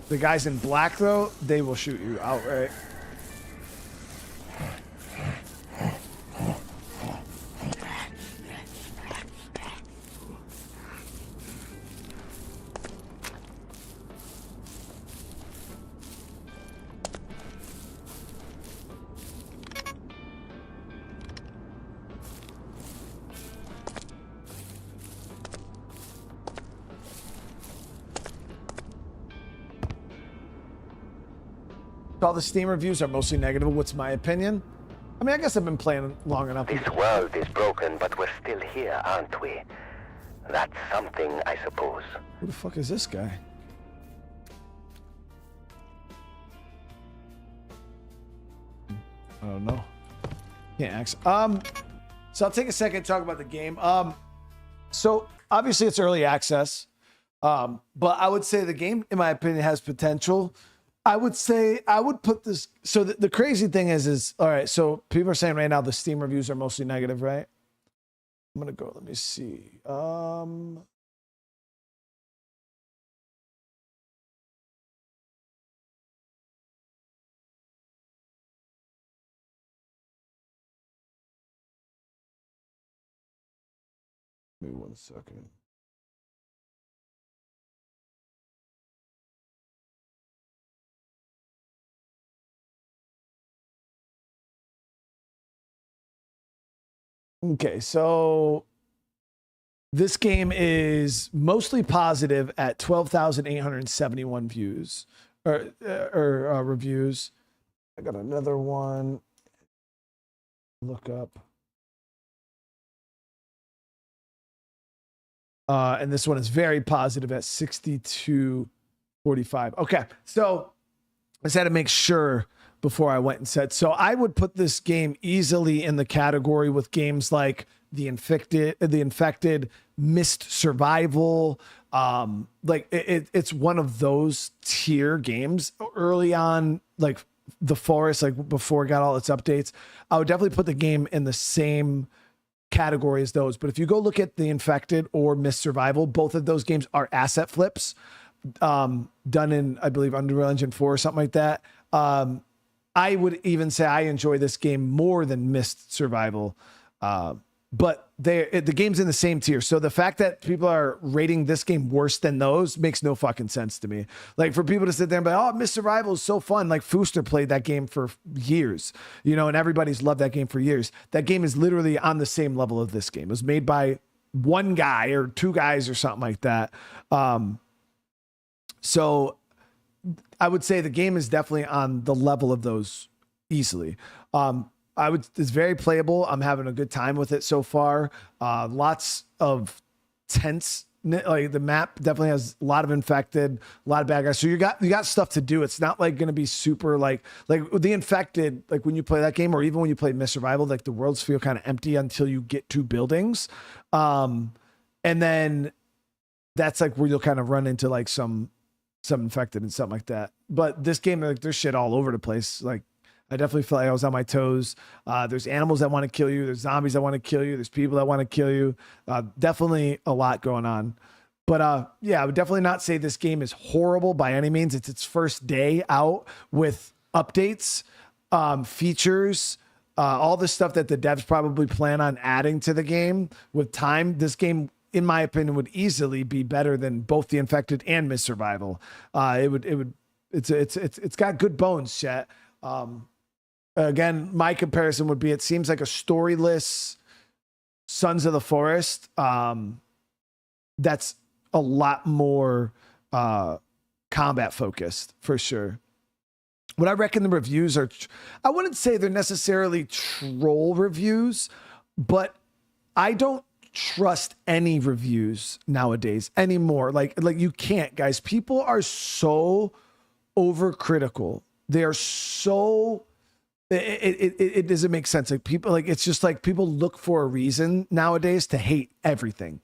The guys in black, though, they will shoot you outright. All the Steam reviews are mostly negative. What's my opinion? I mean, I guess I've been playing long enough. This world is broken, but we're still here, aren't we? That's something, I suppose. Who the fuck is this guy? I don't know. Can't ask. So I'll take a second to talk about the game. So obviously it's early access. But I would say the game, in my opinion, has potential. I would say I would put this. So the crazy thing is all right. So people are saying right now the Steam reviews are mostly negative, right? I'm gonna go. Let me see. Give me 1 second. Okay, so this game is mostly positive at 12,871 views or reviews. I got another one. Look up. And this one is very positive at 6245. Okay, so I just had to make sure before I went and said. So I would put this game easily in the category with games like The Infected, Mist Survival. Like it's one of those tier games early on, like The Forest, like before it got all its updates. I would definitely put the game in the same category as those. But if you go look at The Infected or Mist Survival, both of those games are asset flips done in, I believe, Unreal Engine 4 or something like that. I would even say I enjoy this game more than Mist Survival, but the game's in the same tier. So the fact that people are rating this game worse than those makes no fucking sense to me. Like for people to sit there and be, oh, Mist Survival is so fun. Like Fooster played that game for years, you know, and everybody's loved that game for years. That game is literally on the same level of this game. It was made by one guy or two guys or something like that. So I would say the game is definitely on the level of those easily. It's very playable. I'm having a good time with it so far. Lots of tense, like the map definitely has a lot of infected, a lot of bad guys. So you got stuff to do. It's not like going to be super like the Infected, like when you play that game or even when you play Mist Survival, like the worlds feel kind of empty until you get to buildings. And then that's like where you'll kind of run into like some infected and something like that. But this game, like there's shit all over the place. Like I definitely feel like I was on my toes. There's animals that want to kill you. There's zombies that want to kill you. There's people that want to kill you. Definitely a lot going on. But yeah, I would definitely not say this game is horrible by any means. It's its first day out with updates, features, all the stuff that the devs probably plan on adding to the game with time. This game, in my opinion, would easily be better than both The Infected and Mist Survival. It's got good bones, chat. Again, my comparison would be, it seems like a storyless Sons of the Forest. That's a lot more combat focused for sure. What I reckon the reviews are, I wouldn't say they're necessarily troll reviews, but I don't trust any reviews nowadays anymore. Like you can't, guys. People are so overcritical. They are so, it doesn't make sense. Like people, like, it's just like people look for a reason nowadays to hate everything.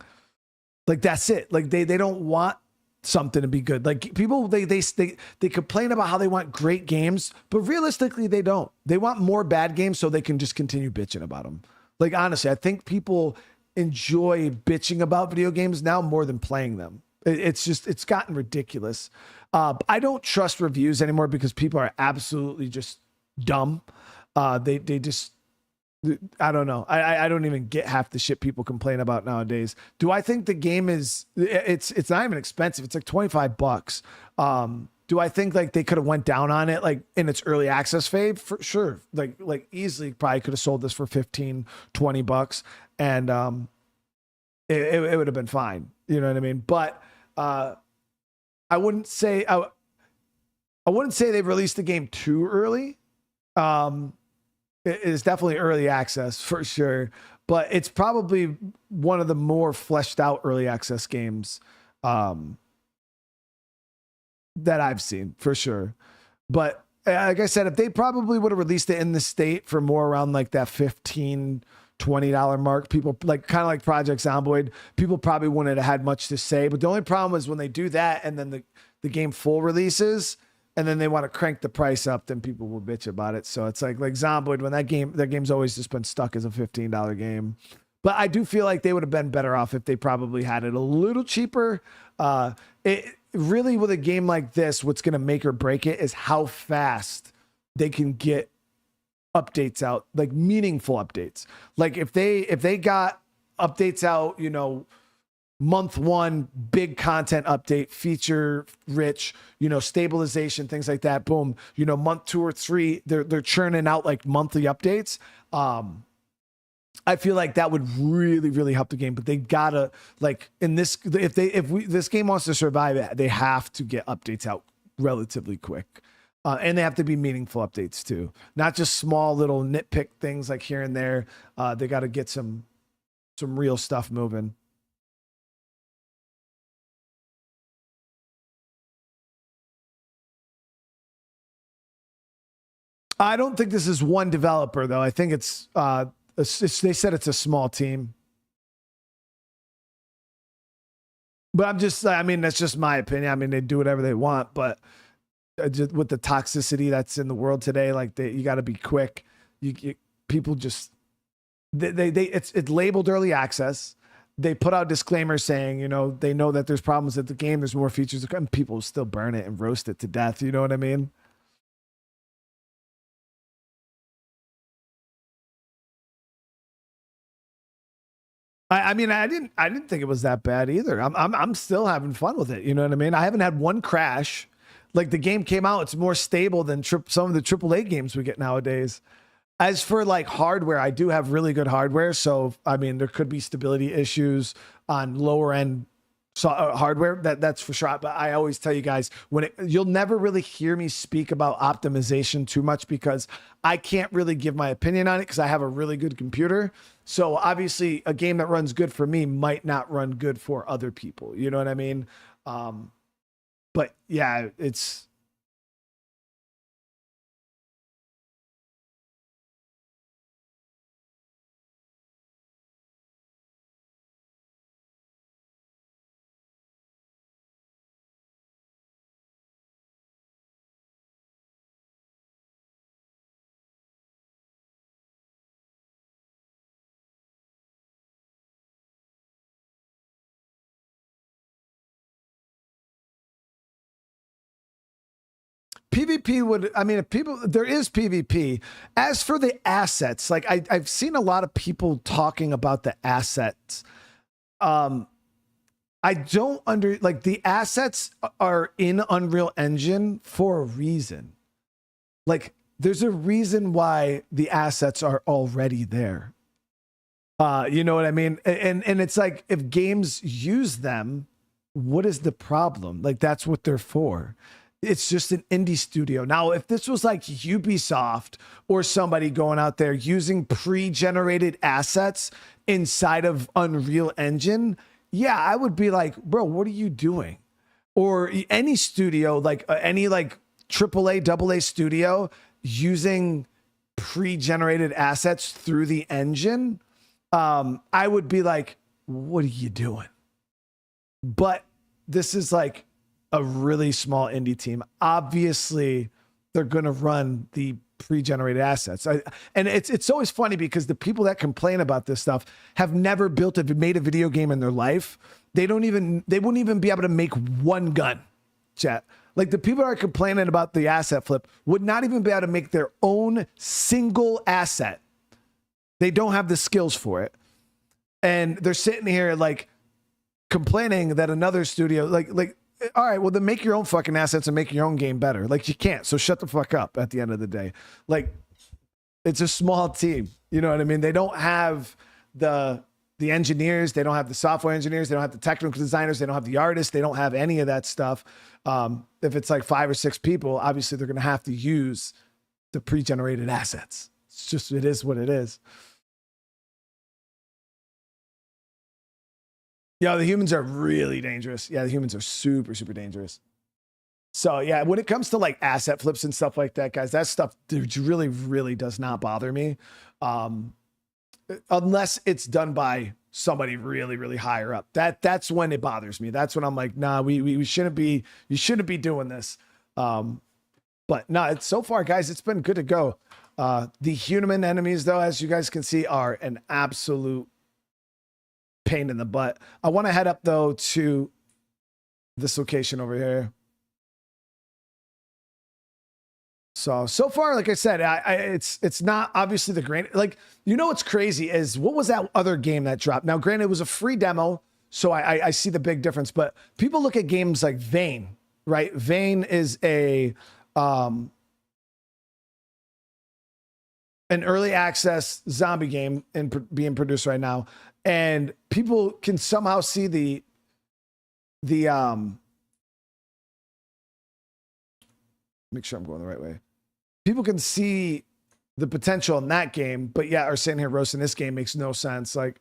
Like that's it. Like they don't want something to be good. Like people, they complain about how they want great games, but realistically they don't. They want more bad games so they can just continue bitching about them. Like honestly, I think people enjoy bitching about video games now more than playing them. It's gotten ridiculous. I don't trust reviews anymore because people are absolutely just dumb. They just, I don't know. I don't even get half the shit people complain about nowadays. Do I think the game is, it's not even expensive. It's like $25. Do I think like they could have went down on it like in its early access phase? For sure. Like easily probably could have sold this for $15-20 and it would have been fine. You know what I mean? But I wouldn't say they released the game too early. It is definitely early access for sure, but it's probably one of the more fleshed out early access games that I've seen for sure. But like I said, if they probably would have released it in the state for more around like that $15-20 mark, people like kind of like Project Zomboid, people probably wouldn't have had much to say. But the only problem is when they do that and then the game full releases, and then they want to crank the price up, then people will bitch about it. So it's like Zomboid, when that game's always just been stuck as a $15 game. But I do feel like they would have been better off if they probably had it a little cheaper. It really, with a game like this, what's going to make or break it is how fast they can get updates out, like meaningful updates. Like if they got updates out, you know, month 1, big content update, feature rich, you know, stabilization, things like that. Boom. You know, month 2 or 3, they're churning out like monthly updates. I feel like that would really, really help the game, but they gotta like in this, if this game wants to survive, they have to get updates out relatively quick. And they have to be meaningful updates too. Not just small little nitpick things like here and there. They got to get some real stuff moving. I don't think this is one developer though. I think it's they said it's a small team. But I mean, that's just my opinion. I mean, they do whatever they want, but just with the toxicity that's in the world today, like you got to be quick. People just, it's labeled early access. They put out disclaimers saying, you know, they know that there's problems with the game. There's more features to come. People still burn it and roast it to death. You know what I mean? I mean, I didn't think it was that bad either. I'm still having fun with it. You know what I mean? I haven't had one crash. Like the game came out, it's more stable than some of the AAA games we get nowadays. As for like hardware, I do have really good hardware. So, I mean, there could be stability issues on lower end hardware. That's for sure. But I always tell you guys, you'll never really hear me speak about optimization too much because I can't really give my opinion on it because I have a really good computer. So obviously a game that runs good for me might not run good for other people. You know what I mean? But yeah, it's, PvP would, I mean, if people, there is PvP. As for the assets, like I've seen a lot of people talking about the assets. I don't like the assets are in Unreal Engine for a reason. Like there's a reason why the assets are already there. You know what I mean? And it's like if games use them, what is the problem? Like, that's what they're for. It's just an indie studio. Now, if this was like Ubisoft or somebody going out there using pre-generated assets inside of Unreal Engine, yeah, I would be like, bro, what are you doing? Or any studio, like any like AAA, AA studio using pre-generated assets through the engine, I would be like, what are you doing? But this is like a really small indie team. Obviously, they're going to run the pre-generated assets. And it's always funny because the people that complain about this stuff have never made a video game in their life. They wouldn't even be able to make one gun, chat. Like the people that are complaining about the asset flip would not even be able to make their own single asset. They don't have the skills for it. And they're sitting here like complaining that another studio, like, all right, well then make your own fucking assets and make your own game better. Like you can't, so shut the fuck up at the end of the day. Like it's a small team, you know what I mean? They don't have the engineers, they don't have the software engineers, they don't have the technical designers, they don't have the artists, they don't have any of that stuff. If it's like 5 or 6 people, obviously they're gonna have to use the pre-generated assets. It's just, it is what it is. Yeah, the humans are really dangerous. Yeah, the humans are super, super dangerous. So yeah, when it comes to like asset flips and stuff like that, guys, that stuff really, really does not bother me. Unless it's done by somebody really, really higher up. That's when it bothers me. That's when I'm like, nah, we shouldn't be, you shouldn't be doing this. But no, it's so far, guys, it's been good to go. The human enemies, though, as you guys can see, are an absolute pain in the butt. I want to head up though to this location over here. So far, like I said, it's not obviously the great, like, you know, what's crazy is what was that other game that dropped? Now, granted, it was a free demo, so I see the big difference, but people look at games like Vane, right? Vane is an early access zombie game being produced right now. And people can somehow see the make sure I'm going the right way. People can see the potential in that game, but yeah, are sitting here roasting this game makes no sense. Like,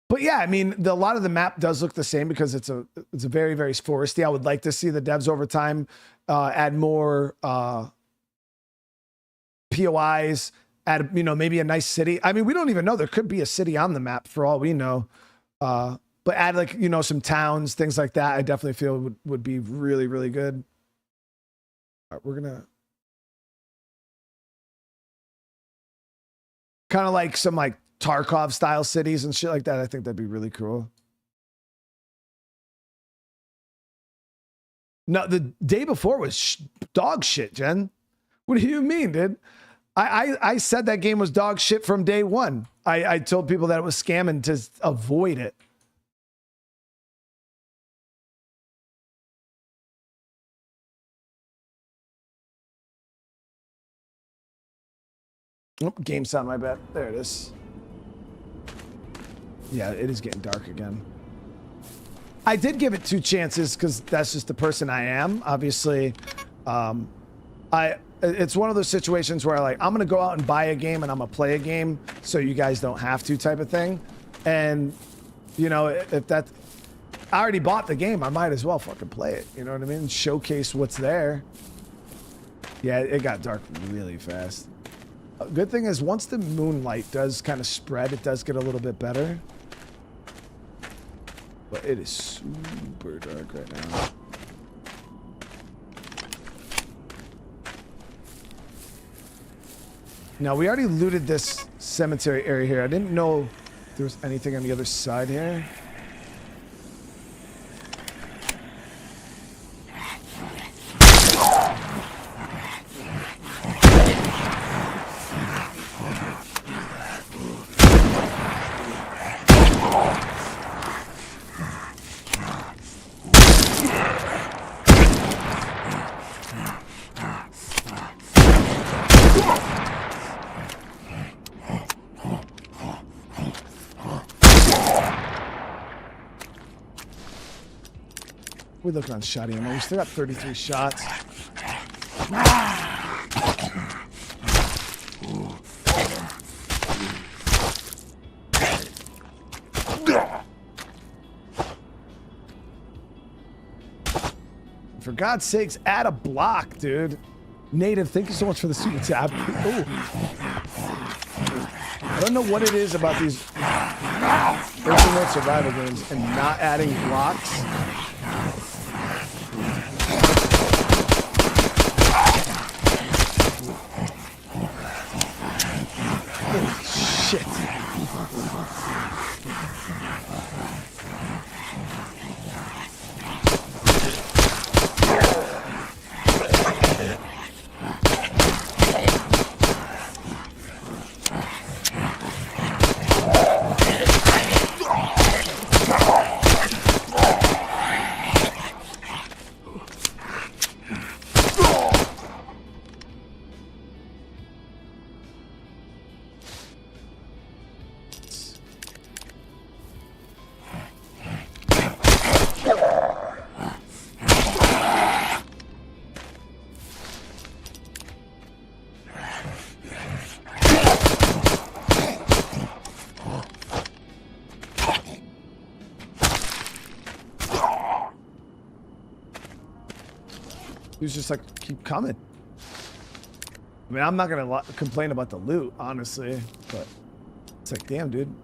but yeah, I mean, a lot of the map does look the same because it's a very, very foresty. I would like to see the devs over time add more POIs. Add, you know, maybe a nice city. I mean, we don't even know. There could be a city on the map for all we know. But add like, you know, some towns, things like that. I definitely feel would be really, really good. All right, we're gonna kind of like some like Tarkov style cities and shit like that. I think that'd be really cool. No, the day before was dog shit, Jen. What do you mean, dude? I said that game was dog shit from day one. I told people that it was scamming to avoid it. Oh, game sound, my bad. There it is. Yeah, it is getting dark again. I did give it 2 chances because that's just the person I am. Obviously, it's one of those situations where like, I'm going to go out and buy a game and I'm going to play a game so you guys don't have to type of thing. And, you know, if that, I already bought the game, I might as well fucking play it. You know what I mean? Showcase what's there. Yeah, it got dark really fast. Good thing is once the moonlight does kind of spread, it does get a little bit better. But it is super dark right now. Now, we already looted this cemetery area here. I didn't know there was anything on the other side here. we looking on shot ammo? We still got 33 shots. For God's sakes, add a block, dude. Native, thank you so much for the super chat. Ooh. I don't know what it is about these open world survival games and not adding blocks. Oh, shit. He was just like, keep coming. I mean, I'm not gonna complain about the loot, honestly, but it's like, damn, dude.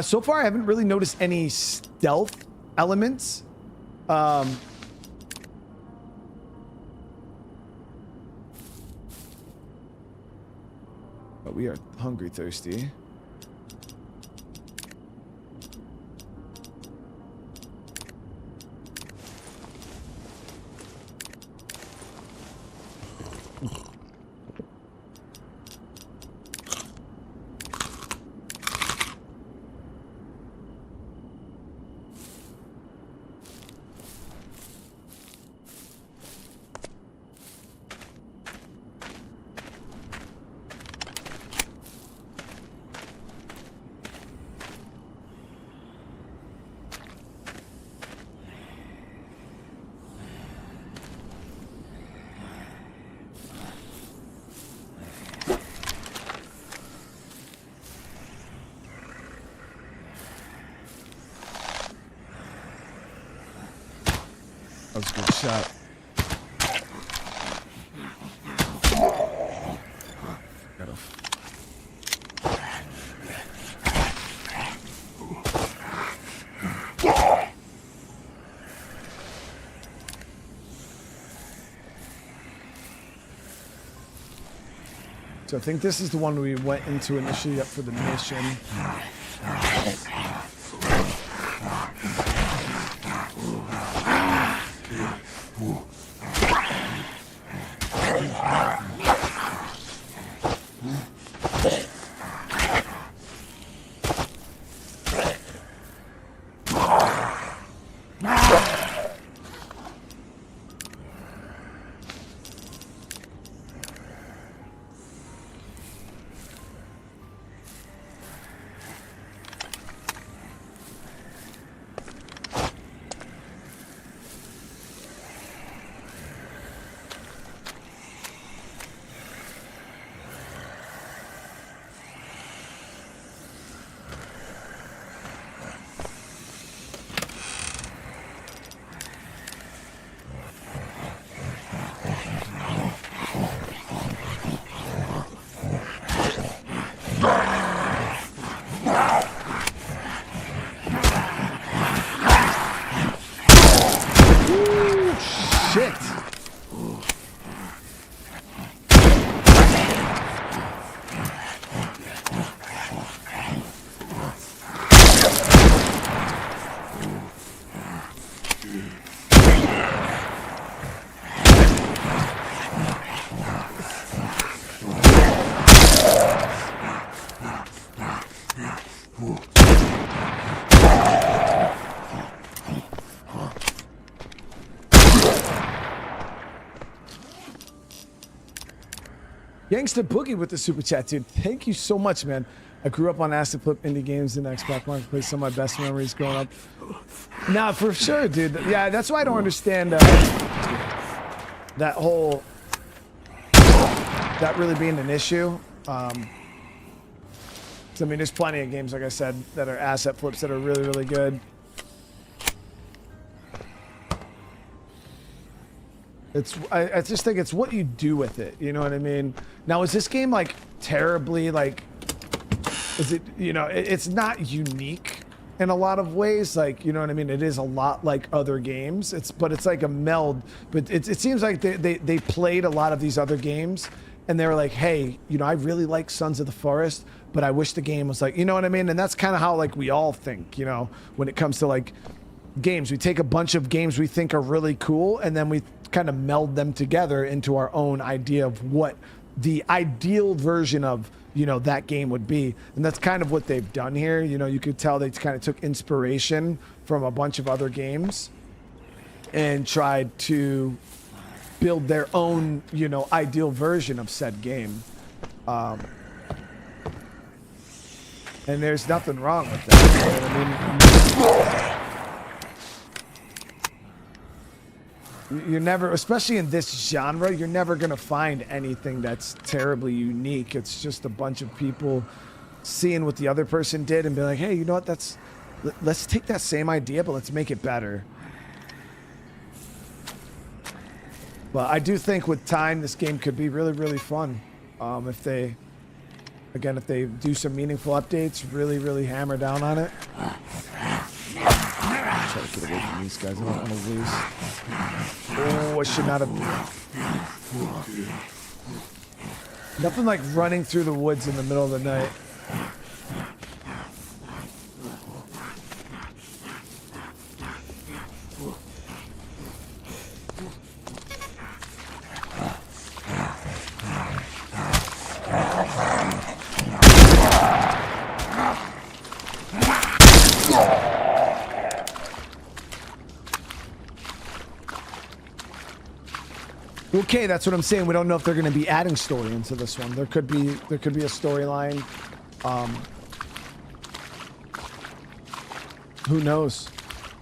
So far, I haven't really noticed any stealth elements. But we are hungry, thirsty. That was a good shot. So I think this is the one we went into initially up for the mission. Gangsta Boogie with the super chat, dude. Thank you so much, man. I grew up on acid flip indie games and Xbox Marketplace. Some of my best memories growing up. Nah, for sure, dude. Yeah, that's why I don't understand that whole that really being an issue. I mean, there's plenty of games, like I said, that are asset flips that are really, really good. I just think it's what you do with it. You know what I mean? Now, is this game like terribly like? Is it? You know, it's not unique in a lot of ways. Like, you know what I mean? It is a lot like other games. But it's like a meld. But it seems like they played a lot of these other games, and they were like, hey, you know, I really like Sons of the Forest, but I wish the game was like, you know what I mean? And that's kind of how like we all think, you know, when it comes to like games. We take a bunch of games we think are really cool, and then we kind of meld them together into our own idea of what the ideal version of, you know, that game would be. And that's kind of what they've done here. You know, you could tell they kind of took inspiration from a bunch of other games and tried to build their own, you know, ideal version of said game. And there's nothing wrong with that. You know what I mean? You're never, especially in this genre, you're never going to find anything that's terribly unique. It's just a bunch of people seeing what the other person did and be like, hey, you know what, let's take that same idea, but let's make it better. But I do think with time, this game could be really, really fun. If they do some meaningful updates, really, really hammer down on it. Try to get away from these guys. I don't want to lose. Oh, I should not have. Nothing like running through the woods in the middle of the night. Okay, that's what I'm saying. We don't know if they're going to be adding story into this one. There could be a storyline. Who knows?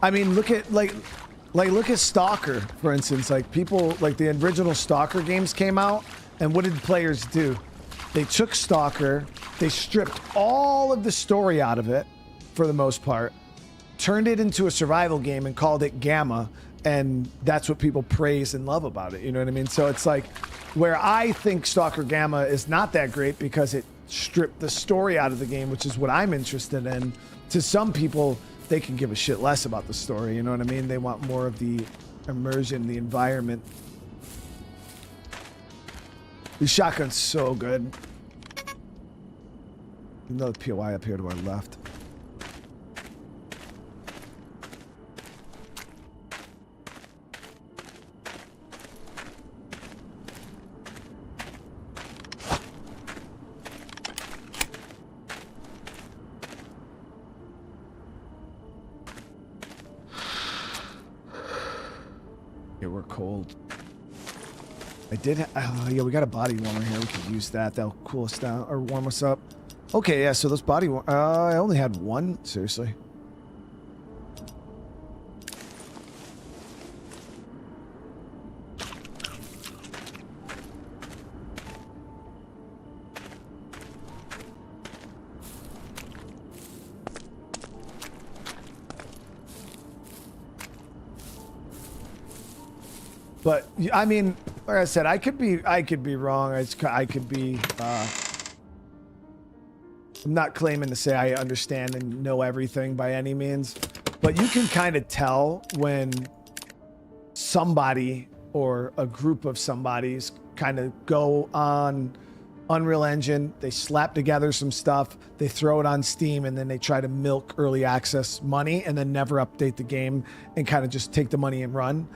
I mean, look at look at Stalker, for instance. Like people, like the original Stalker games came out, and what did players do? They took Stalker, they stripped all of the story out of it, for the most part, turned it into a survival game and called it Gamma. And that's what people praise and love about it. You know what I mean? So it's like where I think Stalker Gamma is not that great because it stripped the story out of the game, which is what I'm interested in. To some people, they can give a shit less about the story. You know what I mean? They want more of the immersion, the environment. The shotgun's so good. Another POI up here to our left. We're cold. I did. Yeah, we got a body warmer here. We can use that. That'll cool us down or warm us up. Okay, yeah. So those body. I only had one. Seriously. But I mean, like I said, I could be wrong. I could be. I'm not claiming to say I understand and know everything by any means, but you can kind of tell when somebody or a group of somebody's kind of go on Unreal Engine, they slap together some stuff, they throw it on Steam, and then they try to milk early access money and then never update the game and kind of just take the money and run.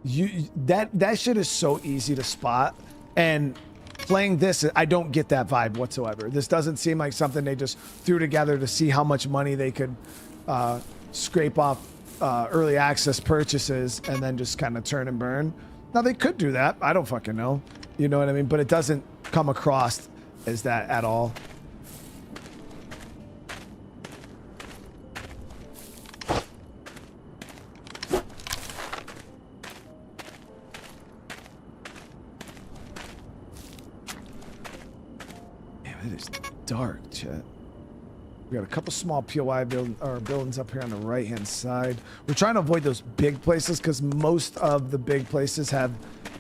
That shit is so easy to spot, and playing this, I don't get that vibe whatsoever. This doesn't seem like something they just threw together to see how much money they could scrape off early access purchases and then just kind of turn and burn. Now they could do that. I don't fucking know. You know what I mean? But it doesn't come across as that at all. it is dark, chat. We got a couple small POI buildings up here on the right-hand side. We're trying to avoid those big places because most of the big places have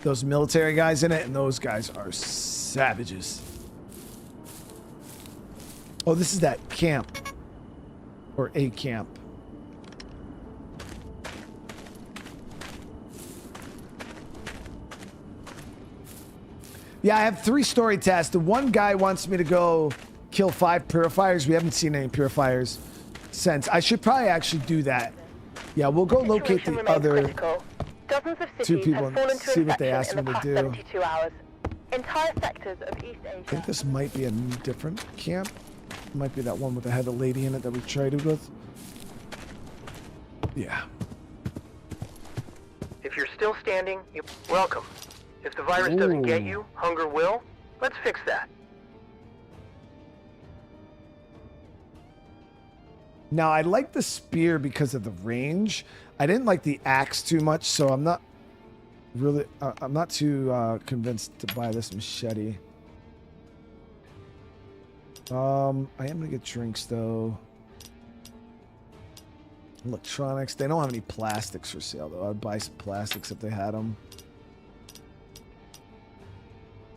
those military guys in it, and those guys are savages. Oh, this is that camp. Or a camp. Yeah, I have 3 story tasks. The one guy wants me to go kill 5 purifiers. We haven't seen any purifiers since. I should probably actually do that. Yeah, we'll go locate the other 2 people and see what they asked me to do. 72 hours. Entire sectors of East Asia. I think this might be a different camp. It might be that one with the head of lady in it that we traded with. Yeah. If you're still standing, you're welcome. If the virus doesn't get you, hunger will. Let's fix that. Now, I like the spear because of the range. I didn't like the axe too much, so I'm not really... I'm not too convinced to buy this machete. I am going to get drinks, though. Electronics. They don't have any plastics for sale, though. I'd buy some plastics if they had them.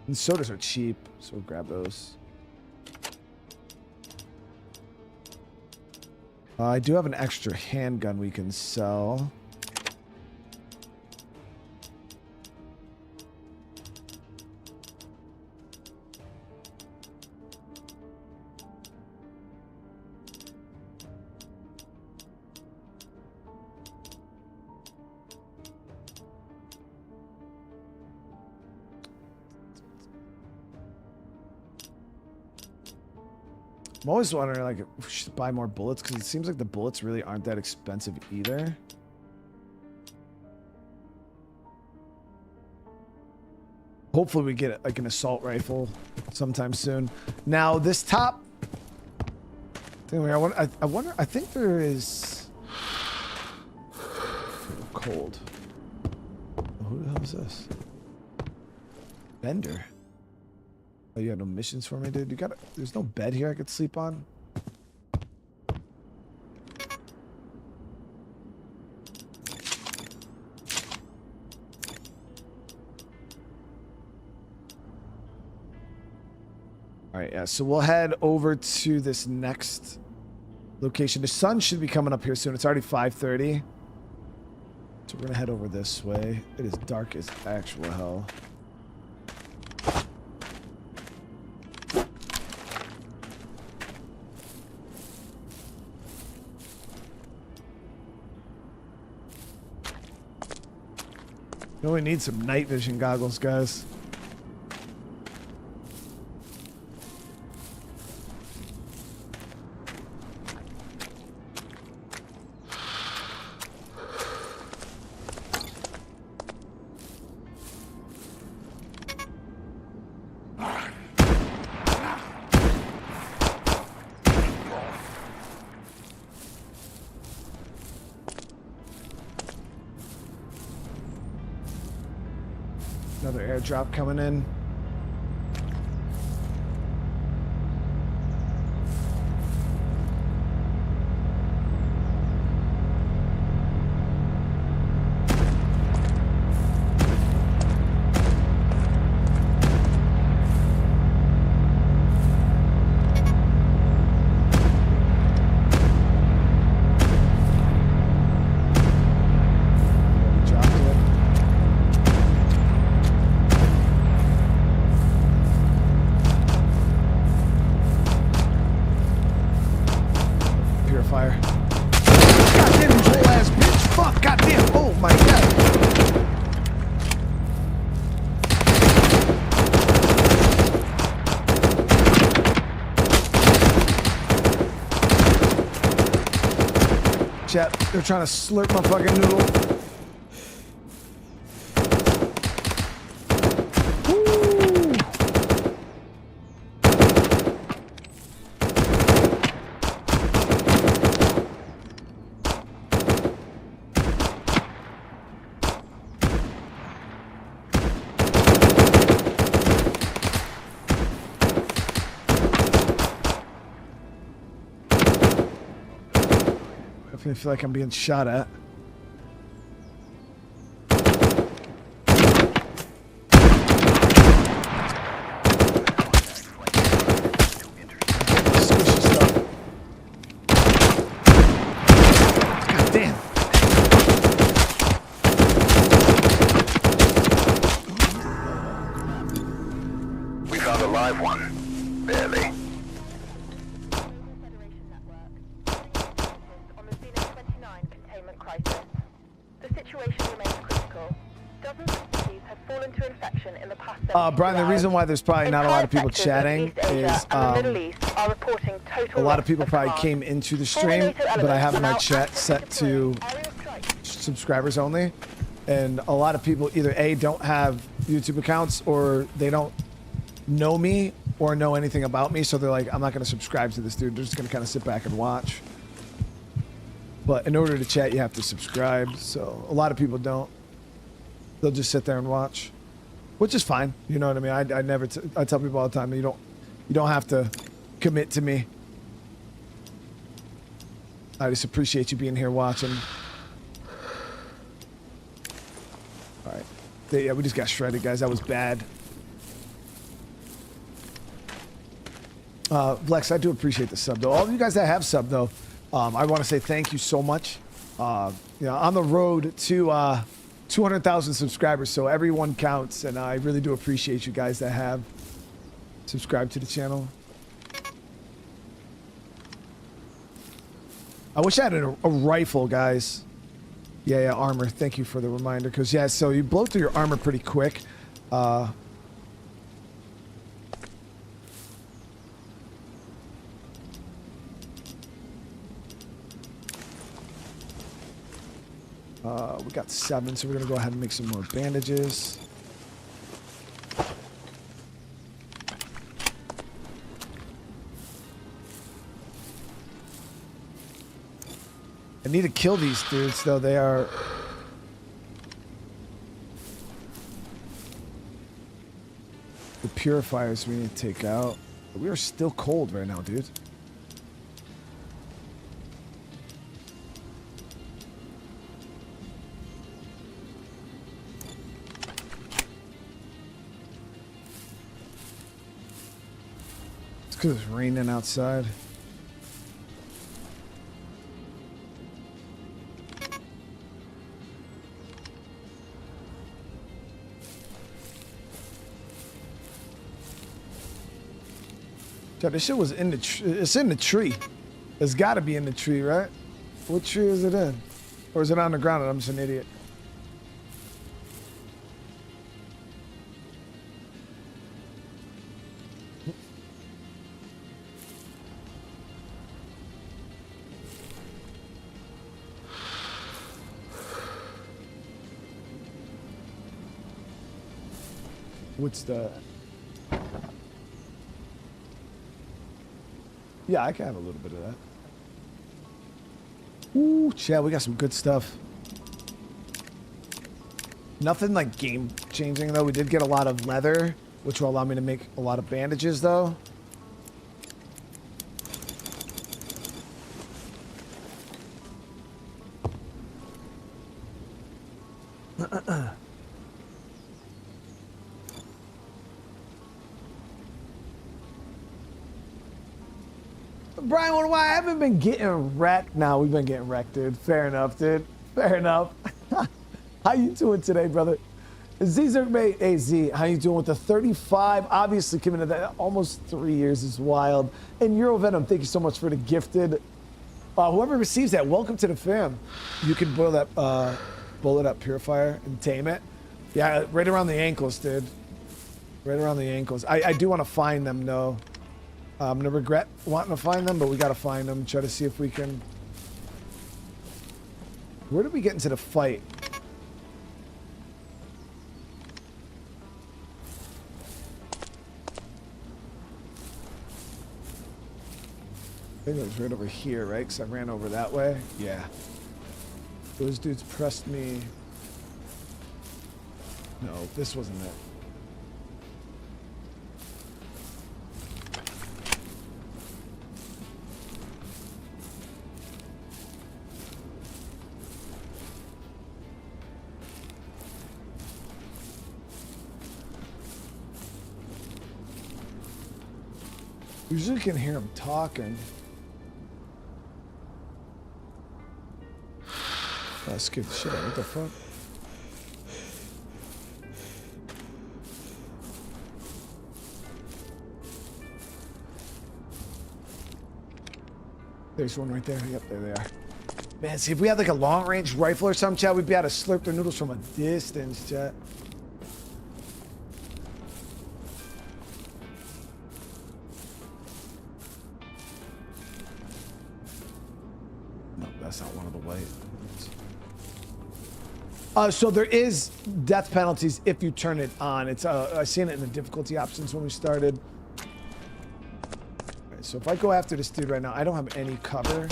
And sodas are cheap, so we'll grab those. I do have an extra handgun we can sell. I'm always wondering, like, if we should buy more bullets, because it seems like the bullets really aren't that expensive either. Hopefully we get, like, an assault rifle sometime soon. Now, this top... Anyway, I wonder... I think there is... Cold. Who the hell is this? Bender. Oh, you have no missions for me, dude? You got there's no bed here I could sleep on? Alright, yeah, so we'll head over to this next location. The sun should be coming up here soon. It's already 5:30. So we're gonna head over this way. It is dark as actual hell. You know, we need some night vision goggles, guys. Another airdrop coming in. They're trying to slurp my fucking noodle. Definitely feel like I'm being shot at. Squishy stuff. God damn. We found a live one. Barely. Federation network. On the Zenith 29 containment crisis. The situation remains critical. Dozens of cities have fallen to infection in the past 72 Brian, the hours. reason why there's probably not a lot of people Entire sectors chatting East Asia is and the Middle East are reporting total a lot of loss people probably command. came into the Former stream, NATO but I elements have are my now chat actively set to deploying aerial strikes. subscribers only. And a lot of people either A, don't have YouTube accounts, or they don't know me or know anything about me. So they're like, I'm not going to subscribe to this dude. They're just going to kind of sit back and watch. But in order to chat, you have to subscribe. So a lot of people don't. They'll just sit there and watch, which is fine. You know what I mean? I never, I tell people all the time, you don't have to commit to me. I just appreciate you being here watching. All right. Yeah, we just got shredded, guys. That was bad. Lex, I do appreciate the sub, though. All of you guys that have sub, though, I want to say thank you so much. You know, on the road to 200,000 subscribers, so everyone counts, and I really do appreciate you guys that have subscribed to the channel. I wish I had a rifle, guys. Yeah, armor. Thank you for the reminder. Because, yeah, so you blow through your armor pretty quick. We got 7, so we're going to go ahead and make some more bandages. I need to kill these dudes, though. They are... The purifiers we need to take out. We are still cold right now, dude. It's because it's raining outside. Yeah, this shit was in the it's in the tree. It's got to be in the tree, right? What tree is it in? Or is it on the ground and I'm just an idiot? What's the... Yeah, I can have a little bit of that. Ooh, Chad, we got some good stuff. Nothing like game changing though. We did get a lot of leather, which will allow me to make a lot of bandages though. Brian, what do I haven't been getting wrecked? Now we've been getting wrecked, dude. Fair enough, dude. Fair enough. How you doing today, brother? Zermate AZ, how you doing with the 35? Obviously coming to that almost 3 years is wild. And Eurovenom, thank you so much for the gifted. Whoever receives that, welcome to the fam. You can boil that bullet up purifier and tame it. Yeah, right around the ankles, dude. Right around the ankles. I do want to find them though. I'm gonna regret wanting to find them, but we gotta find them. Try to see if we can. Where did we get into the fight? I think it was right over here, right? Because I ran over that way. Yeah. Those dudes pressed me. No, this wasn't it. Usually can hear him talking. That scared the shit out. What the fuck? There's one right there. Yep, there they are. Man, see, if we had like a long-range rifle or something, chat, we'd be able to slurp their noodles from a distance, chat. No, that's not one of the white ones. So there is death penalties if you turn it on. It's I seen it in the difficulty options when we started. Right, so if I go after this dude right now, I don't have any cover.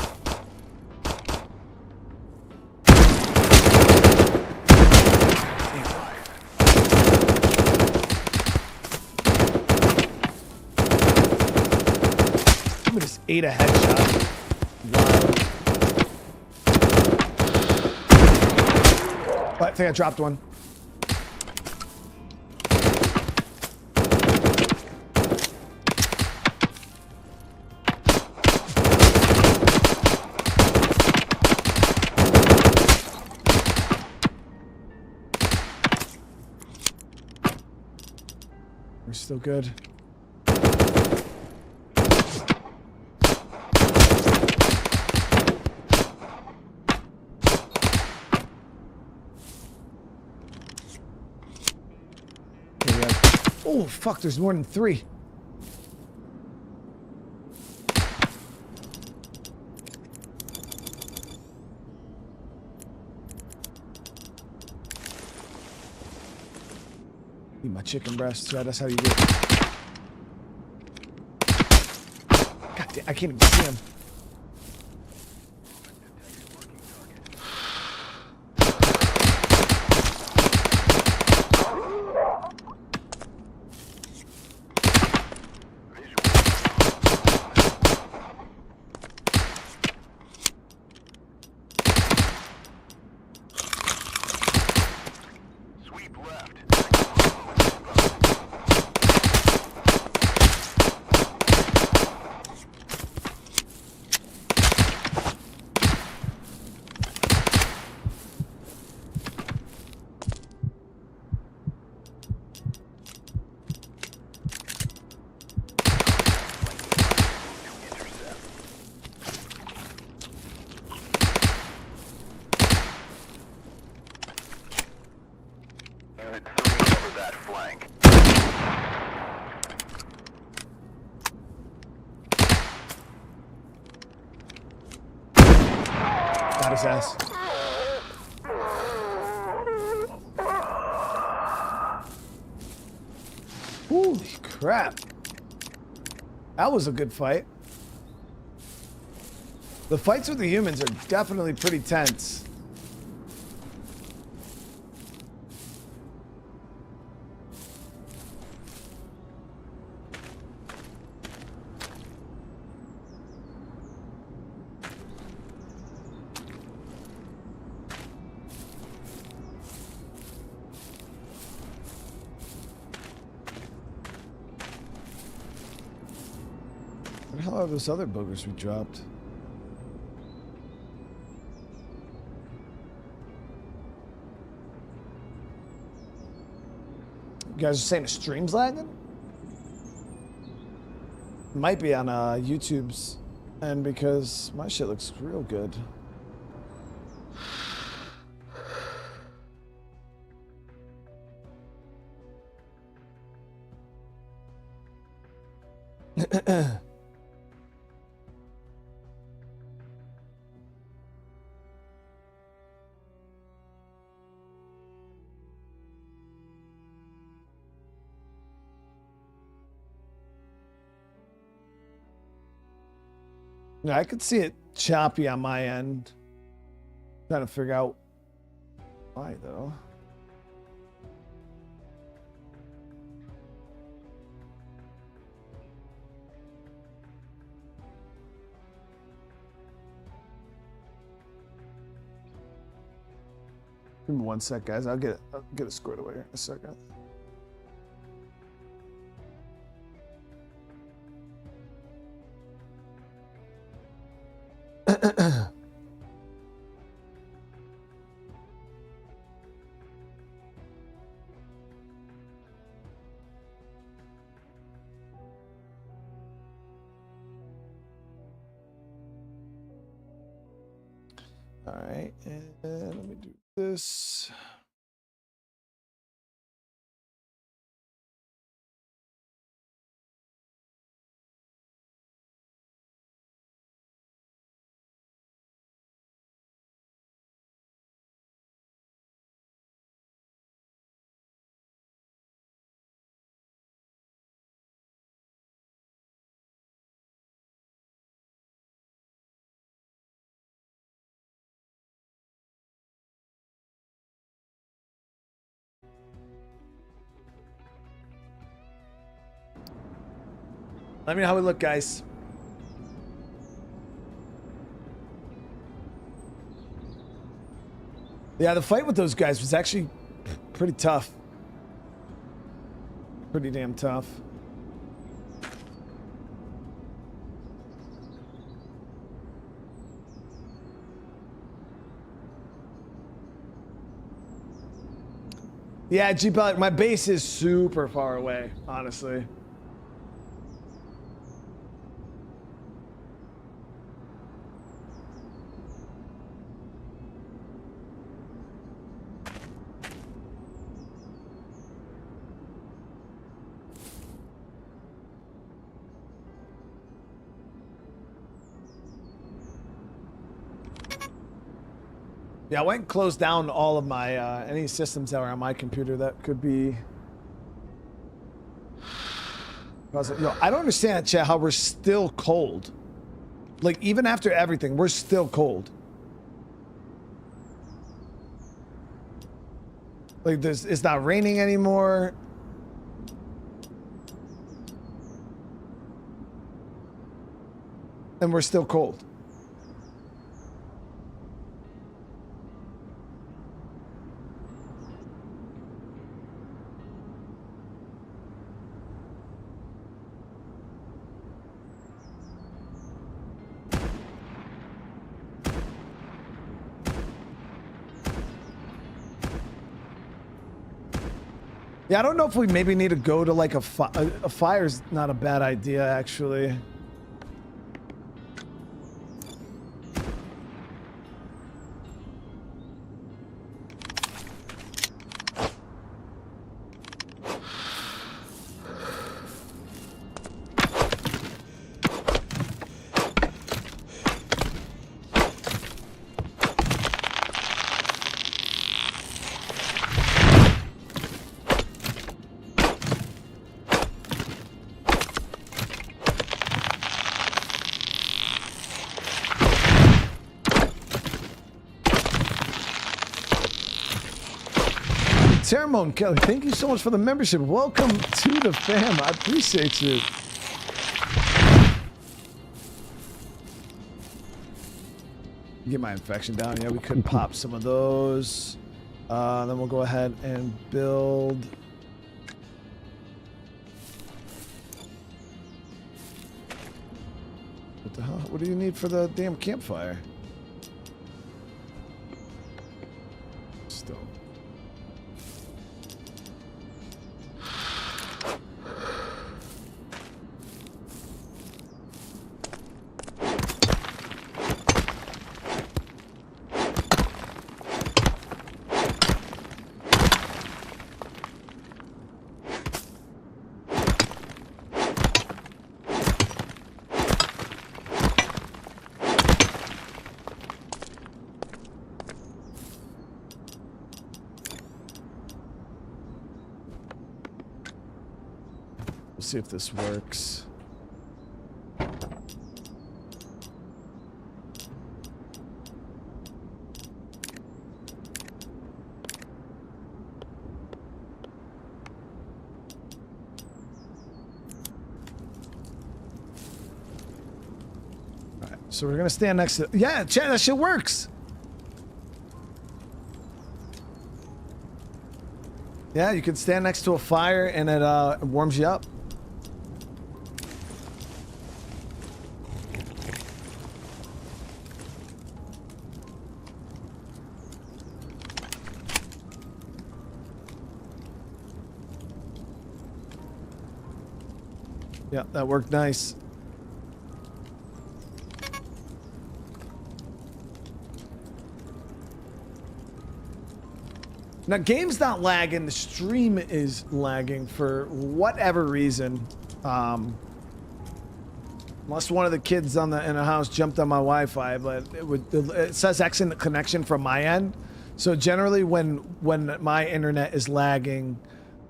I just ate a headshot. Wow. I think I dropped one. We're still good. Oh, fuck, there's more than 3. Eat my chicken breast. Yeah, that's how you do it. God damn, I can't even see him. Got his ass. Holy crap. That was a good fight. The fights with the humans are definitely pretty tense. What the hell are those other boogers we dropped? You guys are saying the stream's lagging? Might be on YouTube's end because my shit looks real good. Yeah, I could see it choppy on my end. Trying to figure out why though. Give me 1 sec, guys. I'll get it squared away here in a second. All right, and let me do this. Let me know how we look, guys. Yeah, the fight with those guys was actually pretty tough. Pretty damn tough. Yeah, G-Pellet, my base is super far away, honestly. Yeah, I went and closed down all of my, any systems that were on my computer that could be... Yo, I don't understand, chat, how we're still cold. Like, even after everything, we're still cold. Like, it's not raining anymore. And we're still cold. Yeah, I don't know if we maybe need to go to like a fire's not a bad idea, actually. Ceremony Kelly, thank you so much for the membership. Welcome to the fam. I appreciate you. Get my infection down. Yeah, we could pop some of those. Then we'll go ahead and build. What the hell? What do you need for the damn campfire? Still. See if this works. All right, so we're gonna stand next to. Yeah, chat, that shit works. Yeah, you can stand next to a fire and it warms you up. Yeah, that worked nice. Now, game's not lagging. The stream is lagging for whatever reason. Unless one of the kids in the house jumped on my Wi-Fi, but it says excellent connection from my end. So generally, when my internet is lagging,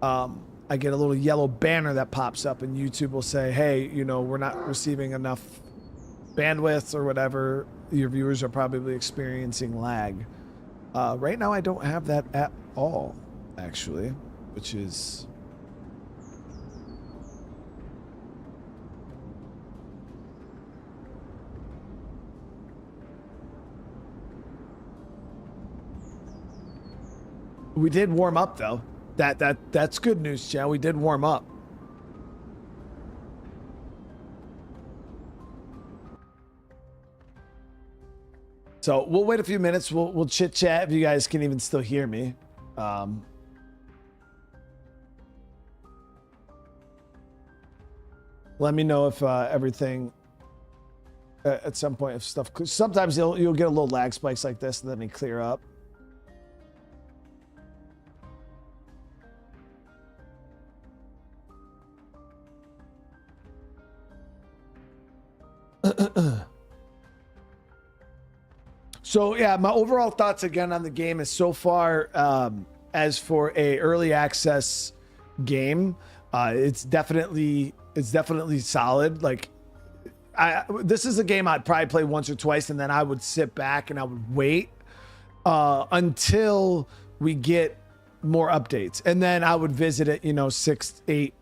I get a little yellow banner that pops up, and YouTube will say, "Hey, you know, we're not receiving enough bandwidth or whatever. Your viewers are probably experiencing lag." Right now, I don't have that at all, actually, which is. We did warm up though. That's good news, Chad. We did warm up. So we'll wait a few minutes. We'll chit chat if you guys can even still hear me. Let me know if everything at some point if stuff. Sometimes you'll get a little lag spikes like this, and then they clear up. So yeah, my overall thoughts again on the game is so far, as for a early access game, it's definitely solid. Like, this is a game I'd probably play once or twice, and then I would sit back and I would wait until we get more updates, and then I would visit it. You know, 6, 8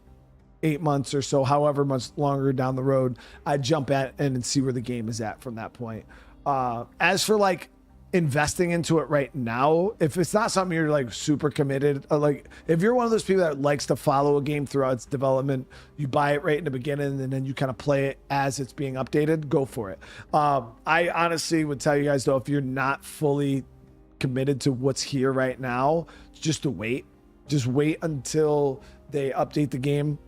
months or so, however much longer down the road, I'd jump at and see where the game is at from that point. As for like investing into it right now, if it's not something you're like super committed, like if you're one of those people that likes to follow a game throughout its development, you buy it right in the beginning and then you kind of play it as it's being updated, go for it. I honestly would tell you guys though, if you're not fully committed to what's here right now, just to wait. Just wait until they update the game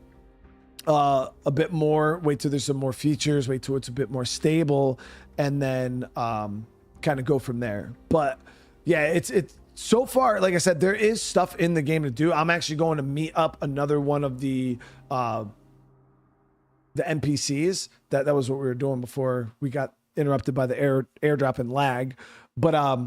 a bit more, wait till there's some more features, wait till it's a bit more stable, and then kind of go from there. But yeah, it's so far, like I said, there is stuff in the game to do. I'm actually going to meet up another one of the NPCs. That was what we were doing before we got interrupted by the airdrop and lag. But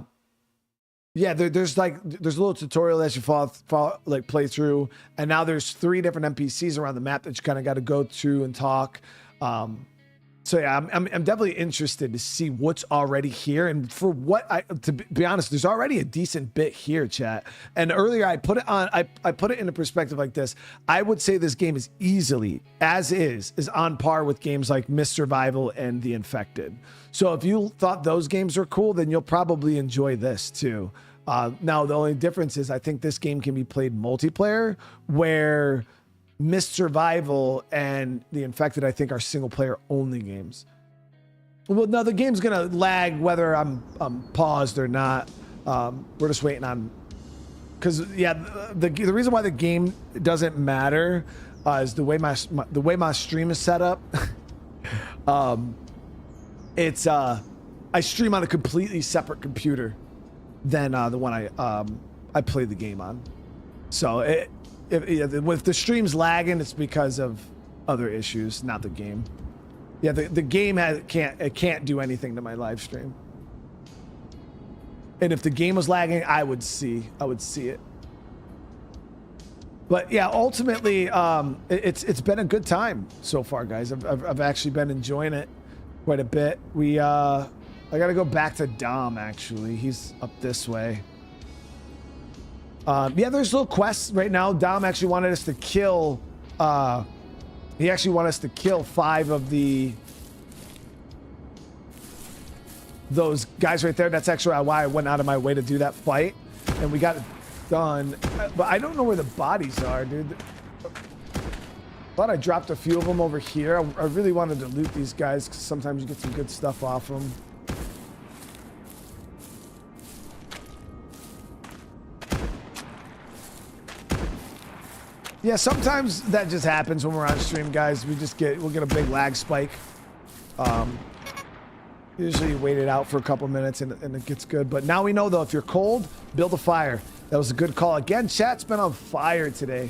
yeah, there's a little tutorial that you play through, and now there's 3 different NPCs around the map that you kind of got to go through and talk. So yeah, I'm definitely interested to see what's already here, and for to be honest, there's already a decent bit here, chat. And earlier I put it on, I put it in a perspective like this. I would say this game is easily, as is on par with games like Myth Survival and The Infected. So if you thought those games are cool, then you'll probably enjoy this too. Now the only difference is I think this game can be played multiplayer, where Myth Survival and The Infected, I think, are single player only games. Well, no, the game's gonna lag whether I'm paused or not. We're just waiting on, because yeah, the reason why the game doesn't matter is the way my stream is set up. It's I stream on a completely separate computer than the one I play the game on. So if the stream's lagging, it's because of other issues, not the game. Yeah, the game can't do anything to my live stream. And if the game was lagging, I would see it. But yeah, ultimately, it's been a good time so far, guys. I've actually been enjoying it quite a bit. I gotta go back to Dom, actually. He's up this way. Yeah, there's little quests right now. Dom actually wanted us to kill, he actually wanted us to kill 5 of those guys right there. That's actually why I went out of my way to do that fight, and we got it done. But I don't know where the bodies are, dude. Thought I dropped a few of them over here. I really wanted to loot these guys because sometimes you get some good stuff off them. Yeah, sometimes that just happens when we're on stream, guys. We'll get a big lag spike. Usually you wait it out for a couple minutes and it gets good. But now we know though, if you're cold, build a fire. That was a good call. Again, chat's been on fire today.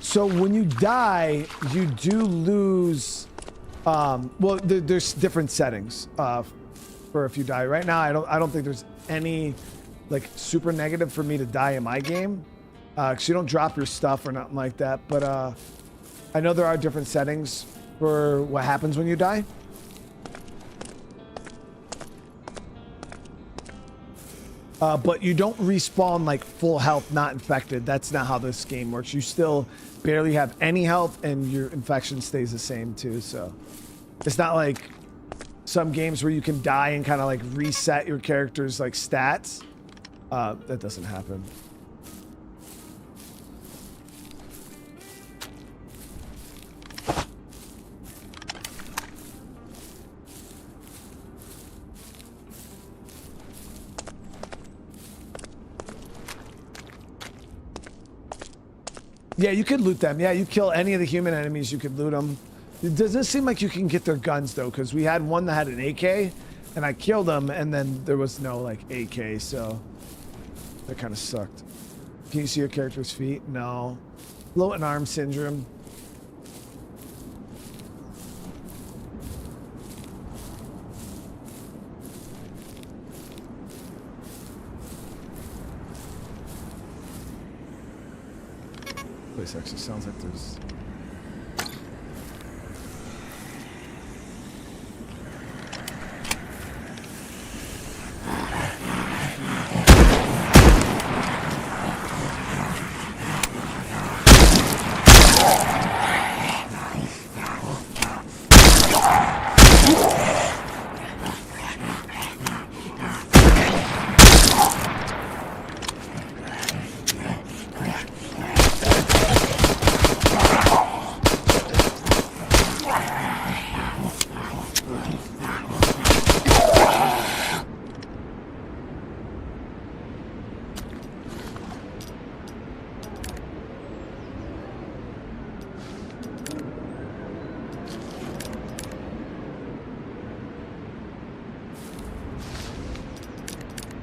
So when you die, you do lose. Well, there's different settings for if you die. Right now, I don't think there's any like super negative for me to die in my game, because you don't drop your stuff or nothing like that. But I know there are different settings for what happens when you die. But you don't respawn like full health, not infected. That's not how this game works. You still barely have any health and your infection stays the same too. So it's not like some games where you can die and kind of like reset your character's like stats. That doesn't happen. Yeah, you could loot them. Yeah, you kill any of the human enemies, you could loot them. It doesn't seem like you can get their guns though, because we had one that had an AK, and I killed him, and then there was no like AK, so that kind of sucked. Can you see your character's feet? No. Floating arm syndrome. Place actually sounds like there's...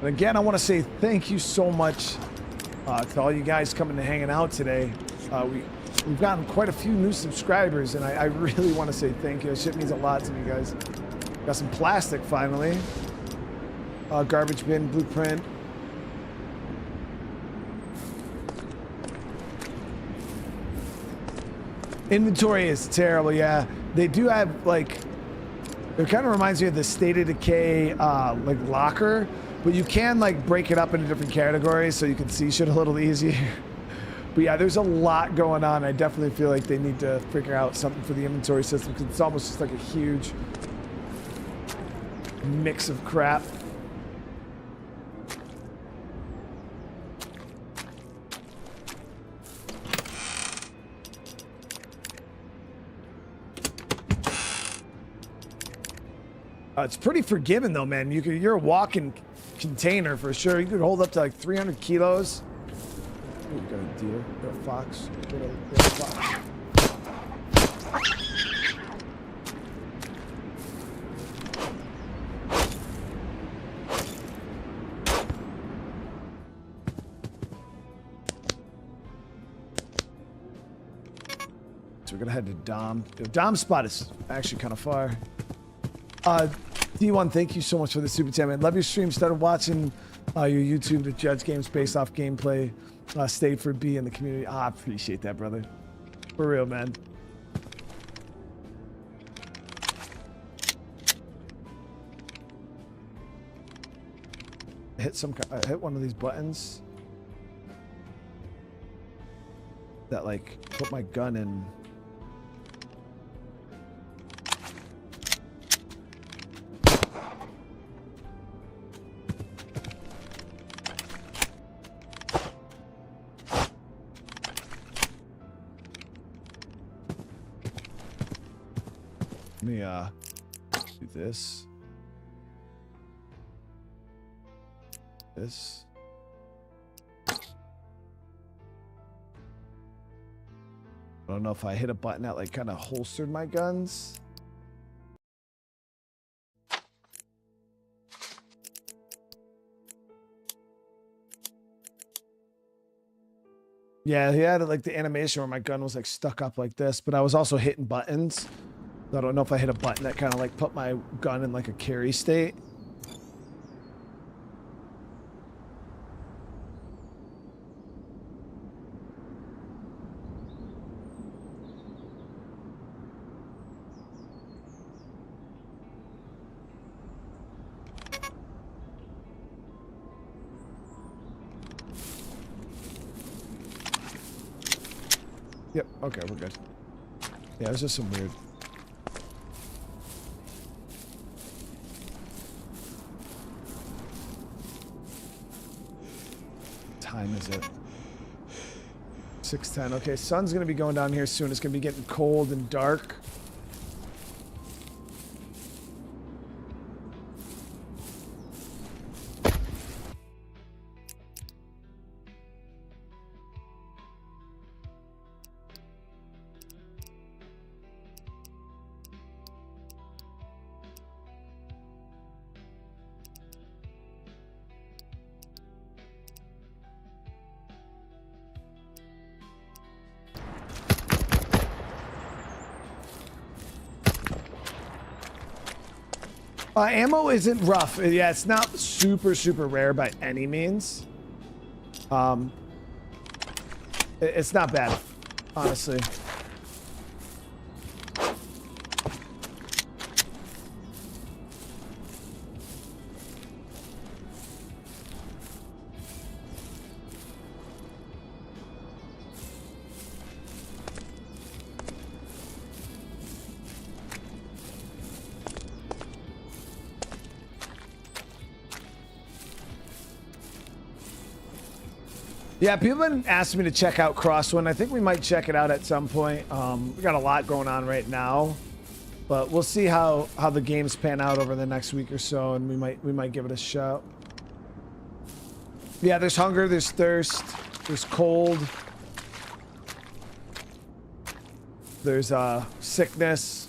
And again, I want to say thank you so much to all you guys coming and hanging out today. We've gotten quite a few new subscribers, and I really want to say thank you. This shit means a lot to me, guys. Got some plastic finally. Garbage bin, blueprint. Inventory is terrible, yeah. They do have, like, it kind of reminds me of the State of Decay, like, locker. But you can like break it up into different categories so you can see shit a little easier. But yeah, there's a lot going on. I definitely feel like they need to figure out something for the inventory system because it's almost just like a huge mix of crap. It's pretty forgiving though, man. You're a walking container for sure. You could hold up to like 300 kilos. Ooh, you got a deer, got a fox, got a fox. So we're gonna head to Dom. The Dom spot is actually kind of far. D1, thank you so much for the super chat, man. Love your stream. Started watching your YouTube to judge games based off gameplay. Stayed for B in the community. I appreciate that, brother. For real, man. I hit one of these buttons that like put my gun in. me do this. This. I don't know if I hit a button that like kind of holstered my guns. Yeah, he had like the animation where my gun was like stuck up like this, but I was also hitting buttons. So I don't know if I hit a button that kind of like put my gun in like a carry state. Yep, okay, we're good. Yeah, it was just some weird. What time is it? 6:10. Okay, sun's gonna be going down here soon. It's gonna be getting cold and dark. Ammo isn't rough. Yeah, it's not super, super rare by any means. It's not bad, honestly. Yeah, people have been asking me to check out Crosswind. I think we might check it out at some point. We got a lot going on right now, but we'll see how the games pan out over the next week or so, and we might give it a shot. Yeah, there's hunger, there's thirst, there's cold, there's sickness.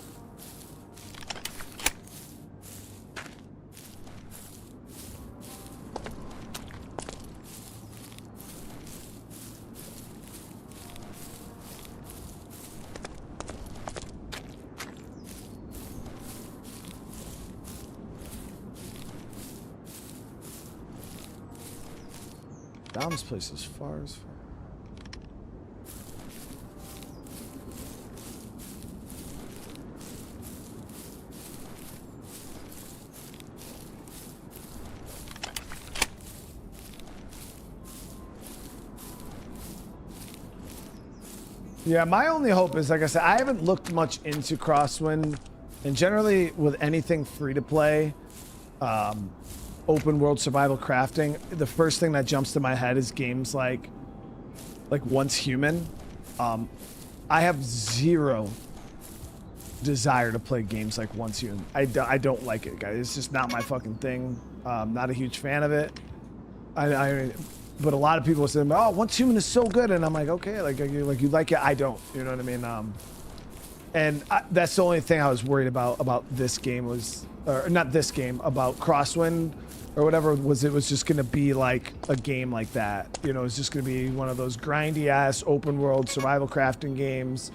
Dom's place is far as far. Yeah, my only hope is, like I said, I haven't looked much into Crosswind, and generally with anything free to play, open world survival crafting, the first thing that jumps to my head is games like Once Human. I have zero desire to play games like Once Human. I don't like it, guys. It's just not my fucking thing. Not a huge fan of it. But a lot of people say, "Oh, Once Human is so good," and I'm like, "Okay, like you like it. I don't." You know what I mean? That's the only thing I was worried about this game was, or not this game, about Crosswind or whatever, was it was just gonna be like a game like that. You know, it's just gonna be one of those grindy ass open world survival crafting games.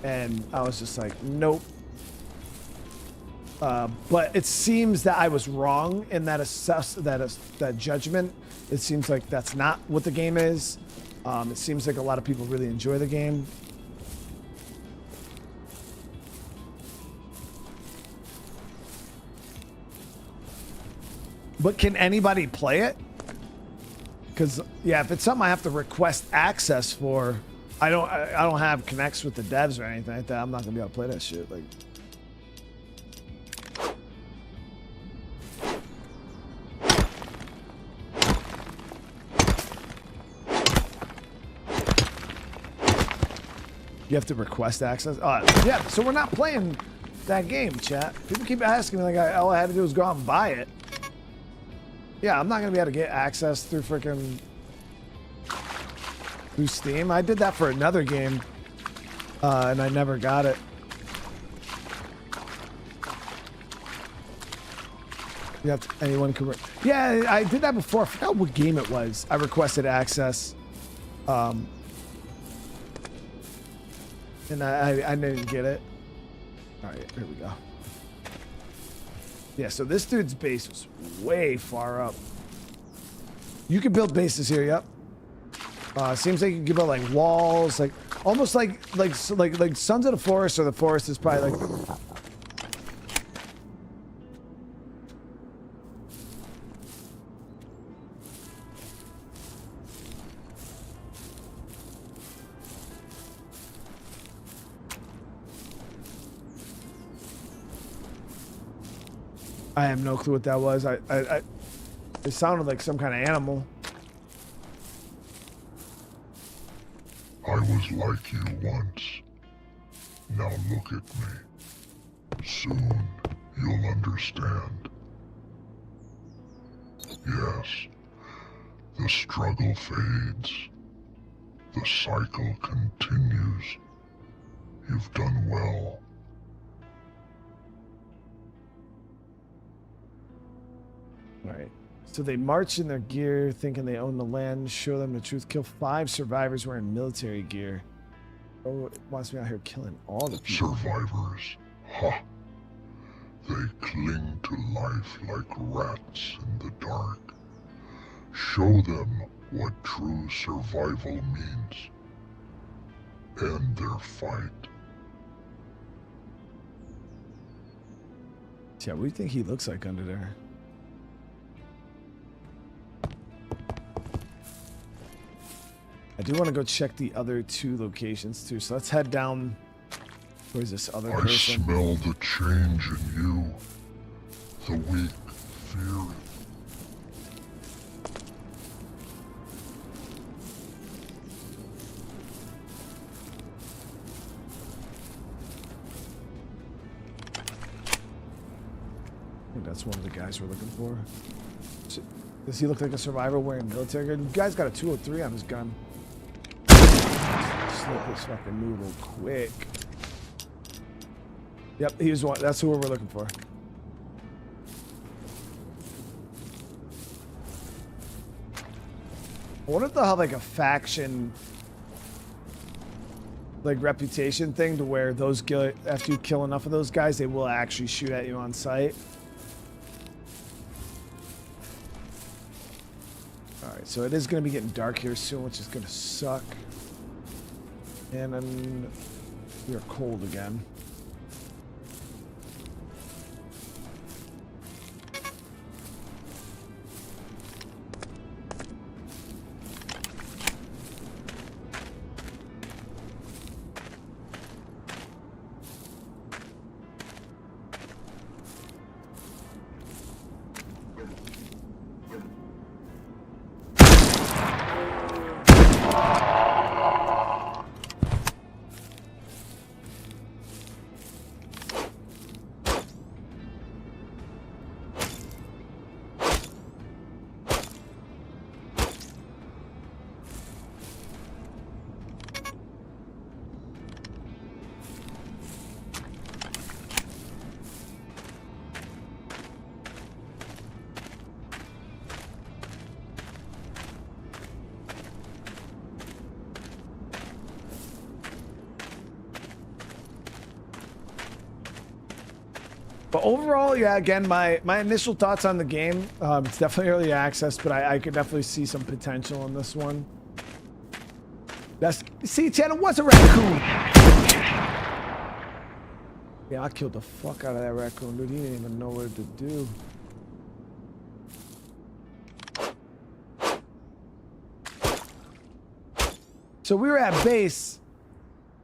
And I was just like, nope. But it seems that I was wrong in that judgment. It seems like that's not what the game is. It seems like a lot of people really enjoy the game. But can anybody play it? Because yeah, if it's something I have to request access for, I don't have connects with the devs or anything like that. I'm not gonna be able to play that shit. Like, You have to request access. Yeah, so we're not playing that game, chat. People keep asking me like all I had to do was go out and buy it. Yeah, I'm not gonna be able to get access through freaking through Steam. I did that for another game, and I never got it. You have to, anyone can. Yeah, I did that before. I forgot what game it was. I requested access, and I didn't get it. All right, here we go. Yeah, so this dude's base was way far up. You can build bases here. Yep. Seems like you can build like walls, like almost like Sons of the Forest, or the Forest is probably like. I have no clue what that was. It sounded like some kind of animal. I was like you once. Now look at me. Soon you'll understand. Yes, the struggle fades. The cycle continues. You've done well. Right. So they march in their gear, thinking they own the land. Show them the truth. Kill 5 survivors wearing military gear. Oh, it wants me out here killing all the people. Survivors. Ha! They cling to life like rats in the dark. Show them what true survival means. End their fight. Yeah, what do you think he looks like under there? I do want to go check the other 2 locations too. So let's head down. Where's this other person? I smell the change in you. The weak fear it. I think that's one of the guys we're looking for. Does he look like a survivor wearing military gear? The guy's got a 203 on his gun. Slip his fucking noodle quick. Yep, he was one. That's who we're looking for. I wonder if they'll have like a faction, like reputation thing to where those after you kill enough of those guys, they will actually shoot at you on sight. All right, so it is going to be getting dark here soon, which is going to suck. And then we are cold again. But overall, yeah, again, my initial thoughts on the game, it's definitely early access, but I could definitely see some potential in this one. See, Chad, it was a raccoon. Yeah, I killed the fuck out of that raccoon, dude. He didn't even know what to do. So we were at base,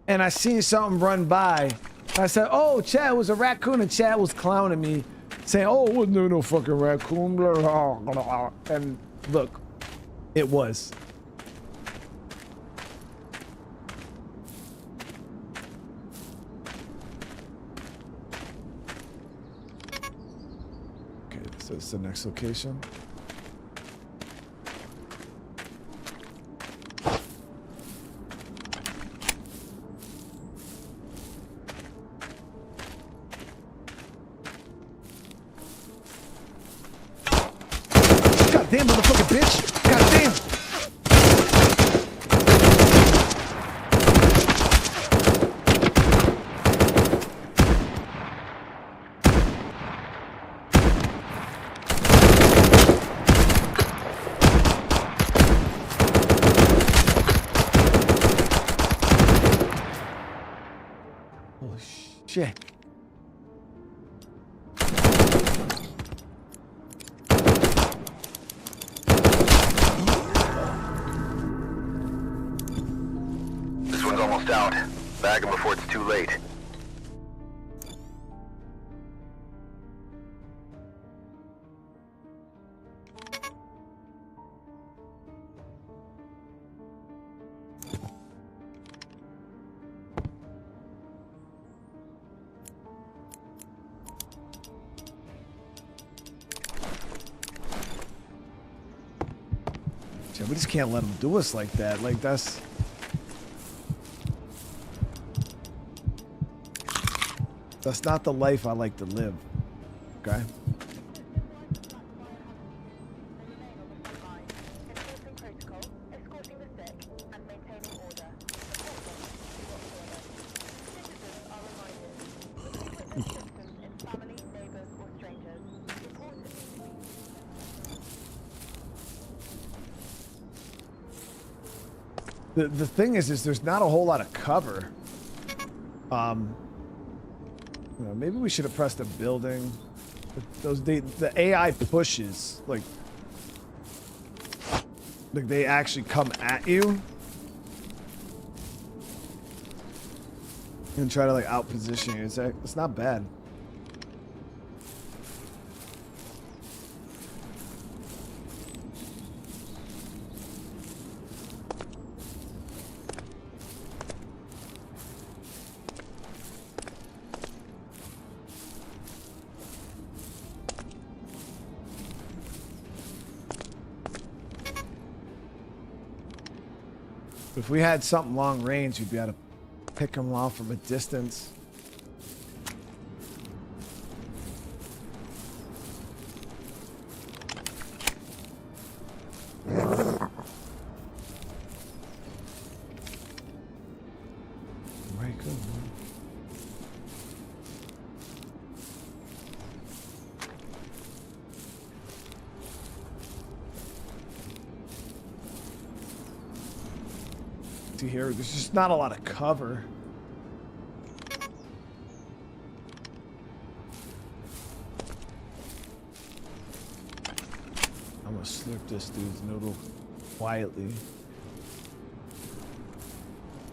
and I seen something run by. I said, oh, Chad, it was a raccoon, and Chad was clowning me, saying, oh, wasn't there no fucking raccoon, blah, blah, blah, blah. And look, it was. This is the next location. God damn, motherfucking bitch! God damn! Holy shit. This one's almost out. Bag him before it's too late. We just can't let them do us like that. Like, that's not the life I like to live. Okay? Enforcing protocol, escorting the sick, and maintaining order. Support them, do not fear them. Citizens are reminded, with frequent symptoms in family, neighbors, or strangers. Report immediately. The thing is there's not a whole lot of cover. You know, maybe we should have pressed a building. The AI pushes like they actually come at you and try to like outposition you. It's not bad. If we had something long range, we'd be able to pick them off from a distance. Right, good. Here, there's just not a lot of cover. I'm gonna slurp this dude's noodle quietly.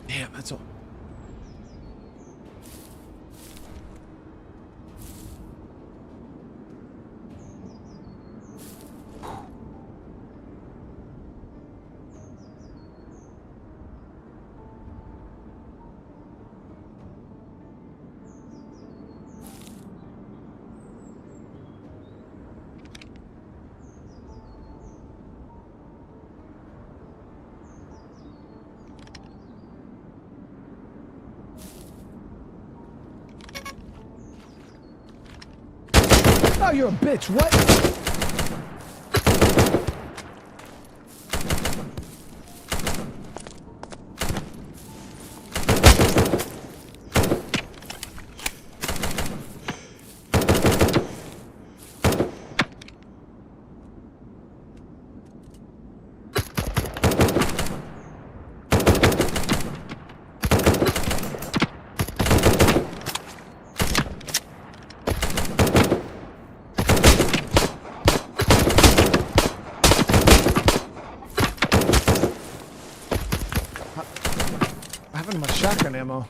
Damn, that's all. Oh, you're a bitch. What? Shotgun ammo.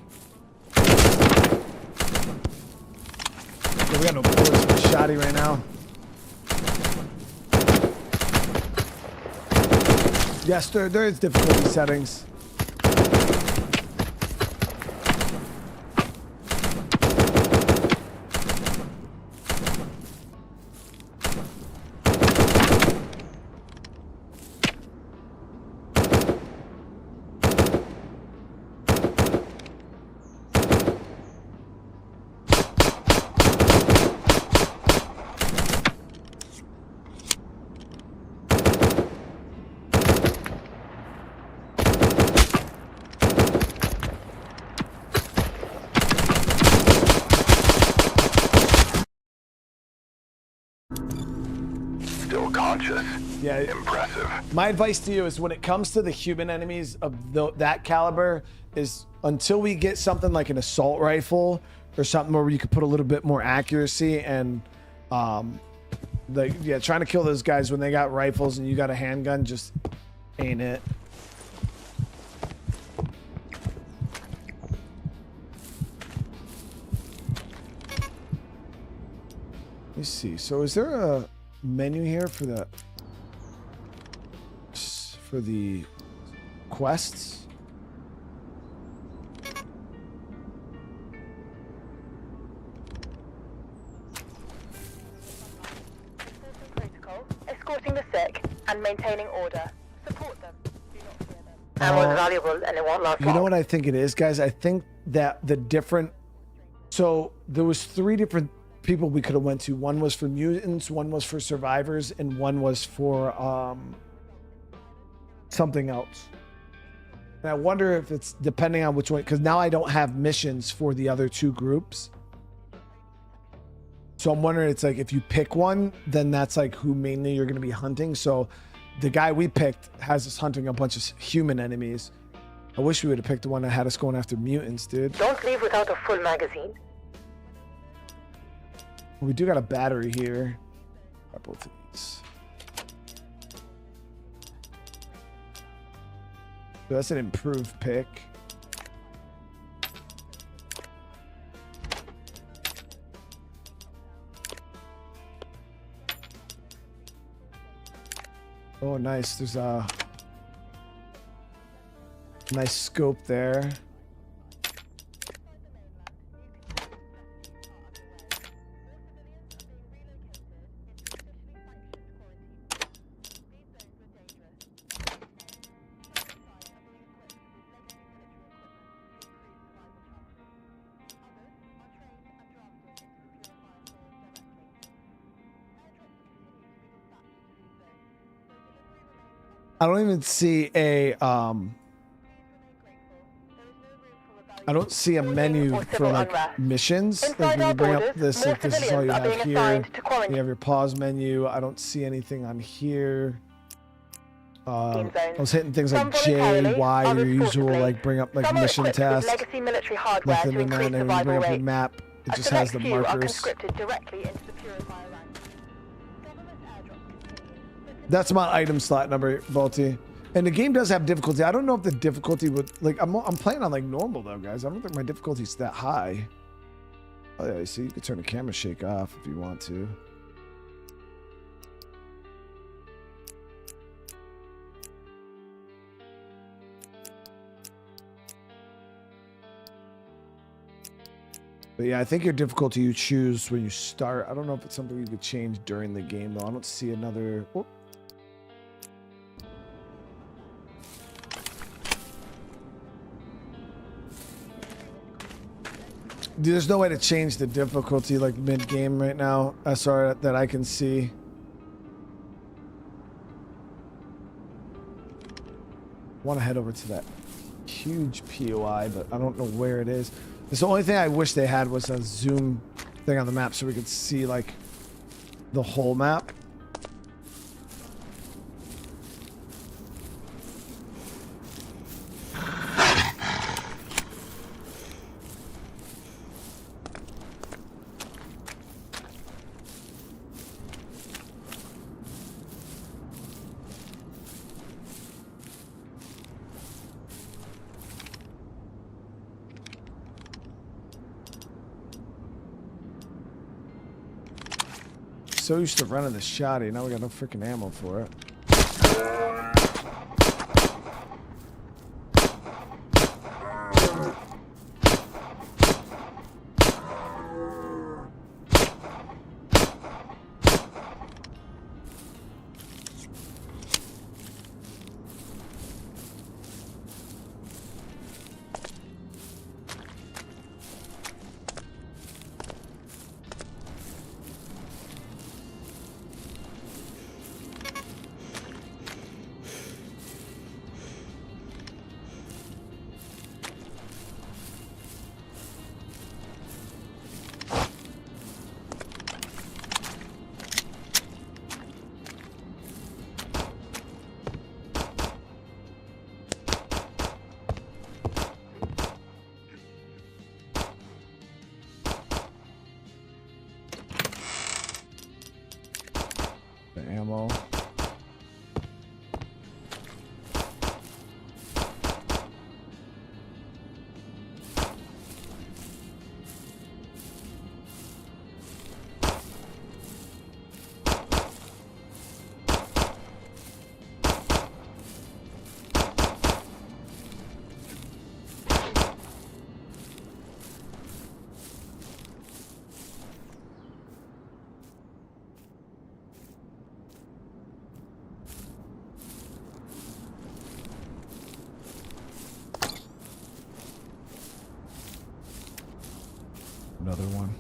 Yeah, we got no bullets for the shotty right now. Yes, there is difficulty settings. Jesus. Yeah. Impressive. My advice to you is when it comes to the human enemies of that caliber is until we get something like an assault rifle or something where you could put a little bit more accuracy and trying to kill those guys when they got rifles and you got a handgun just ain't it. Let me see. So is there a menu here for the quests? Protocol, escorting the sick and maintaining order. Support them. Do not fear them. Ammo's valuable and it won't last You know long. what I think it is, guys? I think that the different... So there was 3 different people we could have went to. One was for mutants, one was for survivors, and one was for something else. And I wonder if it's depending on which one, because now I don't have missions for the other 2 groups. So I'm wondering, it's like if you pick one, then that's like who mainly you're going to be hunting. So the guy we picked has us hunting a bunch of human enemies. I wish we would have picked the one that had us going after mutants, dude. Don't leave without a full magazine. We do got a battery here. Got both of these. So that's an improved pick. Oh, nice. There's a nice scope there. I don't even see a I don't see a menu for like missions. Like when you bring up this, like this is all you have here. You have your pause menu. I don't see anything on here. I was hitting things like J, Y, your usual like bring up like mission tasks. Nothing in there. And then when you bring up your map, it just has the markers. That's my item slot number, Volty. And the game does have difficulty. I don't know if the difficulty would like. I'm playing on like normal though, guys. I don't think my difficulty's that high. Oh yeah, see, you can turn the camera shake off if you want to. But yeah, I think your difficulty you choose when you start. I don't know if it's something you could change during the game though. I don't see another. Oh. There's no way to change the difficulty like mid-game right now, SR, that I can see. I want to head over to that huge POI, but I don't know where it is. It's the only thing I wish they had was a zoom thing on the map so we could see like the whole map. So used to running the shotty, now we got no freaking ammo for it. another one.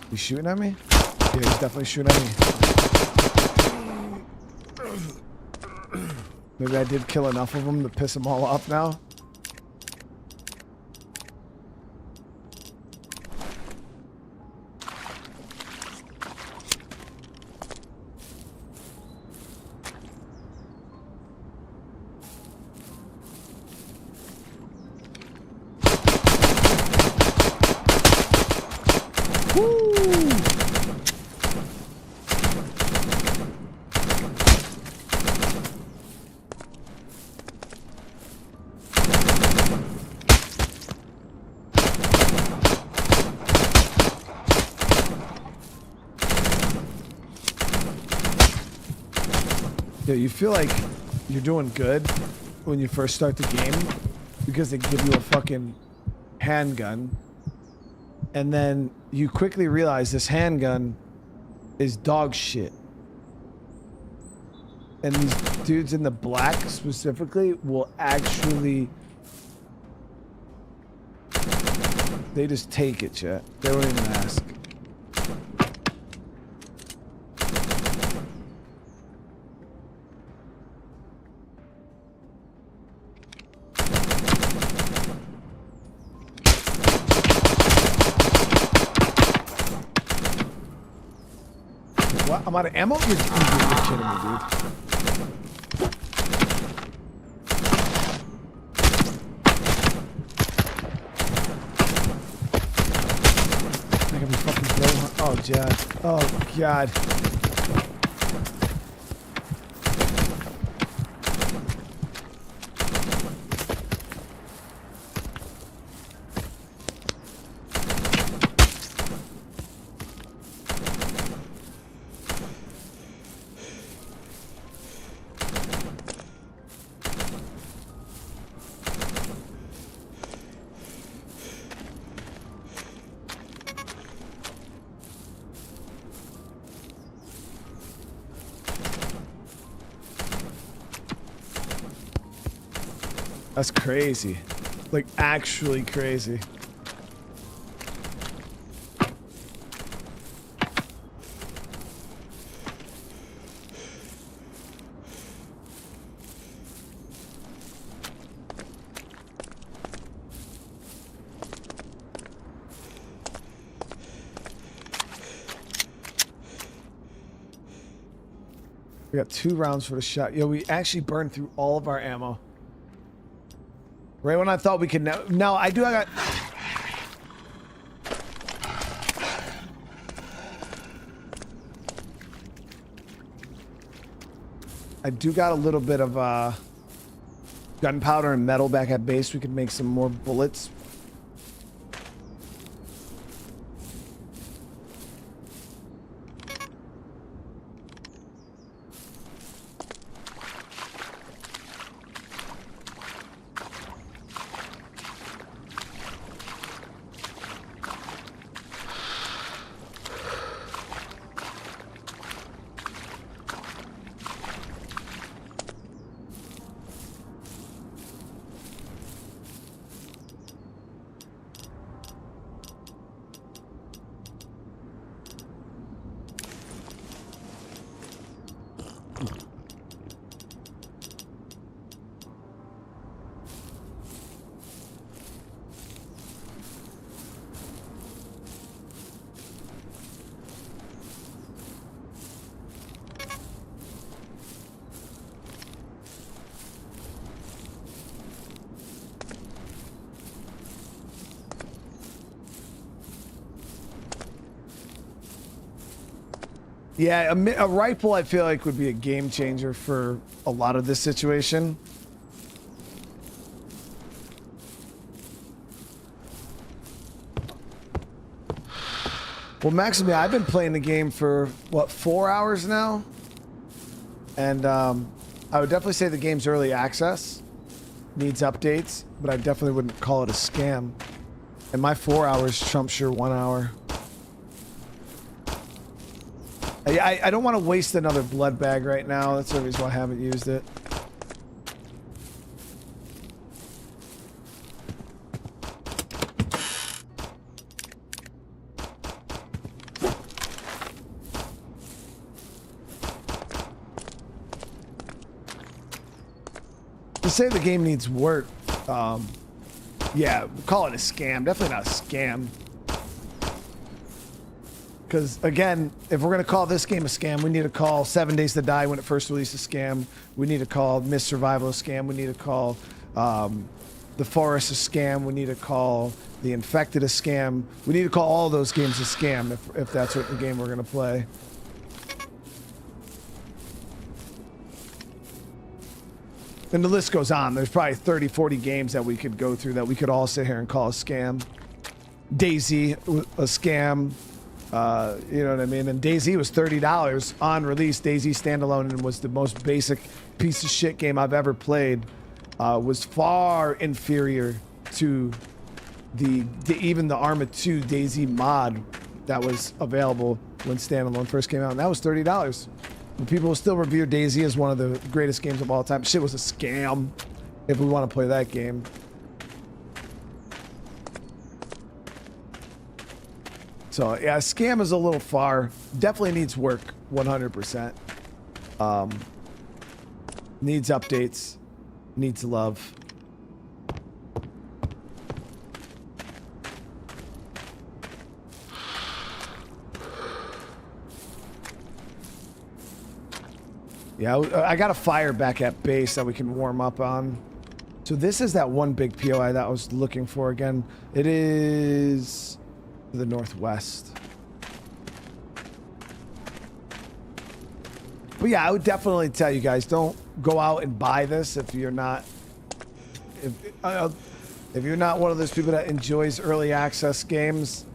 He's shooting at me? Yeah, he's definitely shooting at me. Maybe I did kill enough of them to piss them all off now. Yeah, you feel like you're doing good when you first start the game because they give you a fucking handgun, and then you quickly realize this handgun is dog shit. And these dudes in the black specifically will actually... They just take it, chat. They don't even ask. What? I'm out of ammo? You're kidding me, dude. I gotta be fucking blown. Oh, God. Oh, God. That's crazy. Like, actually crazy. We got 2 rounds for the shot. Yo, we actually burned through all of our ammo. Right when I thought we could now. No, I got... I do got a little bit of gunpowder and metal back at base. We could make some more bullets. Yeah, a rifle I feel like would be a game changer for a lot of this situation. Well, Maximilian, I've been playing the game for, what, 4 hours now? And I would definitely say the game's early access, needs updates, but I definitely wouldn't call it a scam. And my 4 hours trumps your 1 hour. I don't want to waste another blood bag right now. That's the reason why I haven't used it. To say the game needs work, yeah, call it a scam. Definitely not a scam. Because, again, if we're going to call this game a scam, we need to call 7 Days to Die when it first released a scam. We need to call Myth Survival a scam. We need to call The Forest a scam. We need to call The Infected a scam. We need to call all those games a scam if that's what the game we're going to play. And the list goes on. There's probably 30, 40 games that we could go through that we could all sit here and call a scam. DayZ, a scam. You know what I mean? And DayZ was $30 on release. DayZ standalone and was the most basic piece of shit game I've ever played. Was far inferior to even the Arma 2 DayZ mod that was available when standalone first came out. And that was $30. And people still revere DayZ as one of the greatest games of all time. Shit was a scam if we want to play that game. So yeah, scam is a little far. Definitely needs work, 100%. Needs updates. Needs love. Yeah, I got a fire back at base that we can warm up on. So this is that one big POI that I was looking for again. It is to the northwest. But yeah, I would definitely tell you guys, don't go out and buy this if you're not if you're not one of those people that enjoys early access games.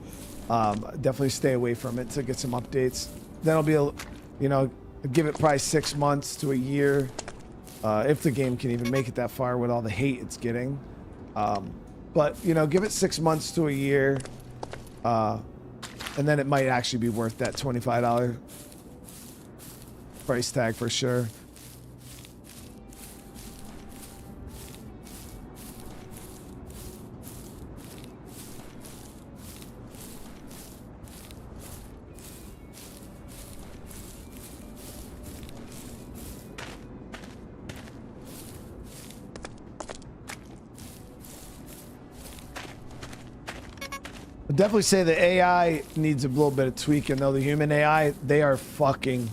Definitely stay away from it to get some updates. Then it'll be you know, give it probably 6 months to a year, if the game can even make it that far with all the hate it's getting. But you know, give it 6 months to a year, and then it might actually be worth that $25 price tag for sure. I'd definitely say the AI needs a little bit of tweaking, though. The human AI, they are fucking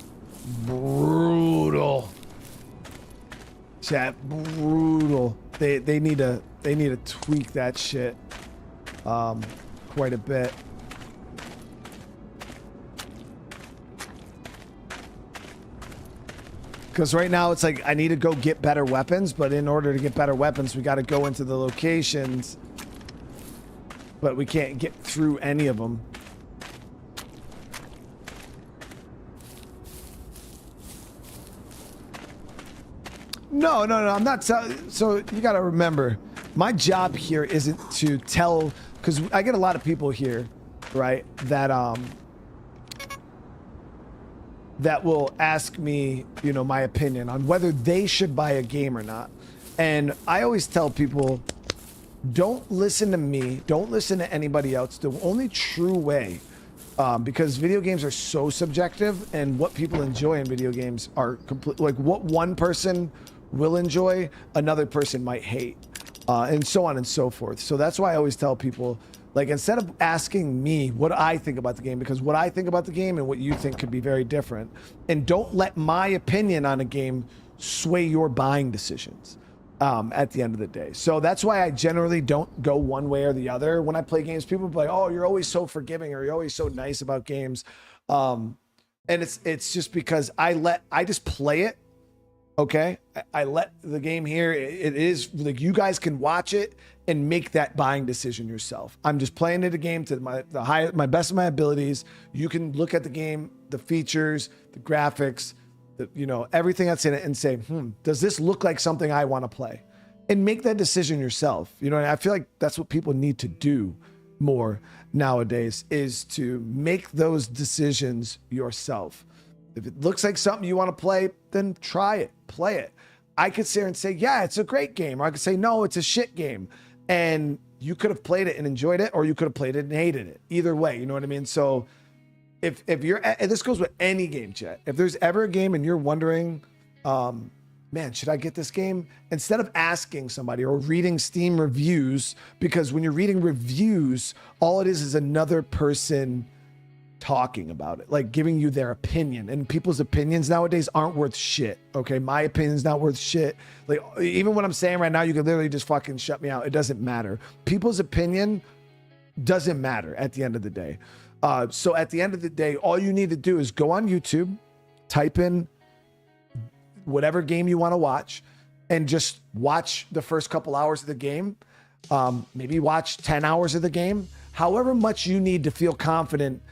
brutal. Chat, brutal. They need to tweak that shit quite a bit. Because right now it's like I need to go get better weapons, but in order to get better weapons, we got to go into the locations. But we can't get through any of them. No, I'm not. So you got to remember, my job here isn't to tell, because I get a lot of people here, right, that will ask me, you know, my opinion on whether they should buy a game or not. And I always tell people, don't listen to me. Don't listen to anybody else. The only true way, because video games are so subjective, and what people enjoy in video games are like what one person will enjoy, another person might hate, and so on and so forth. So that's why I always tell people, like, instead of asking me what I think about the game, because what I think about the game and what you think could be very different, and don't let my opinion on a game sway your buying decisions. At the end of the day. So that's why I generally don't go one way or the other. When I play games, people be like, oh, you're always so forgiving, or you're always so nice about games. And it's just because I just play it. Okay. I let the game here. It is like, you guys can watch it and make that buying decision yourself. I'm just playing it a game to my best of my abilities. You can look at the game, the features, the graphics, you know, everything that's in it and say, does this look like something I want to play? And make that decision yourself. You know, and I feel like that's what people need to do more nowadays, is to make those decisions yourself. If it looks like something you want to play, then try it, play it. I could sit here and say, yeah, it's a great game. Or I could say, no, it's a shit game. And you could have played it and enjoyed it, or you could have played it and hated it. Either way, you know what I mean? So if you're, and this goes with any game, chat. If there's ever a game and you're wondering, man, should I get this game? Instead of asking somebody or reading Steam reviews, because when you're reading reviews, all it is another person talking about it, like giving you their opinion, and people's opinions nowadays aren't worth shit. Okay. My opinion's not worth shit. Like, even what I'm saying right now, you can literally just fucking shut me out. It doesn't matter. People's opinion doesn't matter at the end of the day. So at the end of the day, all you need to do is go on YouTube, type in whatever game you want to watch, and just watch the first couple hours of the game. Maybe watch 10 hours of the game, however much you need to feel confident.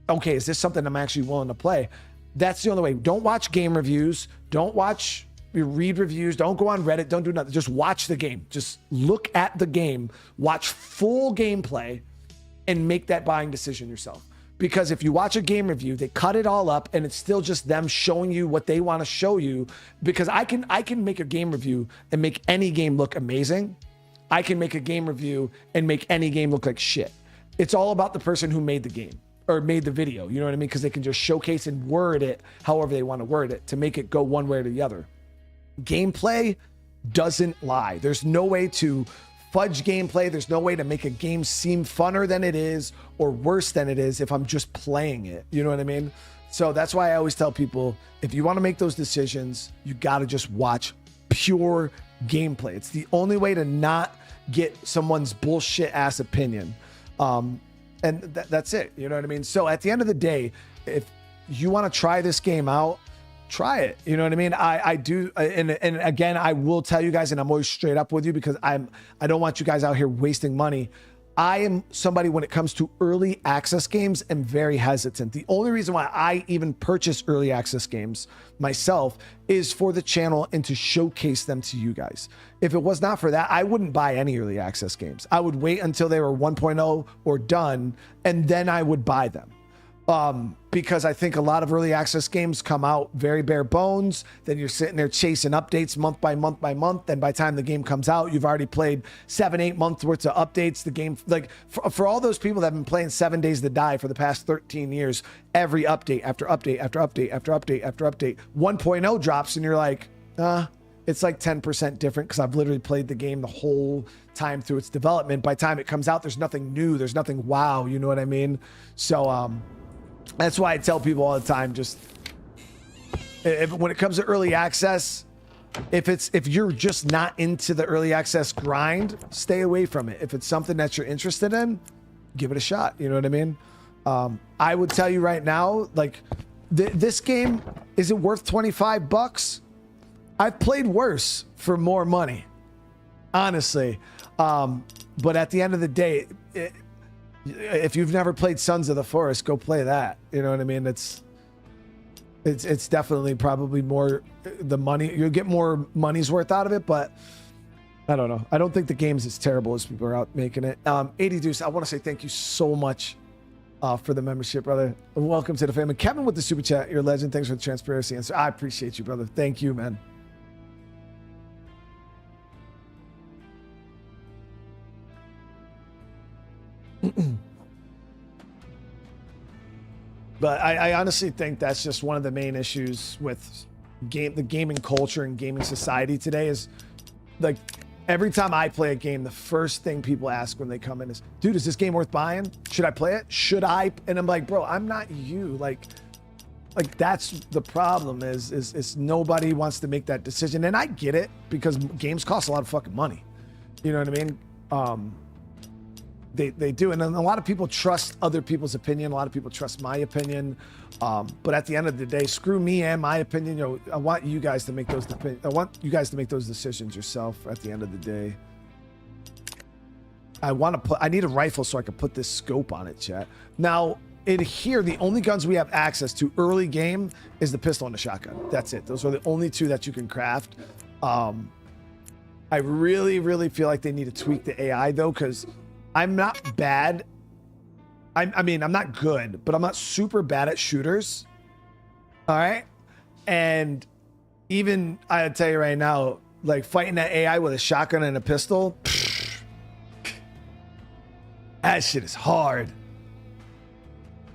Okay, is this something I'm actually willing to play? That's the only way. Don't watch game reviews. Don't read reviews. Don't go on Reddit. Don't do nothing. Just watch the game. Just look at the game, watch full gameplay, and make that buying decision yourself. Because if you watch a game review, they cut it all up and it's still just them showing you what they want to show you. Because I can make a game review and make any game look amazing. I can make a game review and make any game look like shit. It's all about the person who made the game or made the video. You know what I mean? Because they can just showcase and word it however they want to word it to make it go one way or the other. Gameplay doesn't lie. There's no way to fudge gameplay. There's no way to make a game seem funner than it is or worse than it is if I'm just playing it. You know what I mean? So that's why I always tell people, if you want to make those decisions, you got to just watch pure gameplay. It's the only way to not get someone's bullshit ass opinion. And that's it. You know what I mean? So at the end of the day, if you want to try this game out, try it. You know what I mean? I do. And again, I will tell you guys, and I'm always straight up with you because I don't want you guys out here wasting money. I am somebody, when it comes to early access games, am very hesitant. The only reason why I even purchase early access games myself is for the channel and to showcase them to you guys. If it was not for that, I wouldn't buy any early access games. I would wait until they were 1.0 or done, and then I would buy them. Because I think a lot of early access games come out very bare bones. Then you're sitting there chasing updates month by month by month. And by the time the game comes out, you've already played 7-8 months worth of updates. The game, like for all those people that have been playing 7 Days to Die for the past 13 years, every update after update after update after update after update, 1.0 drops and you're like, it's like 10% different because I've literally played the game the whole time through its development. By the time it comes out, there's nothing new. There's nothing wow. You know what I mean? So, that's why I tell people all the time, just when it comes to early access, if you're just not into the early access grind, stay away from it. If it's something that you're interested in, give it a shot. You know what I mean? I would tell you right now, like this game, is it worth $25? I've played worse for more money, honestly. But at the end of the day, if you've never played Sons of the Forest, go play that. You know what I mean? It's definitely probably more the money. You'll get more money's worth out of it, but I don't know. I don't think the game's as terrible as people are out making it. 80 Deuce, I want to say thank you so much for the membership, brother. And welcome to the family. Kevin with the super chat, you're a legend. Thanks for the transparency. And so I appreciate you, brother. Thank you, man. But I honestly think that's just one of the main issues with the gaming culture and gaming society today is, like, every time I play a game, the first thing people ask when they come in is, dude, is this game worth buying? Should I play it? Should I? And I'm like, bro, I'm not you. Like that's the problem is nobody wants to make that decision. And I get it because games cost a lot of fucking money. You know what I mean? They do. And then a lot of people trust other people's opinion. A lot of people trust my opinion. But at the end of the day, screw me and my opinion. You know, I want you guys to make those decisions yourself at the end of the day. I need a rifle so I can put this scope on it, chat. Now, in here, the only guns we have access to early game is the pistol and the shotgun. That's it. Those are the only two that you can craft. I really feel like they need to tweak the AI though, because I'm not bad. I mean, I'm not good, but I'm not super bad at shooters. All right. And even I'll tell you right now, like fighting that AI with a shotgun and a pistol, that shit is hard.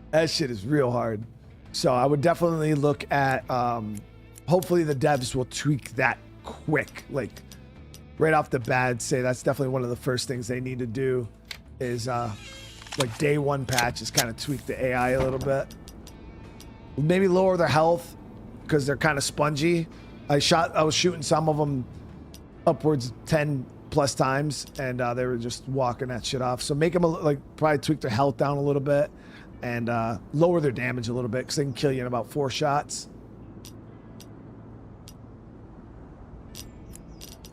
That shit is real hard. So I would definitely look at, hopefully the devs will tweak that quick. Like right off the bat, say that's definitely one of the first things they need to do is like day one patch is kind of tweak the AI a little bit. Maybe lower their health because they're kind of spongy. I was shooting some of them upwards 10 plus times and they were just walking that shit off. So make them like probably tweak their health down a little bit and lower their damage a little bit because they can kill you in about 4 shots.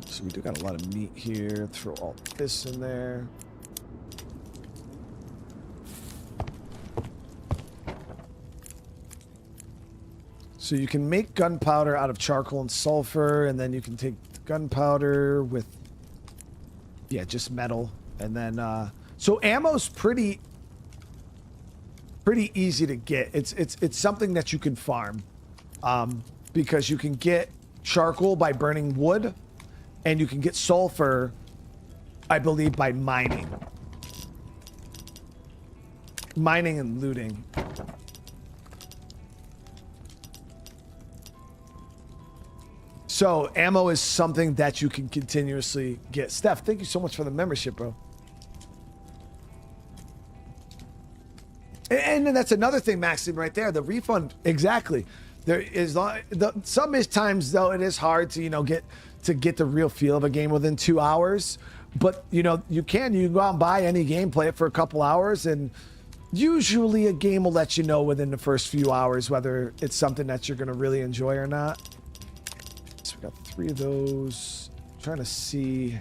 So we do got a lot of meat here. Throw all this in there. So you can make gunpowder out of charcoal and sulfur, and then you can take gunpowder with, yeah, just metal. And then, so ammo's pretty easy to get. It's something that you can farm, because you can get charcoal by burning wood, and you can get sulfur, I believe, by mining and looting. So ammo is something that you can continuously get. Steph, thank you so much for the membership, bro. And then that's another thing, Maxim, right there. The refund, exactly. There is some times though it is hard to get the real feel of a game within 2 hours. But you can go out and buy any game, play it for a couple hours, and usually a game will let you know within the first few hours whether it's something that you're gonna really enjoy or not. So we got 3 of those. I'm trying to see.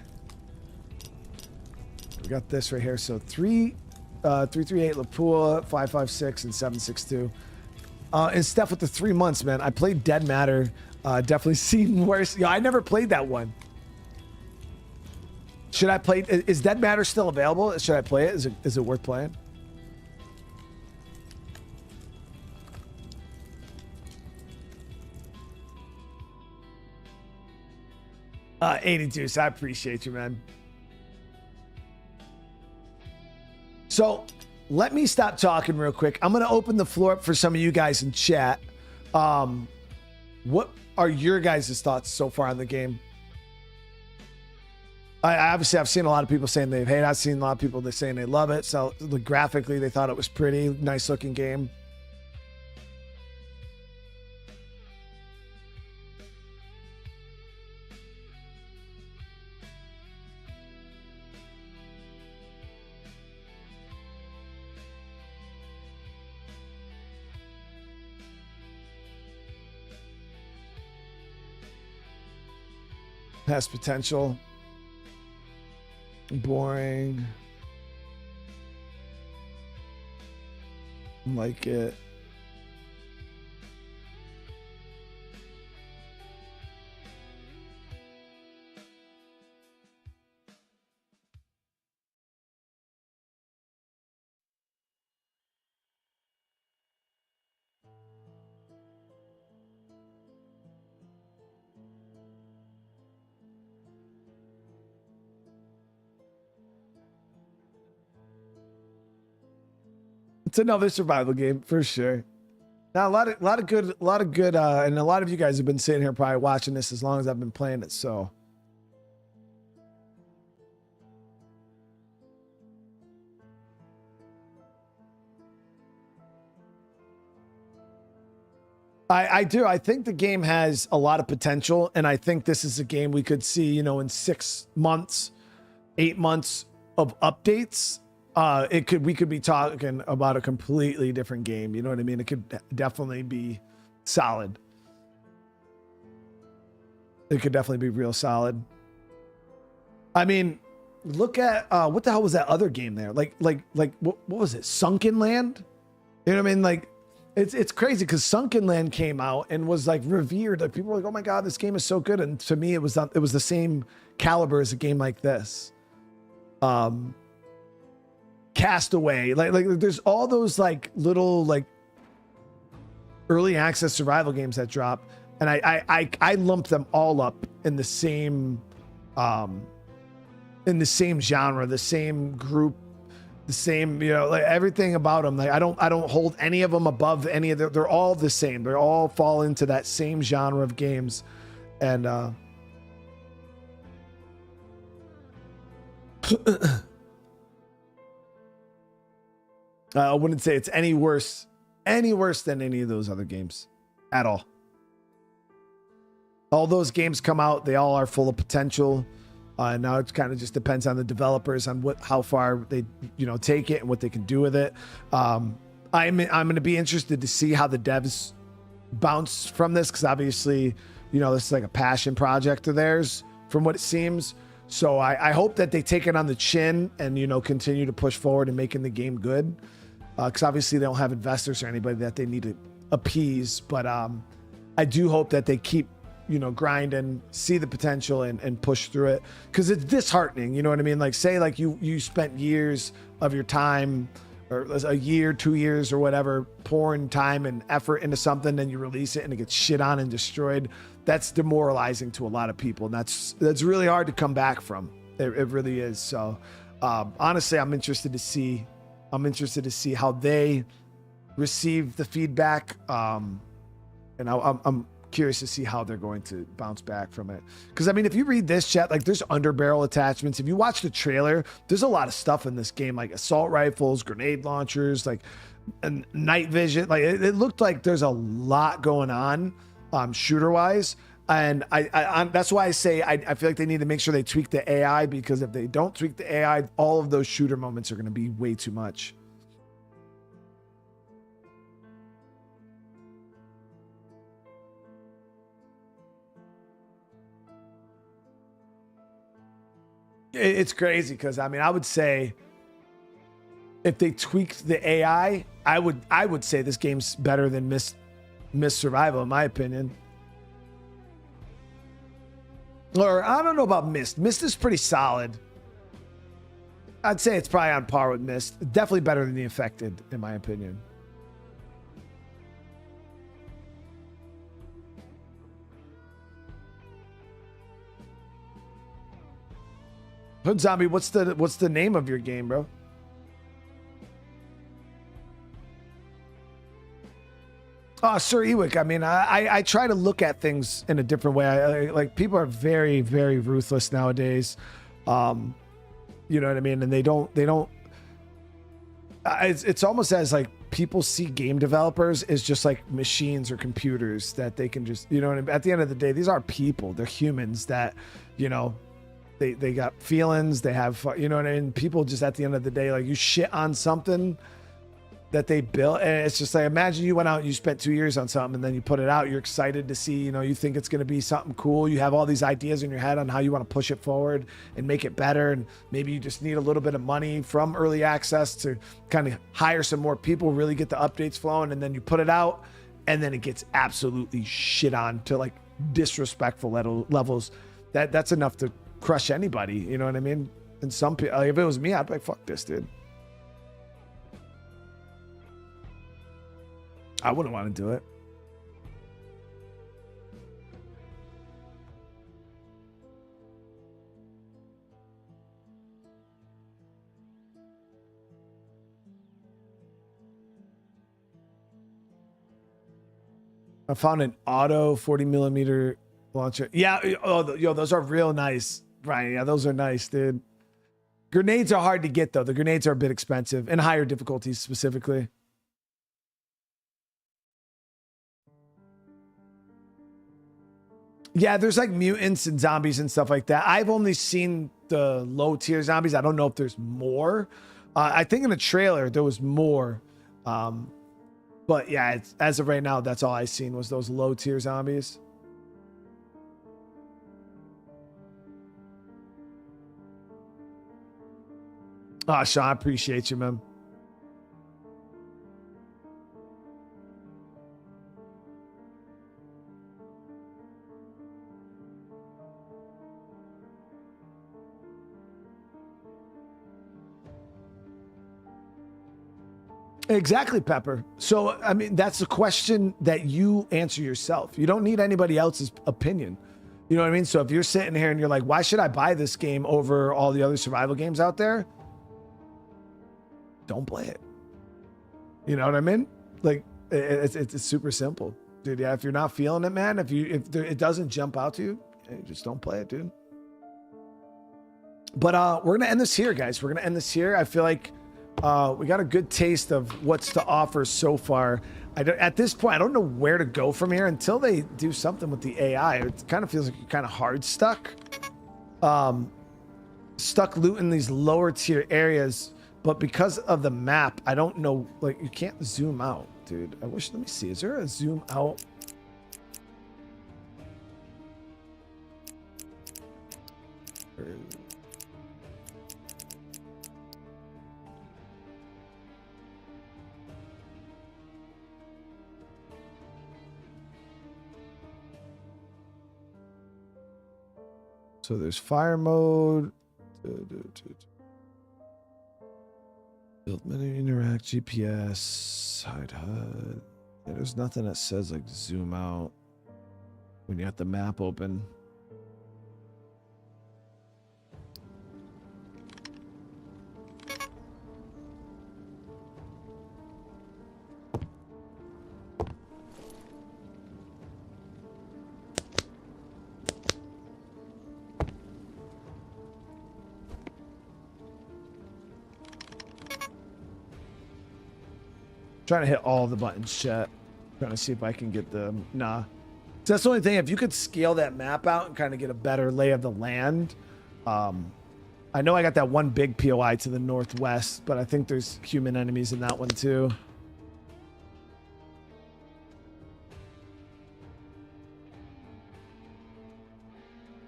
We got this right here. So 338 Lapua, 556, and 762. And Steph with the 3 months, man. I played Dead Matter. Definitely seen worse. Yeah, I never played that one. Should I play? Is Dead Matter still available? Should I play it? Is it worth playing? Uh, 82, so I appreciate you, man. So let me stop talking real quick. I'm going to open the floor up for some of you guys in chat. What are your guys' thoughts so far on the game? I've seen a lot of people saying they hate it. I've seen a lot of people saying they love it. So graphically, they thought it was pretty nice looking game. Has potential. Boring. Like it. It's another survival game for sure. Now a lot of good, and a lot of you guys have been sitting here probably watching this as long as I've been playing it. So I do. I think the game has a lot of potential, and I think this is a game we could see, in 6 months, 8 months of updates. We could be talking about a completely different game. You know what I mean? It could definitely be solid. It could definitely be real solid. I mean, look at what the hell was that other game there? Like what was it? Sunken Land? You know what I mean? Like, it's crazy because Sunken Land came out and was like revered. Like people were like, "Oh my god, this game is so good!" And to me, it was the same caliber as a game like this. Castaway, like there's all those like little like early access survival games that drop, and I lump them all up in the same genre, the same group, the same, you know, like everything about them. Like I don't hold any of them above any of they're all the same. They all fall into that same genre of games. And I wouldn't say it's any worse than any of those other games at all. All those games come out, they all are full of potential. Now it kind of just depends on the developers on how far they, you know, take it and what they can do with it. I'm going to be interested to see how the devs bounce from this, because obviously, you know, this is like a passion project of theirs from what it seems. So I hope that they take it on the chin and, you know, continue to push forward and making the game good. Because obviously they don't have investors or anybody that they need to appease. But I do hope that they keep, you know, grind and see the potential and push through it, because it's disheartening. You know what I mean? Like say like you spent years of your time, or a year, 2 years or whatever, pouring time and effort into something, then you release it and it gets shit on and destroyed. That's demoralizing to a lot of people, and that's really hard to come back from. It really is. So honestly, I'm interested to see how they receive the feedback, and I'm curious to see how they're going to bounce back from it. Because I mean, if you read this chat, like there's underbarrel attachments. If you watch the trailer, there's a lot of stuff in this game, like assault rifles, grenade launchers, like and night vision. Like it looked like there's a lot going on, shooter wise. And I that's why I say I feel like they need to make sure they tweak the AI, because if they don't tweak the AI, all of those shooter moments are going to be way too much. It's crazy because I mean, I would say if they tweaked the AI, I would say this game's better than Miss Survival, in my opinion. Or I don't know about Mist. Mist is pretty solid. I'd say it's probably on par with Mist. Definitely better than The Infected, in my opinion. Hood Zombie, what's the name of your game, bro? Oh, Sir Ewick. I mean, I try to look at things in a different way. Like people are very, very ruthless nowadays. You know what I mean? And they don't. It's almost as like people see game developers as just like machines or computers that they can just, you know what I mean? At the end of the day, these are people. They're humans that, you know, they got feelings. They have, you know what I mean? People just at the end of the day, like you shit on something that they built, and it's just like, imagine you went out and you spent 2 years on something and then you put it out, you're excited to see, you know, you think it's going to be something cool, you have all these ideas in your head on how you want to push it forward and make it better, and maybe you just need a little bit of money from early access to kind of hire some more people, really get the updates flowing, and then you put it out and then it gets absolutely shit on to like disrespectful levels. That's enough to crush anybody, you know what I mean? And some people, like, if it was me, I'd be like, fuck this, dude. I wouldn't want to do it. I found an auto 40 millimeter launcher. Yeah. Oh, yo, those are real nice, Brian. Yeah, those are nice, dude. Grenades are hard to get, though. The grenades are a bit expensive and higher difficulties specifically. Yeah, there's like mutants and zombies and stuff like that. I've only seen the low tier zombies. I don't know if there's more. I think in the trailer there was more. But yeah, as of right now, that's all I've seen was those low tier zombies. Oh, Sean, I appreciate you, man. Exactly, Pepper. So, I mean, that's a question that you answer yourself. You don't need anybody else's opinion. You know what I mean? So if you're sitting here and you're like, why should I buy this game over all the other survival games out there? Don't play it. You know what I mean? Like, it's super simple, dude. Yeah, if you're not feeling it, man, if it doesn't jump out to you, just don't play it, dude. But we're gonna end this here, guys. We're gonna end this here. I feel like we got a good taste of what's to offer so far. At this point, I don't know where to go from here until they do something with the AI. It kind of feels like you're kind of hard stuck. Stuck looting these lower tier areas, but because of the map, I don't know, like, you can't zoom out, dude. I wish, let me see, is there a zoom out? So there's fire mode. Build menu, interact, GPS, hide HUD. Yeah, there's nothing that says like zoom out when you have the map open. Trying to hit all the buttons, chat. Trying to see if I can get the nah. So that's the only thing. If you could scale that map out and kind of get a better lay of the land. I know I got that one big POI to the northwest, but I think there's human enemies in that one too.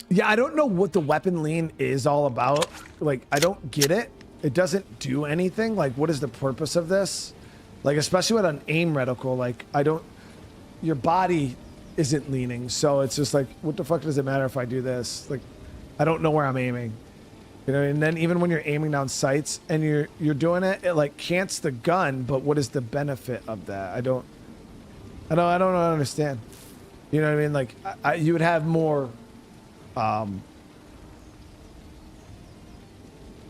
Yeah, I don't know what the weapon lean is all about. Like, I don't get it. It doesn't do anything. Like, what is the purpose of this? Like, especially with an aim reticle, like, your body isn't leaning. So it's just like, what the fuck does it matter if I do this? Like, I don't know where I'm aiming. You know, and then even when you're aiming down sights and you're doing it, it like cants the gun, but what is the benefit of that? I don't understand. You know what I mean? Like, you would have more,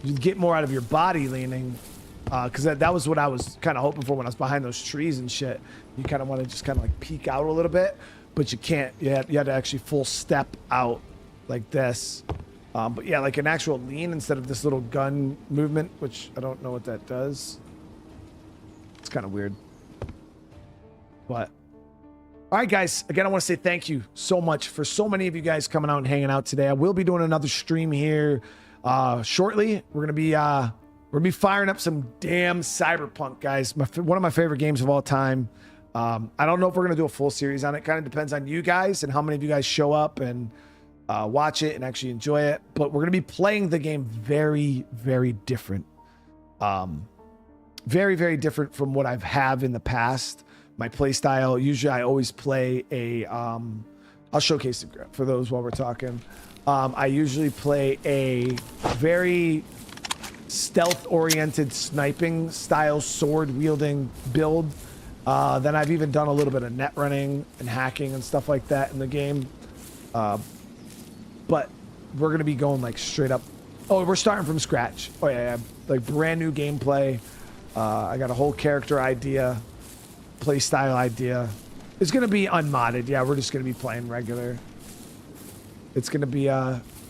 you'd get more out of your body leaning. Because that was what I was kind of hoping for when I was behind those trees and shit. You kind of want to just kind of like peek out a little bit, but you can't. You had to actually full step out like this. But yeah, like an actual lean instead of this little gun movement, which I don't know what that does. It's kind of weird. But all right, guys. Again, I want to say thank you so much for so many of you guys coming out and hanging out today. I will be doing another stream here shortly. We're gonna be firing up some damn Cyberpunk, guys. One of my favorite games of all time. I don't know if we're going to do a full series on it. Kind of depends on you guys and how many of you guys show up and watch it and actually enjoy it. But we're going to be playing the game very, very different. Very, very different from what I've have in the past. My play style, usually I always play a... I'll showcase it for those while we're talking. I usually play a very... stealth-oriented sniping style sword-wielding build. Then I've even done a little bit of net running and hacking and stuff like that in the game. But we're gonna be going like straight up. Oh, we're starting from scratch. Oh yeah, like brand new gameplay. I got a whole character idea, play style idea. It's gonna be unmodded. Yeah, we're just gonna be playing regular. It's gonna be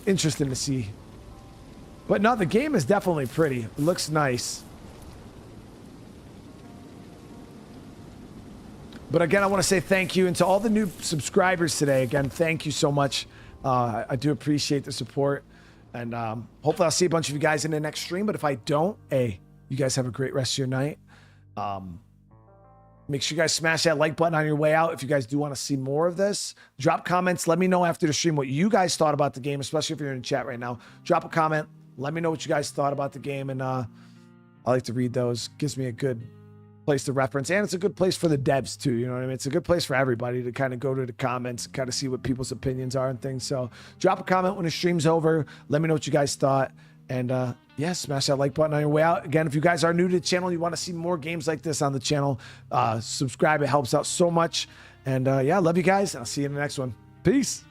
interesting to see. But no, the game is definitely pretty. It looks nice. But again, I want to say thank you. And to all the new subscribers today, again, thank you so much. I do appreciate the support. And hopefully I'll see a bunch of you guys in the next stream. But if I don't, hey, you guys have a great rest of your night. Make sure you guys smash that like button on your way out if you guys do want to see more of this. Drop comments. Let me know after the stream what you guys thought about the game, especially if you're in the chat right now. Drop a comment. Let me know what you guys thought about the game, and I like to read those. Gives me a good place to reference, and it's a good place for the devs too. You know what I mean? It's a good place for everybody to kind of go to the comments and kind of see what people's opinions are and things. So drop a comment when the stream's over. Let me know what you guys thought, And yeah, smash that like button on your way out. Again, if you guys are new to the channel, you want to see more games like this on the channel, subscribe. It helps out so much. And yeah, love you guys. I'll see you in the next one. Peace.